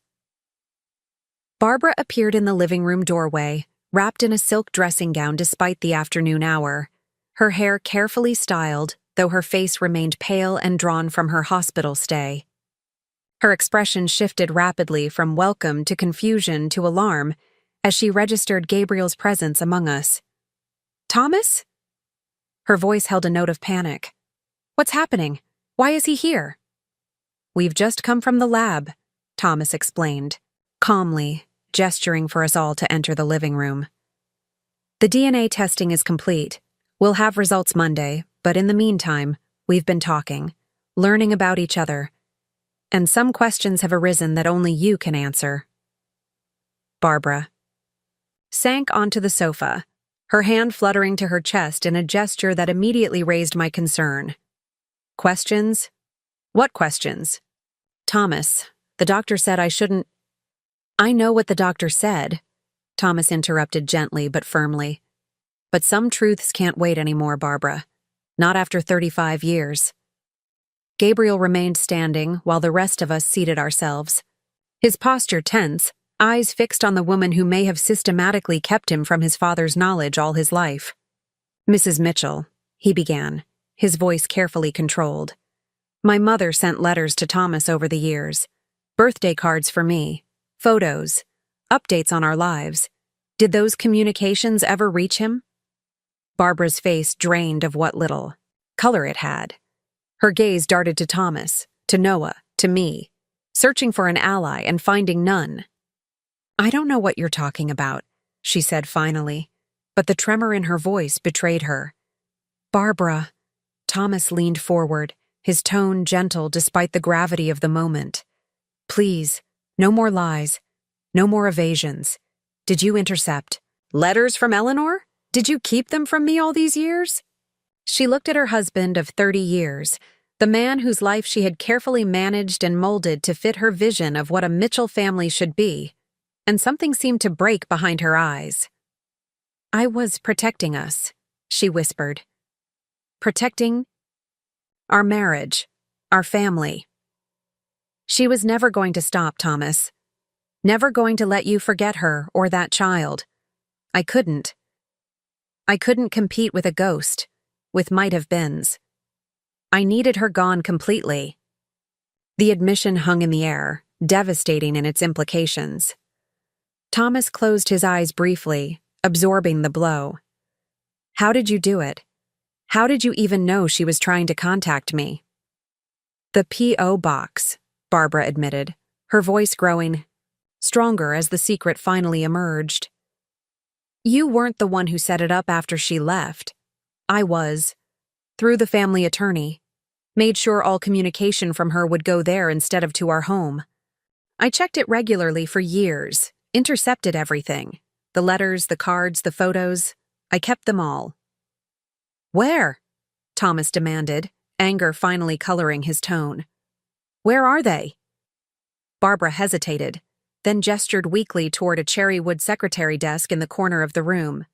Barbara appeared in the living room doorway, wrapped in a silk dressing gown despite the afternoon hour, her hair carefully styled, though her face remained pale and drawn from her hospital stay. Her expression shifted rapidly from welcome to confusion to alarm as she registered Gabriel's presence among us. Thomas? Her voice held a note of panic. What's happening? Why is he here? We've just come from the lab, Thomas explained, calmly, gesturing for us all to enter the living room. The DNA testing is complete. We'll have results Monday, but in the meantime, we've been talking, learning about each other, and some questions have arisen that only you can answer. Barbara sank onto the sofa, her hand fluttering to her chest in a gesture that immediately raised my concern. Questions? What questions? Thomas, The doctor said I shouldn't. I know what the doctor said, Thomas interrupted gently but firmly. But some truths can't wait anymore, Barbara. Not after 35 years. Gabriel remained standing while the rest of us seated ourselves. His posture tense, eyes fixed on the woman who may have systematically kept him from his father's knowledge all his life. Mrs. Mitchell, he began, his voice carefully controlled. My mother sent letters to Thomas over the years. Birthday cards for me. Photos. Updates on our lives. Did those communications ever reach him? Barbara's face drained of what little color it had. Her gaze darted to Thomas, to Noah, to me, searching for an ally and finding none. I don't know what you're talking about, she said finally, but the tremor in her voice betrayed her. Barbara. Thomas leaned forward, his tone gentle despite the gravity of the moment. Please, no more lies, no more evasions. Did you intercept letters from Eleanor? Did you keep them from me all these years? She looked at her husband of 30 years, the man whose life she had carefully managed and molded to fit her vision of what a Mitchell family should be, and something seemed to break behind her eyes. I was protecting us, she whispered. Protecting our marriage, our family. She was never going to stop, Thomas. Never going to let you forget her or that child. I couldn't. I couldn't compete with a ghost, with might-have-beens. I needed her gone completely. The admission hung in the air, devastating in its implications. Thomas closed his eyes briefly, absorbing the blow. How did you do it? How did you even know she was trying to contact me? The P.O. box, Barbara admitted, her voice growing stronger as the secret finally emerged. You weren't the one who set it up after she left. I was. Through the family attorney. Made sure all communication from her would go there instead of to our home. I checked it regularly for years, intercepted everything. The letters, the cards, the photos. I kept them all. Where? Thomas demanded, anger finally coloring his tone. Where are they? Barbara hesitated, then gestured weakly toward a cherrywood secretary desk in the corner of the room.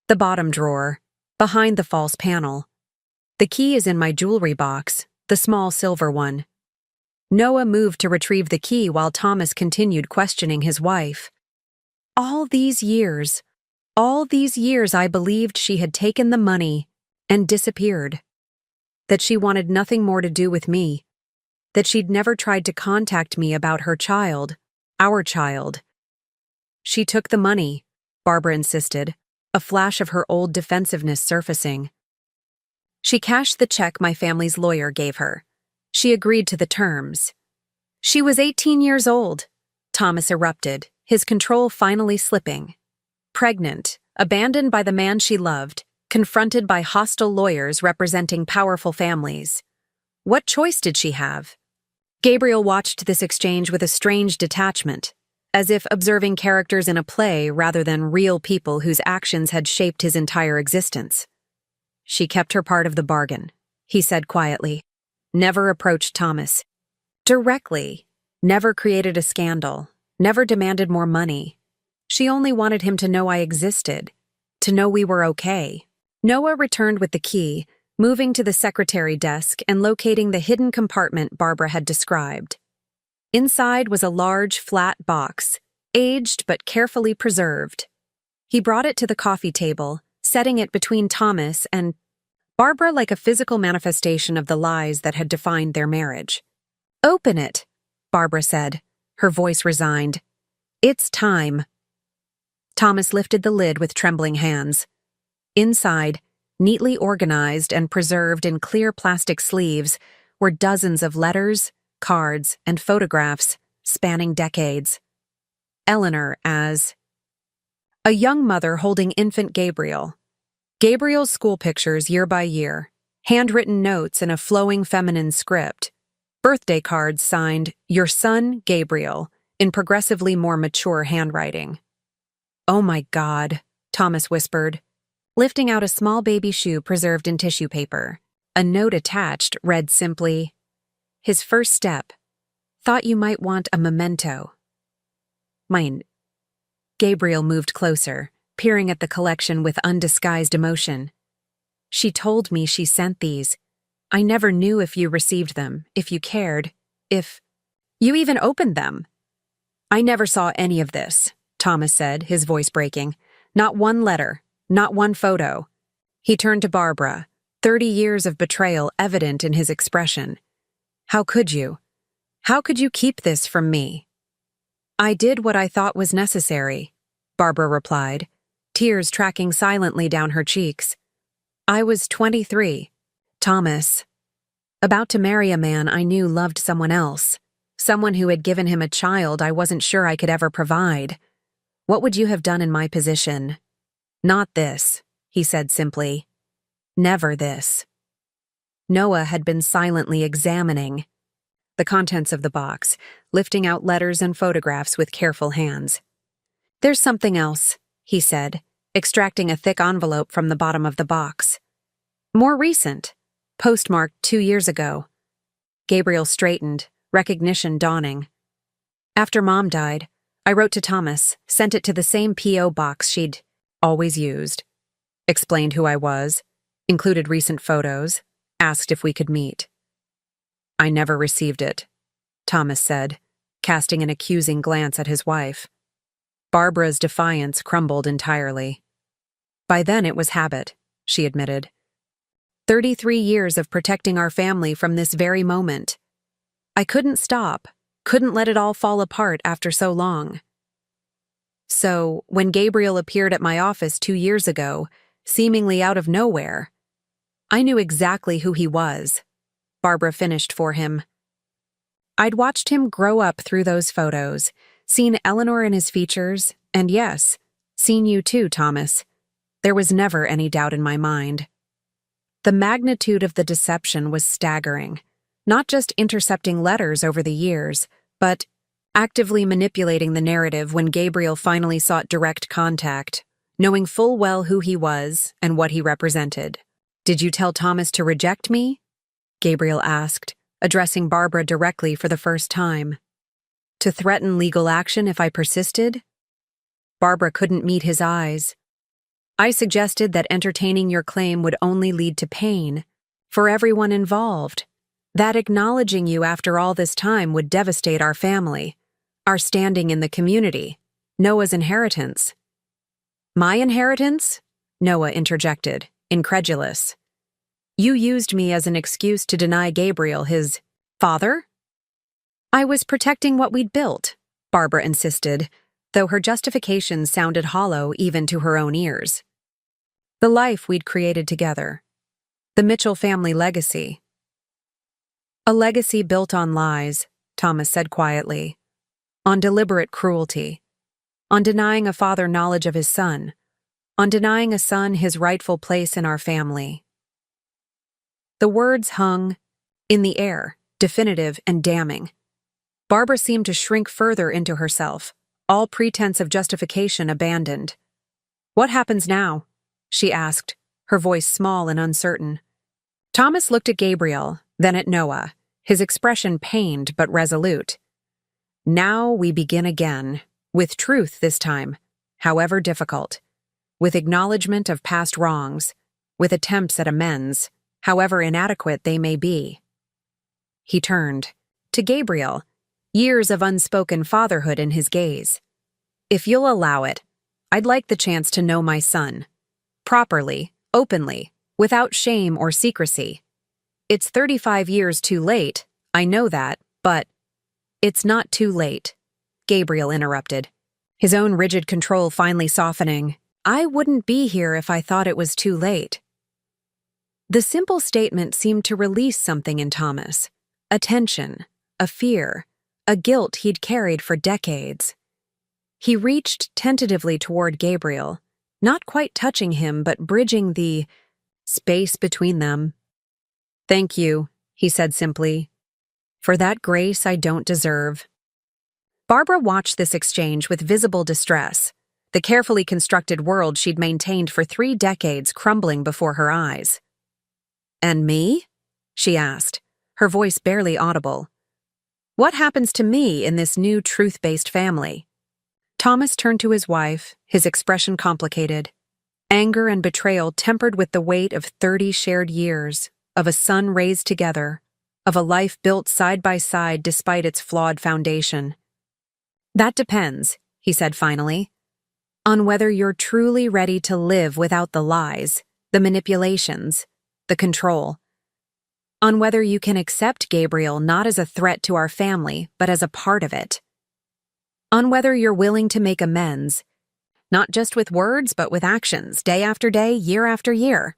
The bottom drawer, behind the false panel. The key is in my jewelry box, the small silver one. Noah moved to retrieve the key while Thomas continued questioning his wife. All these years I believed she had taken the money and disappeared. That she wanted nothing more to do with me. That she'd never tried to contact me about her child, our child. She took the money, Barbara insisted, a flash of her old defensiveness surfacing. She cashed the check my family's lawyer gave her. She agreed to the terms. She was 18 years old, Thomas erupted, his control finally slipping. Pregnant, abandoned by the man she loved, confronted by hostile lawyers representing powerful families. What choice did she have? Gabriel watched this exchange with a strange detachment, as if observing characters in a play rather than real people whose actions had shaped his entire existence. She kept her part of the bargain, he said quietly. Never approached Thomas. Directly. Never created a scandal. Never demanded more money. She only wanted him to know I existed. To know we were okay. Noah returned with the key, moving to the secretary desk and locating the hidden compartment Barbara had described. Inside was a large, flat box, aged but carefully preserved. He brought it to the coffee table, setting it between Thomas and Barbara like a physical manifestation of the lies that had defined their marriage. Open it, Barbara said, her voice resigned. It's time. Thomas lifted the lid with trembling hands. Inside, neatly organized and preserved in clear plastic sleeves, were dozens of letters, cards, and photographs spanning decades. Eleanor as a young mother holding infant Gabriel. Gabriel's school pictures year by year, handwritten notes in a flowing feminine script, birthday cards signed, Your son, Gabriel, in progressively more mature handwriting. Oh my God, Thomas whispered, lifting out a small baby shoe preserved in tissue paper. A note attached read simply, His first step, Thought you might want a memento. Mine. Gabriel moved closer, peering at the collection with undisguised emotion. She told me she sent these. I never knew if you received them, if you cared, if you even opened them. I never saw any of this, Thomas said, his voice breaking. Not one letter, not one photo. He turned to Barbara, 30 years of betrayal evident in his expression. How could you? How could you keep this from me? I did what I thought was necessary, Barbara replied, tears tracking silently down her cheeks. I was 23, Thomas, about to marry a man I knew loved someone else, someone who had given him a child I wasn't sure I could ever provide. What would you have done in my position? Not this, he said simply. Never this. Noah had been silently examining the contents of the box, lifting out letters and photographs with careful hands. There's something else, he said, extracting a thick envelope from the bottom of the box. More recent, postmarked 2 years ago. Gabriel straightened, recognition dawning. After Mom died, I wrote to Thomas, sent it to the same P.O. box she'd always used. Explained who I was, included recent photos, asked if we could meet. I never received it, Thomas said, casting an accusing glance at his wife. Barbara's defiance crumbled entirely. By then it was habit, she admitted. 33 years of protecting our family from this very moment. I couldn't stop, couldn't let it all fall apart after so long. So, when Gabriel appeared at my office 2 years ago, seemingly out of nowhere, I knew exactly who he was. Barbara finished for him. I'd watched him grow up through those photos, seen Eleanor in his features, and yes, seen you too, Thomas. There was never any doubt in my mind. The magnitude of the deception was staggering, not just intercepting letters over the years, but actively manipulating the narrative when Gabriel finally sought direct contact, knowing full well who he was and what he represented. Did you tell Thomas to reject me? Gabriel asked, addressing Barbara directly for the first time. To threaten legal action if I persisted? Barbara couldn't meet his eyes. I suggested that entertaining your claim would only lead to pain for everyone involved, that acknowledging you after all this time would devastate our family, our standing in the community, Noah's inheritance. My inheritance? Noah interjected, incredulous. You used me as an excuse to deny Gabriel his father? I was protecting what we'd built, Barbara insisted, though her justification sounded hollow even to her own ears. The life we'd created together. The Mitchell family legacy. A legacy built on lies, Thomas said quietly. On deliberate cruelty. On denying a father knowledge of his son. On denying a son his rightful place in our family. The words hung in the air, definitive and damning. Barbara seemed to shrink further into herself, all pretense of justification abandoned. What happens now? She asked, her voice small and uncertain. Thomas looked at Gabriel, then at Noah, his expression pained but resolute. Now we begin again, with truth this time, however difficult, with acknowledgement of past wrongs, with attempts at amends, however inadequate they may be. He turned to Gabriel, years of unspoken fatherhood in his gaze. If you'll allow it, I'd like the chance to know my son. Properly, openly, without shame or secrecy. It's 35 years too late, I know that, but it's not too late, Gabriel interrupted, his own rigid control finally softening. I wouldn't be here if I thought it was too late. The simple statement seemed to release something in Thomas, a tension, a fear, a guilt he'd carried for decades. He reached tentatively toward Gabriel, not quite touching him but bridging the space between them. Thank you, he said simply, for that grace I don't deserve. Barbara watched this exchange with visible distress, the carefully constructed world she'd maintained for 3 decades crumbling before her eyes. And me? She asked, her voice barely audible. What happens to me in this new truth-based family? Thomas turned to his wife, his expression complicated. Anger and betrayal tempered with the weight of 30 shared years, of a son raised together, of a life built side by side despite its flawed foundation. That depends, he said finally, on whether you're truly ready to live without the lies, the manipulations, the control. On whether you can accept Gabriel not as a threat to our family, but as a part of it. On whether you're willing to make amends, not just with words, but with actions, day after day, year after year.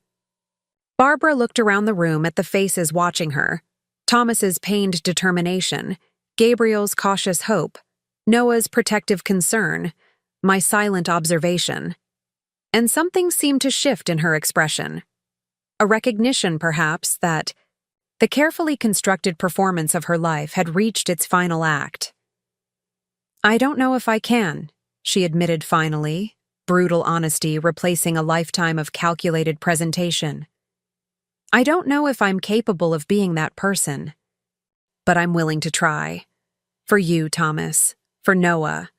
Barbara looked around the room at the faces watching her. Thomas's pained determination, Gabriel's cautious hope, Noah's protective concern, my silent observation. And something seemed to shift in her expression. A recognition, perhaps, that the carefully constructed performance of her life had reached its final act. I don't know if I can, she admitted finally, brutal honesty replacing a lifetime of calculated presentation. I don't know if I'm capable of being that person, but I'm willing to try. For you, Thomas, for Noah,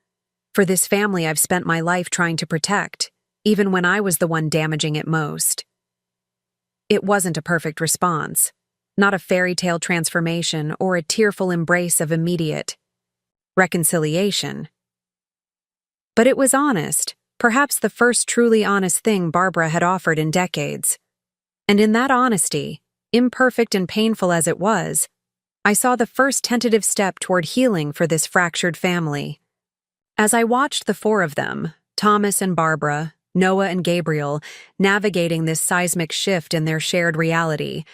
for this family I've spent my life trying to protect, even when I was the one damaging it most. It wasn't a perfect response, not a fairy tale transformation or a tearful embrace of immediate reconciliation. But it was honest, perhaps the first truly honest thing Barbara had offered in decades. And in that honesty, imperfect and painful as it was, I saw the first tentative step toward healing for this fractured family. As I watched the four of them, Thomas and Barbara, Noah and Gabriel, navigating this seismic shift in their shared reality,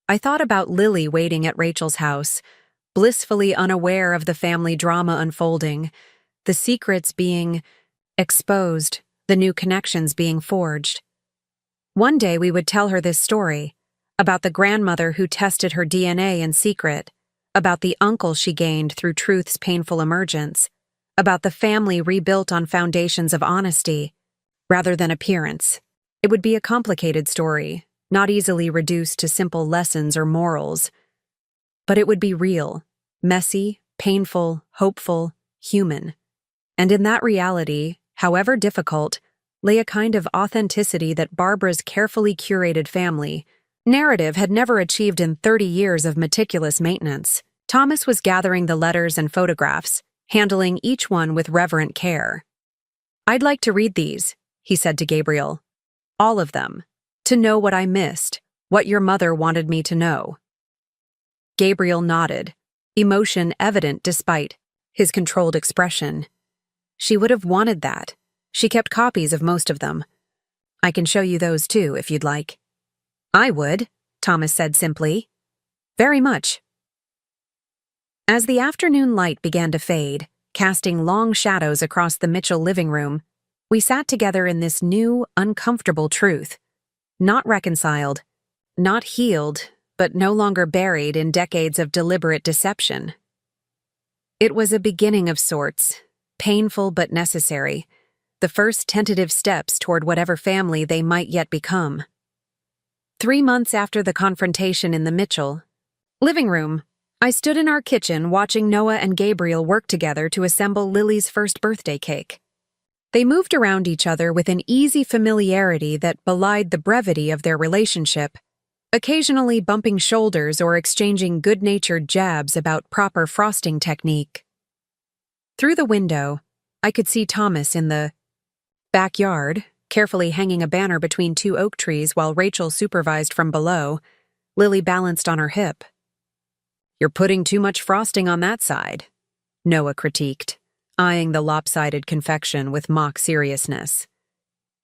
I thought about Lily waiting at Rachel's house, blissfully unaware of the family drama unfolding, the secrets being exposed, the new connections being forged. One day we would tell her this story, about the grandmother who tested her DNA in secret, about the uncle she gained through truth's painful emergence, about the family rebuilt on foundations of honesty, rather than appearance. It would be a complicated story, not easily reduced to simple lessons or morals. But it would be real, messy, painful, hopeful, human. And in that reality, however difficult, lay a kind of authenticity that Barbara's carefully curated family narrative had never achieved in 30 years of meticulous maintenance. Thomas was gathering the letters and photographs, handling each one with reverent care. I'd like to read these, he said to Gabriel. All of them. To know what I missed, what your mother wanted me to know. Gabriel nodded, emotion evident despite his controlled expression. She would have wanted that. She kept copies of most of them. I can show you those too, if you'd like. I would, Thomas said simply. Very much. As the afternoon light began to fade, casting long shadows across the Mitchell living room, we sat together in this new, uncomfortable truth. Not reconciled, not healed, but no longer buried in decades of deliberate deception. It was a beginning of sorts, painful but necessary, the first tentative steps toward whatever family they might yet become. 3 months after the confrontation in the Mitchell living room, I stood in our kitchen watching Noah and Gabriel work together to assemble Lily's first birthday cake. They moved around each other with an easy familiarity that belied the brevity of their relationship, occasionally bumping shoulders or exchanging good-natured jabs about proper frosting technique. Through the window, I could see Thomas in the backyard, carefully hanging a banner between 2 oak trees while Rachel supervised from below, Lily balanced on her hip. You're putting too much frosting on that side, Noah critiqued, eyeing the lopsided confection with mock seriousness.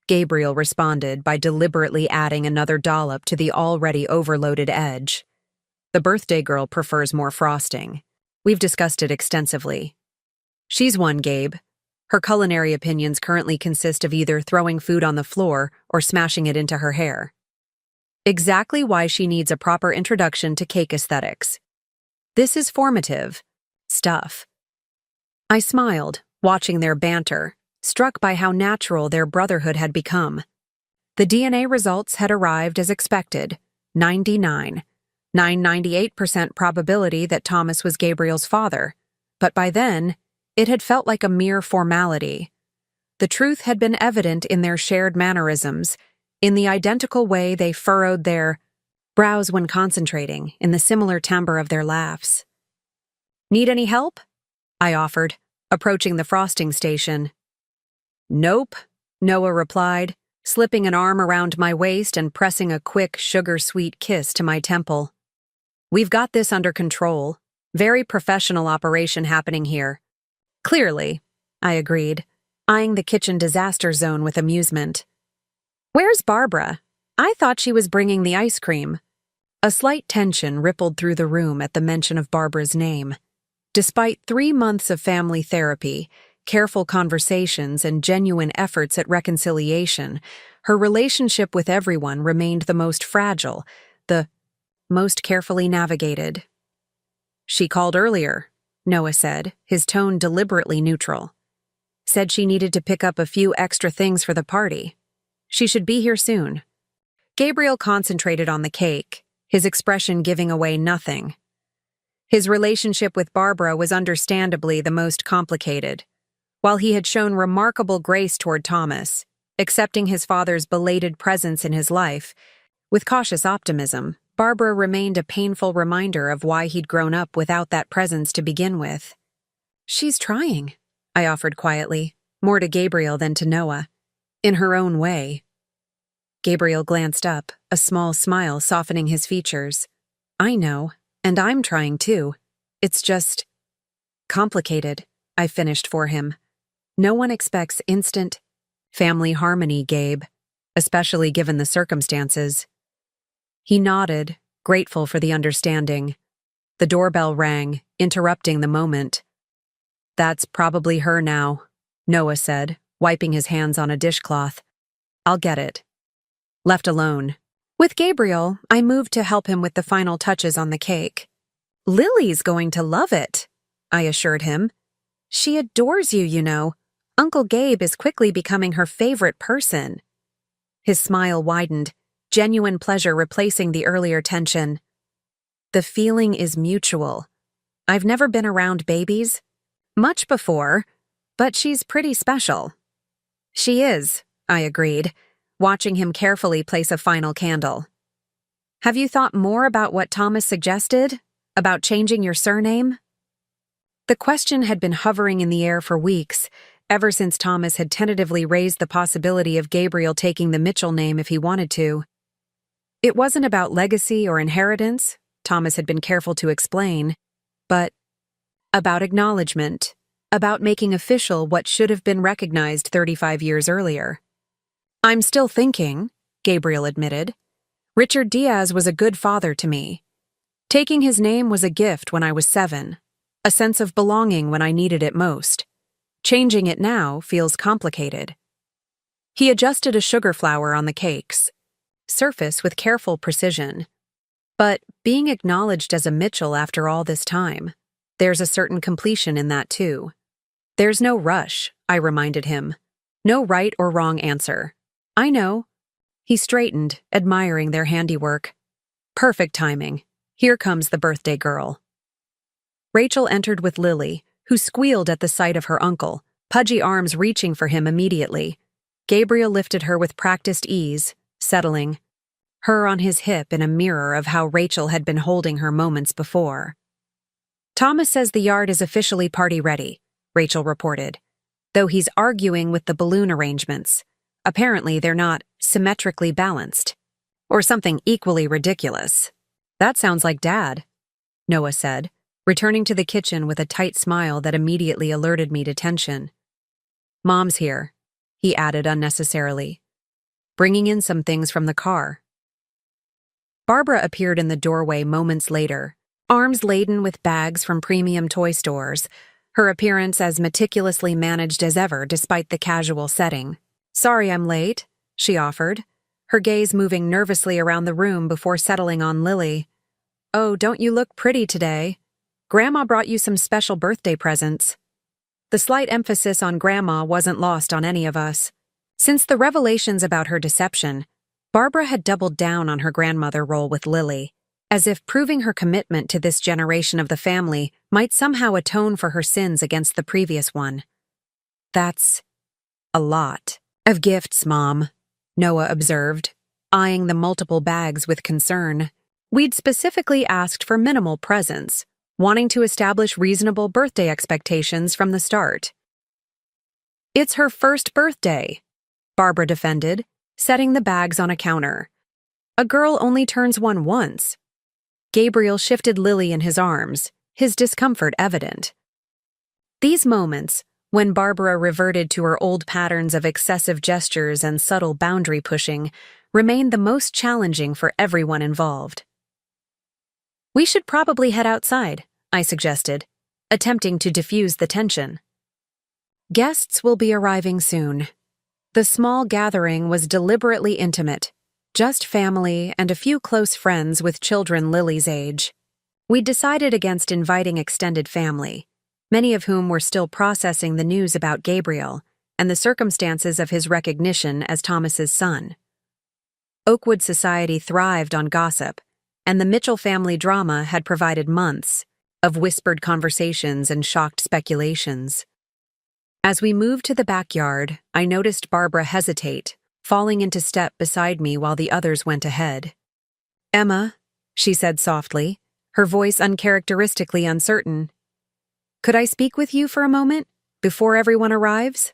Gabriel responded by deliberately adding another dollop to the already overloaded edge. The birthday girl prefers more frosting. We've discussed it extensively. She's one, Gabe. Her culinary opinions currently consist of either throwing food on the floor or smashing it into her hair. Exactly why she needs a proper introduction to cake aesthetics. This is formative stuff. I smiled, watching their banter, struck by how natural their brotherhood had become. The DNA results had arrived as expected, 99. 98% probability that Thomas was Gabriel's father, but by then, it had felt like a mere formality. The truth had been evident in their shared mannerisms, in the identical way they furrowed their brows when concentrating, in the similar timbre of their laughs. "Need any help?" I offered, approaching the frosting station. "Nope," Noah replied, slipping an arm around my waist and pressing a quick, sugar-sweet kiss to my temple. "We've got this under control. Very professional operation happening here." "Clearly," I agreed, eyeing the kitchen disaster zone with amusement. "Where's Barbara? I thought she was bringing the ice cream." A slight tension rippled through the room at the mention of Barbara's name. Despite 3 months of family therapy, careful conversations, and genuine efforts at reconciliation, her relationship with everyone remained the most fragile, the most carefully navigated. "She called earlier," Noah said, his tone deliberately neutral. "Said she needed to pick up a few extra things for the party. She should be here soon." Gabriel concentrated on the cake, his expression giving away nothing. His relationship with Barbara was understandably the most complicated. While he had shown remarkable grace toward Thomas, accepting his father's belated presence in his life, with cautious optimism, Barbara remained a painful reminder of why he'd grown up without that presence to begin with. "She's trying," I offered quietly, more to Gabriel than to Noah. "In her own way." Gabriel glanced up, a small smile softening his features. "I know, and I'm trying too. It's just complicated," I finished for him. "No one expects instant family harmony, Gabe, especially given the circumstances." He nodded, grateful for the understanding. The doorbell rang, interrupting the moment. "That's probably her now," Noah said, wiping his hands on a dishcloth. "I'll get it." Left alone. With Gabriel, I moved to help him with the final touches on the cake. "Lily's going to love it," I assured him. "She adores you, you know. Uncle Gabe is quickly becoming her favorite person." His smile widened, genuine pleasure replacing the earlier tension. "The feeling is mutual. I've never been around babies much before, but she's pretty special." "She is," I agreed, watching him carefully place a final candle. "Have you thought more about what Thomas suggested? About changing your surname?" The question had been hovering in the air for weeks, ever since Thomas had tentatively raised the possibility of Gabriel taking the Mitchell name if he wanted to. It wasn't about legacy or inheritance, Thomas had been careful to explain, but about acknowledgement, about making official what should have been recognized 35 years earlier. "I'm still thinking," Gabriel admitted. "Richard Diaz was a good father to me. Taking his name was a gift when I was 7, a sense of belonging when I needed it most. Changing it now feels complicated." He adjusted a sugar flour on the cakes, surface with careful precision. "But being acknowledged as a Mitchell after all this time, there's a certain completion in that too. There's no rush," I reminded him. "No right or wrong answer. I know." He straightened, admiring their handiwork. "Perfect timing. Here comes the birthday girl." Rachel entered with Lily, who squealed at the sight of her uncle, pudgy arms reaching for him immediately. Gabriel lifted her with practiced ease, settling her on his hip in a mirror of how Rachel had been holding her moments before. "Thomas says the yard is officially party ready," Rachel reported, "though he's arguing with the balloon arrangements. Apparently they're not symmetrically balanced. Or something equally ridiculous." "That sounds like Dad," Noah said, returning to the kitchen with a tight smile that immediately alerted me to tension. "Mom's here," he added unnecessarily, bringing in some things from the car. Barbara appeared in the doorway moments later, arms laden with bags from premium toy stores, her appearance as meticulously managed as ever despite the casual setting. "Sorry I'm late," she offered, her gaze moving nervously around the room before settling on Lily. "Oh, don't you look pretty today? Grandma brought you some special birthday presents." The slight emphasis on Grandma wasn't lost on any of us. Since the revelations about her deception, Barbara had doubled down on her grandmother role with Lily, as if proving her commitment to this generation of the family might somehow atone for her sins against the previous one. That's a lot of gifts, Mom, Noah observed, eyeing the multiple bags with concern. We'd specifically asked for minimal presents, wanting to establish reasonable birthday expectations from the start. It's her first birthday, Barbara defended, setting the bags on a counter. A girl only turns one once. Gabriel shifted Lily in his arms, his discomfort evident. These moments, when Barbara reverted to her old patterns of excessive gestures and subtle boundary pushing, remained the most challenging for everyone involved. We should probably head outside, I suggested, attempting to diffuse the tension. Guests will be arriving soon. The small gathering was deliberately intimate, just family and a few close friends with children Lily's age. We decided against inviting extended family, many of whom were still processing the news about Gabriel and the circumstances of his recognition as Thomas's son. Oakwood society thrived on gossip, and the Mitchell family drama had provided months of whispered conversations and shocked speculations. As we moved to the backyard, I noticed Barbara hesitate, falling into step beside me while the others went ahead. "Emma," she said softly, her voice uncharacteristically uncertain. "Could I speak with you for a moment, before everyone arrives?"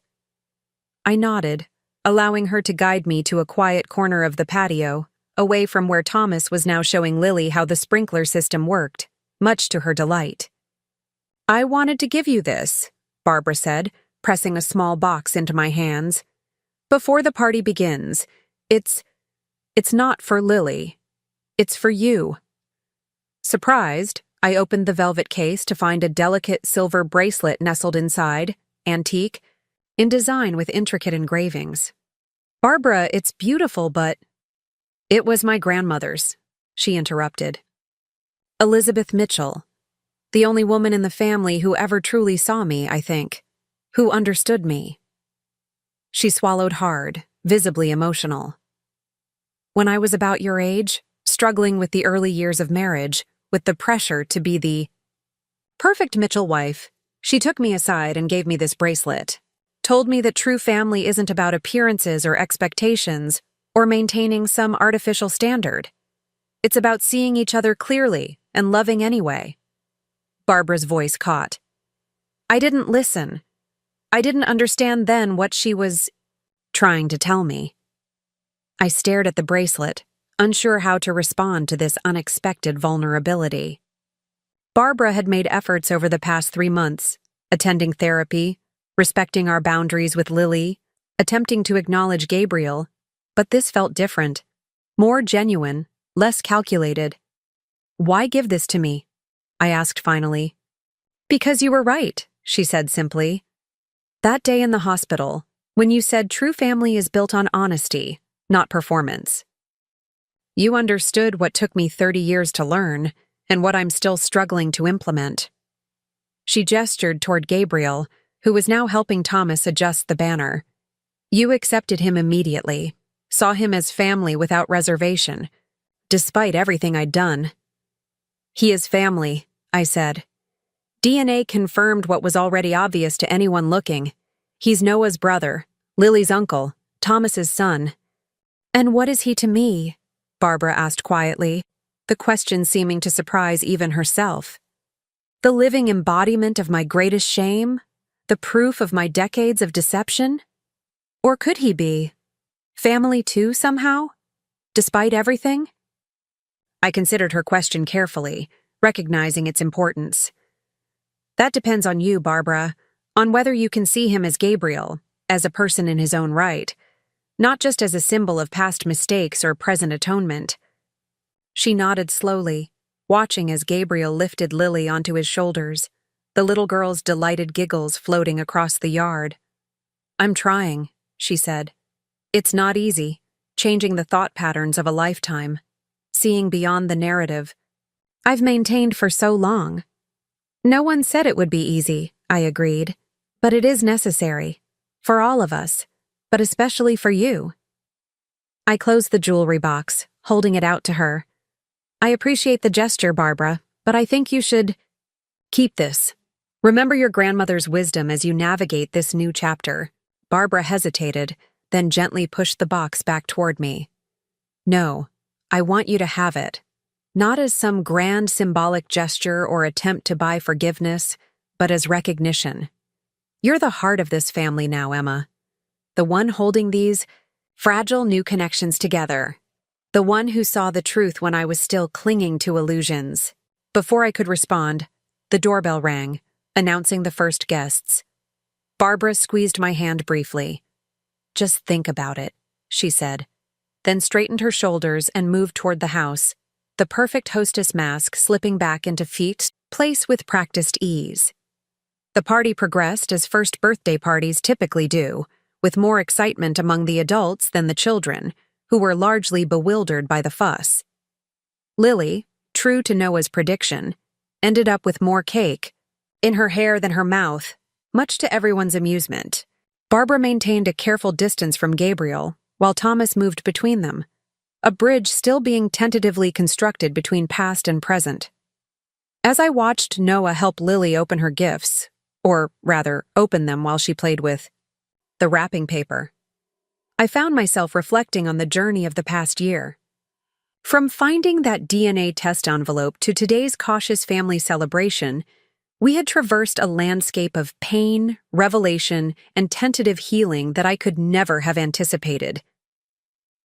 I nodded, allowing her to guide me to a quiet corner of the patio, away from where Thomas was now showing Lily how the sprinkler system worked, much to her delight. "I wanted to give you this," Barbara said, pressing a small box into my hands. "Before the party begins, it's not for Lily. It's for you." Surprised, I opened the velvet case to find a delicate silver bracelet nestled inside, antique, in design with intricate engravings. "Barbara, it's beautiful, but—" "It was my grandmother's," she interrupted. "Elizabeth Mitchell. The only woman in the family who ever truly saw me, I think. Who understood me." She swallowed hard, visibly emotional. "When I was about your age, struggling with the early years of marriage, with the pressure to be the perfect Mitchell wife, she took me aside and gave me this bracelet. Told me that true family isn't about appearances or expectations, or maintaining some artificial standard. It's about seeing each other clearly and loving anyway." Barbara's voice caught. "I didn't listen. I didn't understand then what she was trying to tell me." I stared at the bracelet, unsure how to respond to this unexpected vulnerability. Barbara had made efforts over the past 3 months, attending therapy, respecting our boundaries with Lily, attempting to acknowledge Gabriel, but this felt different, more genuine, less calculated. "Why give this to me?" I asked finally. "Because you were right," she said simply. "That day in the hospital, when you said true family is built on honesty, not performance. You understood what took me 30 years to learn, and what I'm still struggling to implement." She gestured toward Gabriel, who was now helping Thomas adjust the banner. "You accepted him immediately, saw him as family without reservation, despite everything I'd done." "He is family," I said. "DNA confirmed what was already obvious to anyone looking. He's Noah's brother, Lily's uncle, Thomas's son." "And what is he to me?" Barbara asked quietly, the question seeming to surprise even herself. "The living embodiment of my greatest shame? The proof of my decades of deception? Or could he be family too, somehow? Despite everything?" I considered her question carefully, recognizing its importance. "That depends on you, Barbara, on whether you can see him as Gabriel, as a person in his own right, not just as a symbol of past mistakes or present atonement." She nodded slowly, watching as Gabriel lifted Lily onto his shoulders, the little girl's delighted giggles floating across the yard. "I'm trying," she said. "It's not easy, changing the thought patterns of a lifetime, seeing beyond the narrative I've maintained for so long." "No one said it would be easy," I agreed, "but it is necessary. For all of us, but especially for you." I closed the jewelry box, holding it out to her. I appreciate the gesture, Barbara, but I think you should keep this. Remember your grandmother's wisdom as you navigate this new chapter. Barbara hesitated, then gently pushed the box back toward me. No, I want you to have it. Not as some grand symbolic gesture or attempt to buy forgiveness, but as recognition. You're the heart of this family now, Emma. The one holding these fragile new connections together. The one who saw the truth when I was still clinging to illusions. Before I could respond, the doorbell rang, announcing the first guests. Barbara squeezed my hand briefly. Just think about it, she said, then straightened her shoulders and moved toward the house, the perfect hostess mask slipping back into feet, place with practiced ease. The party progressed as first birthday parties typically do, with more excitement among the adults than the children, who were largely bewildered by the fuss. Lily, true to Noah's prediction, ended up with more cake in her hair than her mouth, much to everyone's amusement. Barbara maintained a careful distance from Gabriel, while Thomas moved between them, a bridge still being tentatively constructed between past and present. As I watched Noah help Lily open her gifts, or rather, open them while she played with the wrapping paper, I found myself reflecting on the journey of the past year. From finding that DNA test envelope to today's cautious family celebration, we had traversed a landscape of pain, revelation, and tentative healing that I could never have anticipated.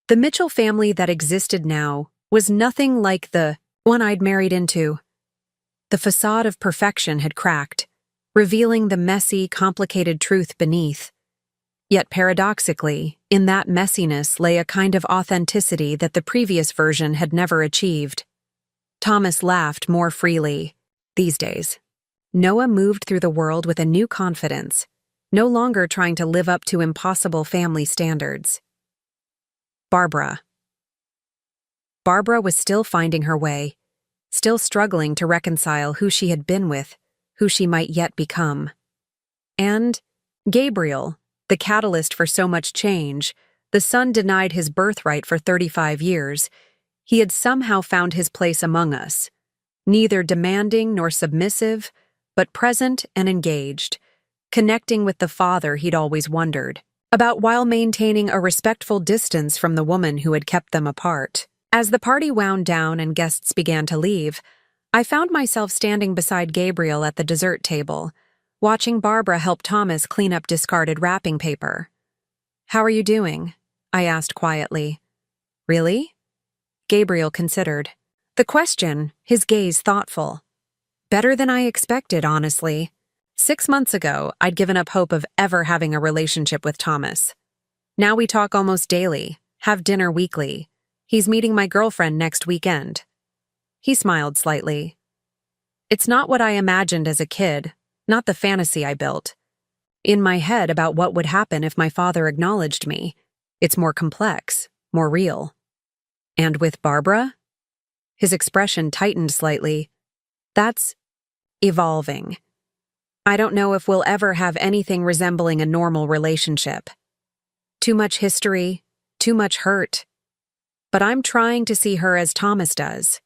The Mitchell family that existed now was nothing like the one I'd married into. The facade of perfection had cracked, revealing the messy, complicated truth beneath. Yet paradoxically, in that messiness lay a kind of authenticity that the previous version had never achieved. Thomas laughed more freely. These days, Noah moved through the world with a new confidence, no longer trying to live up to impossible family standards. Barbara. Barbara was still finding her way, still struggling to reconcile who she had been with, who she might yet become. And Gabriel, the catalyst for so much change, the son denied his birthright for 35 years, he had somehow found his place among us, neither demanding nor submissive, but present and engaged, connecting with the father he'd always wondered about while maintaining a respectful distance from the woman who had kept them apart. As the party wound down and guests began to leave, I found myself standing beside Gabriel at the dessert table, watching Barbara help Thomas clean up discarded wrapping paper. "How are you doing?" I asked quietly. "Really?" Gabriel considered. The question, his gaze thoughtful. Better than I expected, honestly. 6 months ago, I'd given up hope of ever having a relationship with Thomas. Now we talk almost daily, have dinner weekly. He's meeting my girlfriend next weekend. He smiled slightly. It's not what I imagined as a kid, not the fantasy I built. In my head about what would happen if my father acknowledged me. It's more complex, more real. And with Barbara? His expression tightened slightly. That's evolving. I don't know if we'll ever have anything resembling a normal relationship. Too much history, too much hurt. But I'm trying to see her as Thomas does.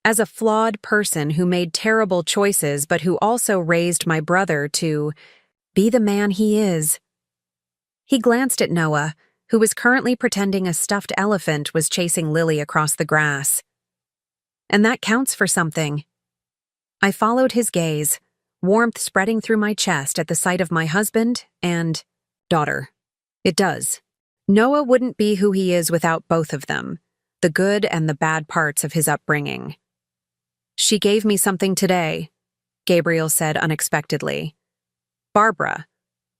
As a flawed person who made terrible choices but who also raised my brother to be the man he is. He glanced at Noah, who was currently pretending a stuffed elephant was chasing Lily across the grass. And that counts for something. I followed his gaze, warmth spreading through my chest at the sight of my husband and daughter. It does. Noah wouldn't be who he is without both of them, the good and the bad parts of his upbringing. "She gave me something today," Gabriel said unexpectedly. "Barbara,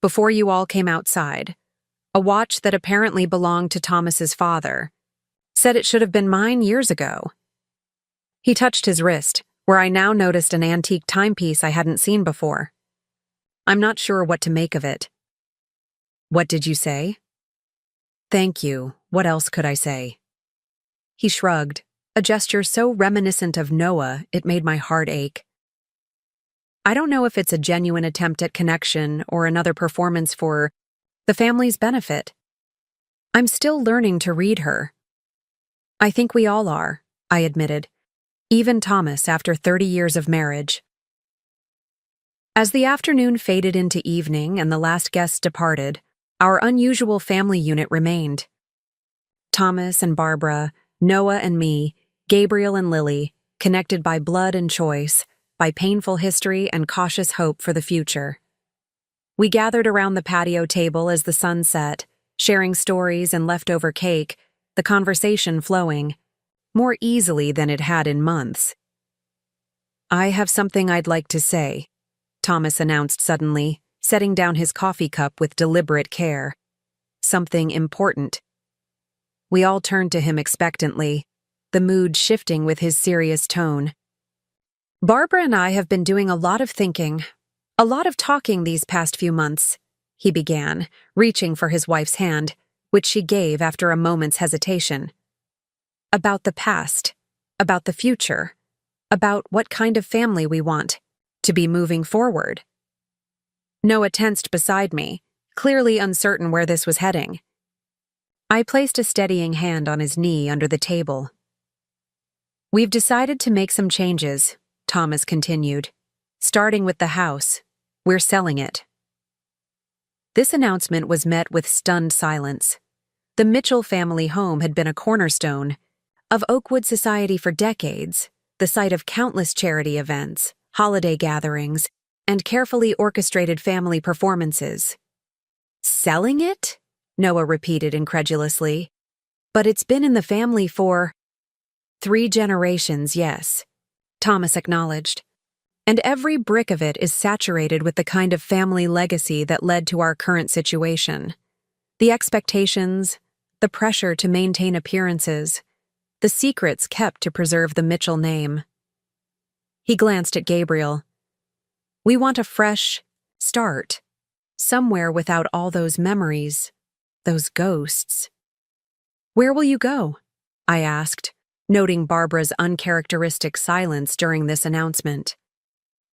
before you all came outside, a watch that apparently belonged to Thomas's father. Said it should have been mine years ago." He touched his wrist, where I now noticed an antique timepiece I hadn't seen before. I'm not sure what to make of it. "What did you say?" "Thank you. What else could I say?" He shrugged, a gesture so reminiscent of Noah it made my heart ache. I don't know if it's a genuine attempt at connection or another performance for the family's benefit. I'm still learning to read her. "I think we all are," I admitted, Even Thomas after 30 years of marriage. As the afternoon faded into evening and the last guests departed, our unusual family unit remained. Thomas and Barbara, Noah and me, Gabriel and Lily, connected by blood and choice, by painful history and cautious hope for the future. We gathered around the patio table as the sun set, sharing stories and leftover cake, the conversation flowing, more easily than it had in months. "I have something I'd like to say," Thomas announced suddenly, setting down his coffee cup with deliberate care. "Something important." We all turned to him expectantly, the mood shifting with his serious tone. "Barbara and I have been doing a lot of thinking, a lot of talking these past few months," he began, reaching for his wife's hand, which she gave after a moment's hesitation. "About the past, about the future, about what kind of family we want to be moving forward." Noah tensed beside me, clearly uncertain where this was heading. I placed a steadying hand on his knee under the table. "We've decided to make some changes," Thomas continued. "Starting with the house. We're selling it." This announcement was met with stunned silence. The Mitchell family home had been a cornerstone of Oakwood society for decades, the site of countless charity events, holiday gatherings, and carefully orchestrated family performances. "Selling it?" Noah repeated incredulously. "But it's been in the family for 3 generations, yes," Thomas acknowledged. "And every brick of it is saturated with the kind of family legacy that led to our current situation. The expectations, the pressure to maintain appearances, the secrets kept to preserve the Mitchell name." He glanced at Gabriel. "We want a fresh start, somewhere without all those memories, those ghosts." "Where will you go?" I asked, noting Barbara's uncharacteristic silence during this announcement.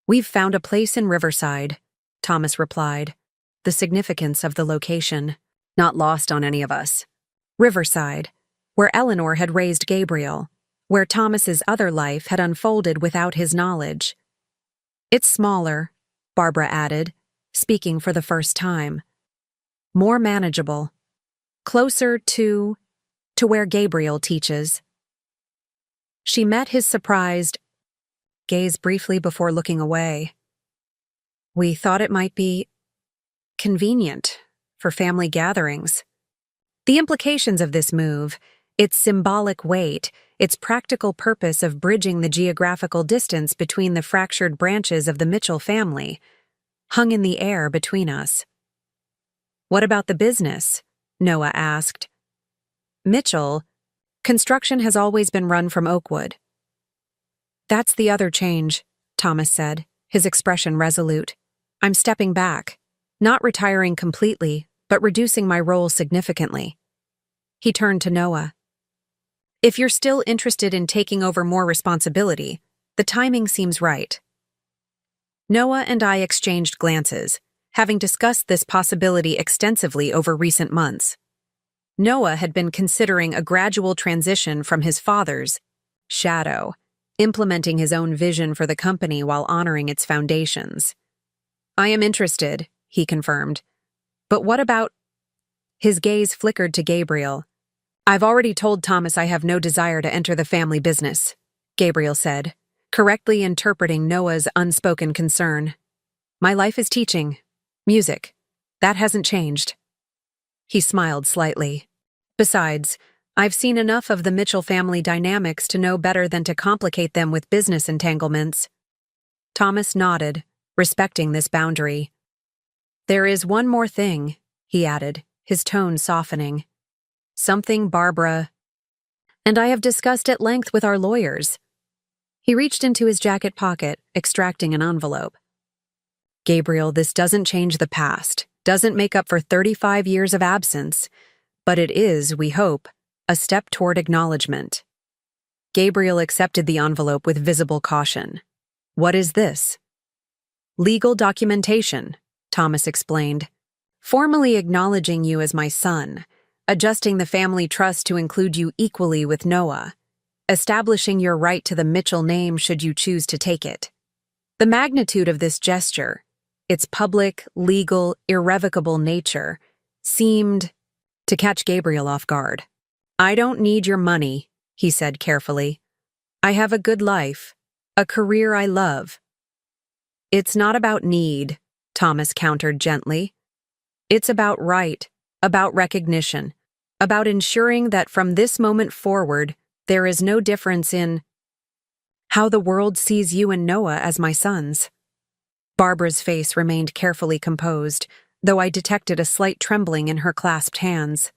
"We've found a place in Riverside," Thomas replied, the significance of the location not lost on any of us. Riverside, where Eleanor had raised Gabriel, where Thomas's other life had unfolded without his knowledge. "It's smaller," Barbara added, speaking for the first time. "More manageable. Closer to where Gabriel teaches." She met his surprised gaze briefly before looking away. "We thought it might be convenient for family gatherings." The implications of this move, its symbolic weight, its practical purpose of bridging the geographical distance between the fractured branches of the Mitchell family, hung in the air between us. "What about the business?" Noah asked. "Mitchell, construction has always been run from Oakwood." "That's the other change," Thomas said, his expression resolute. "I'm stepping back, not retiring completely, but reducing my role significantly." He turned to Noah. "If you're still interested in taking over more responsibility, the timing seems right." Noah and I exchanged glances, having discussed this possibility extensively over recent months. Noah had been considering a gradual transition from his father's shadow, implementing his own vision for the company while honoring its foundations. "I am interested," he confirmed. "But what about—" His gaze flickered to Gabriel. "I've already told Thomas I have no desire to enter the family business," Gabriel said, correctly interpreting Noah's unspoken concern. "My life is teaching. Music. That hasn't changed." He smiled slightly. "Besides, I've seen enough of the Mitchell family dynamics to know better than to complicate them with business entanglements." Thomas nodded, respecting this boundary. "There is one more thing," he added, his tone softening. "Something Barbara and I have discussed at length with our lawyers." He reached into his jacket pocket, extracting an envelope. "Gabriel, this doesn't change the past, doesn't make up for 35 years of absence, but it is, we hope, a step toward acknowledgement." Gabriel accepted the envelope with visible caution. "What is this?" "Legal documentation," Thomas explained. "Formally acknowledging you as my son, adjusting the family trust to include you equally with Noah. establishing your right to the Mitchell name should you choose to take it. The magnitude of this gesture, its public, legal, irrevocable nature, seemed to catch Gabriel off guard. "I don't need your money," he said carefully. "I have a good life, a career I love." "It's not about need," Thomas countered gently. "It's about right, about recognition, about ensuring that from this moment forward, there is no difference in how the world sees you and Noah as my sons." Barbara's face remained carefully composed, though I detected a slight trembling in her clasped hands.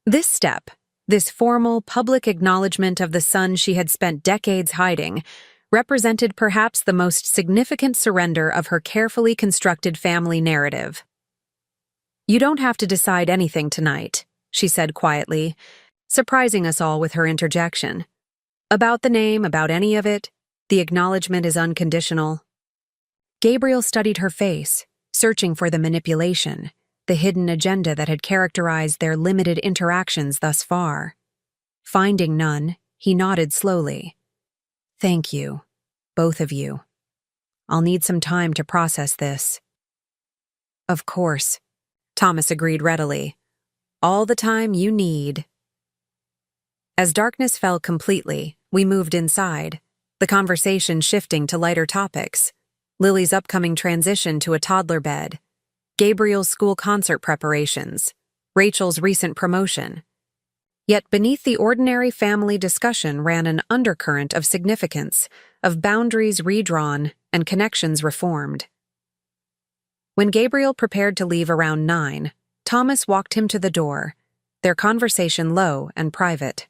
This step, this formal, public acknowledgement of the son she had spent decades hiding, represented perhaps the most significant surrender of her carefully constructed family narrative. "You don't have to decide anything tonight," she said quietly, surprising us all with her interjection. "About the name, about any of it, the acknowledgement is unconditional." Gabriel studied her face, searching for the manipulation, the hidden agenda that had characterized their limited interactions thus far. Finding none, he nodded slowly. "Thank you, both of you. I'll need some time to process this." "Of course," Thomas agreed readily. "All the time you need." As darkness fell completely, we moved inside, the conversation shifting to lighter topics. Lily's upcoming transition to a toddler bed, Gabriel's school concert preparations, Rachel's recent promotion. Yet beneath the ordinary family discussion ran an undercurrent of significance, of boundaries redrawn and connections reformed. When Gabriel prepared to leave around 9, Thomas walked him to the door, their conversation low and private.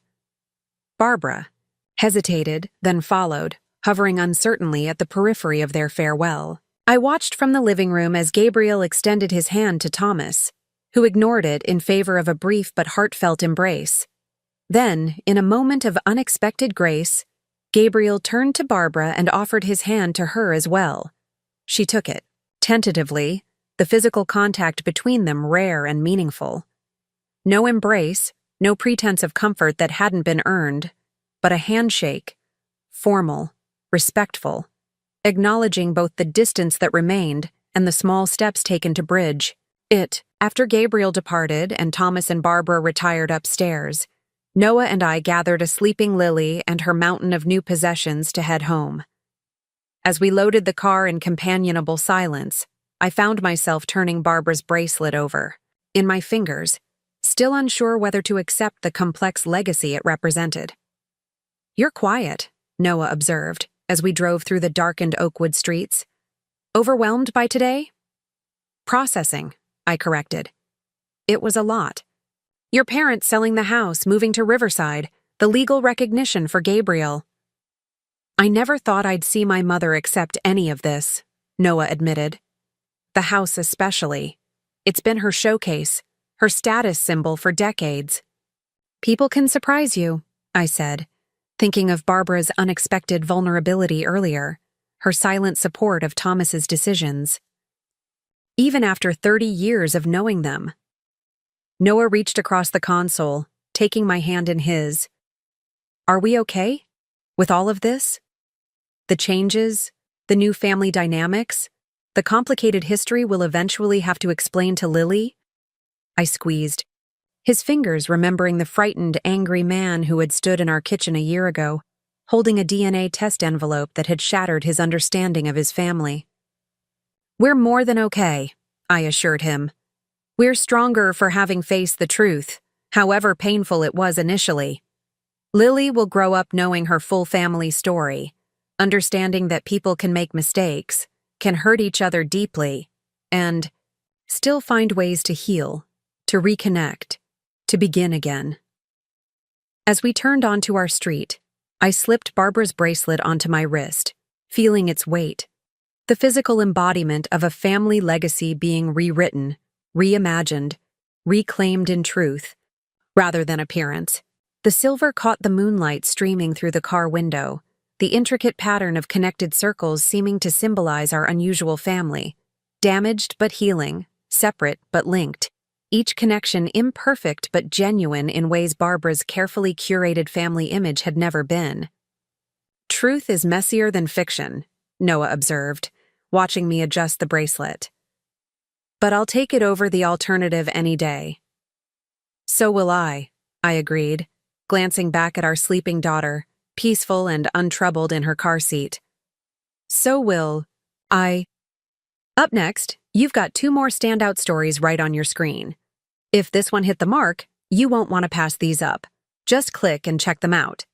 Barbara hesitated, then followed, hovering uncertainly at the periphery of their farewell. I watched from the living room as Gabriel extended his hand to Thomas, who ignored it in favor of a brief but heartfelt embrace. Then, in a moment of unexpected grace, Gabriel turned to Barbara and offered his hand to her as well. She took it, tentatively, the physical contact between them rare and meaningful. No embrace, no pretense of comfort that hadn't been earned, but a handshake, formal, respectful, acknowledging both the distance that remained and the small steps taken to bridge it. After Gabriel departed and Thomas and Barbara retired upstairs, Noah and I gathered a sleeping Lily and her mountain of new possessions to head home. As we loaded the car in companionable silence, I found myself turning Barbara's bracelet over, in my fingers, still unsure whether to accept the complex legacy it represented. "You're quiet," Noah observed, as we drove through the darkened Oakwood streets. "Overwhelmed by today?" "Processing," I corrected. "It was a lot. Your parents selling the house, moving to Riverside, the legal recognition for Gabriel." "I never thought I'd see my mother accept any of this," Noah admitted. "The house especially. It's been her showcase, her status symbol for decades." "People can surprise you," I said, thinking of Barbara's unexpected vulnerability earlier, her silent support of Thomas's decisions. Even after 30 years of knowing them. Noah reached across the console, taking my hand in his. "Are we okay? With all of this? The changes, the new family dynamics, the complicated history we'll eventually have to explain to Lily?" I squeezed, his fingers remembering the frightened, angry man who had stood in our kitchen a year ago, holding a DNA test envelope that had shattered his understanding of his family. "We're more than okay," I assured him. "We're stronger for having faced the truth, however painful it was initially. Lily will grow up knowing her full family story, understanding that people can make mistakes, can hurt each other deeply, and still find ways to heal, to reconnect, to begin again." As we turned onto our street, I slipped Barbara's bracelet onto my wrist, feeling its weight, the physical embodiment of a family legacy being rewritten, reimagined, reclaimed in truth, rather than appearance. The silver caught the moonlight streaming through the car window, the intricate pattern of connected circles seeming to symbolize our unusual family, damaged but healing, separate but linked. each connection imperfect but genuine in ways Barbara's carefully curated family image had never been. Truth is messier than fiction, Noah observed, watching me adjust the bracelet. But I'll take it over the alternative any day. So will I agreed, glancing back at our sleeping daughter, peaceful and untroubled in her car seat. So will I. Up next, you've got 2 more standout stories right on your screen. If this one hit the mark, you won't want to pass these up. Just click and check them out.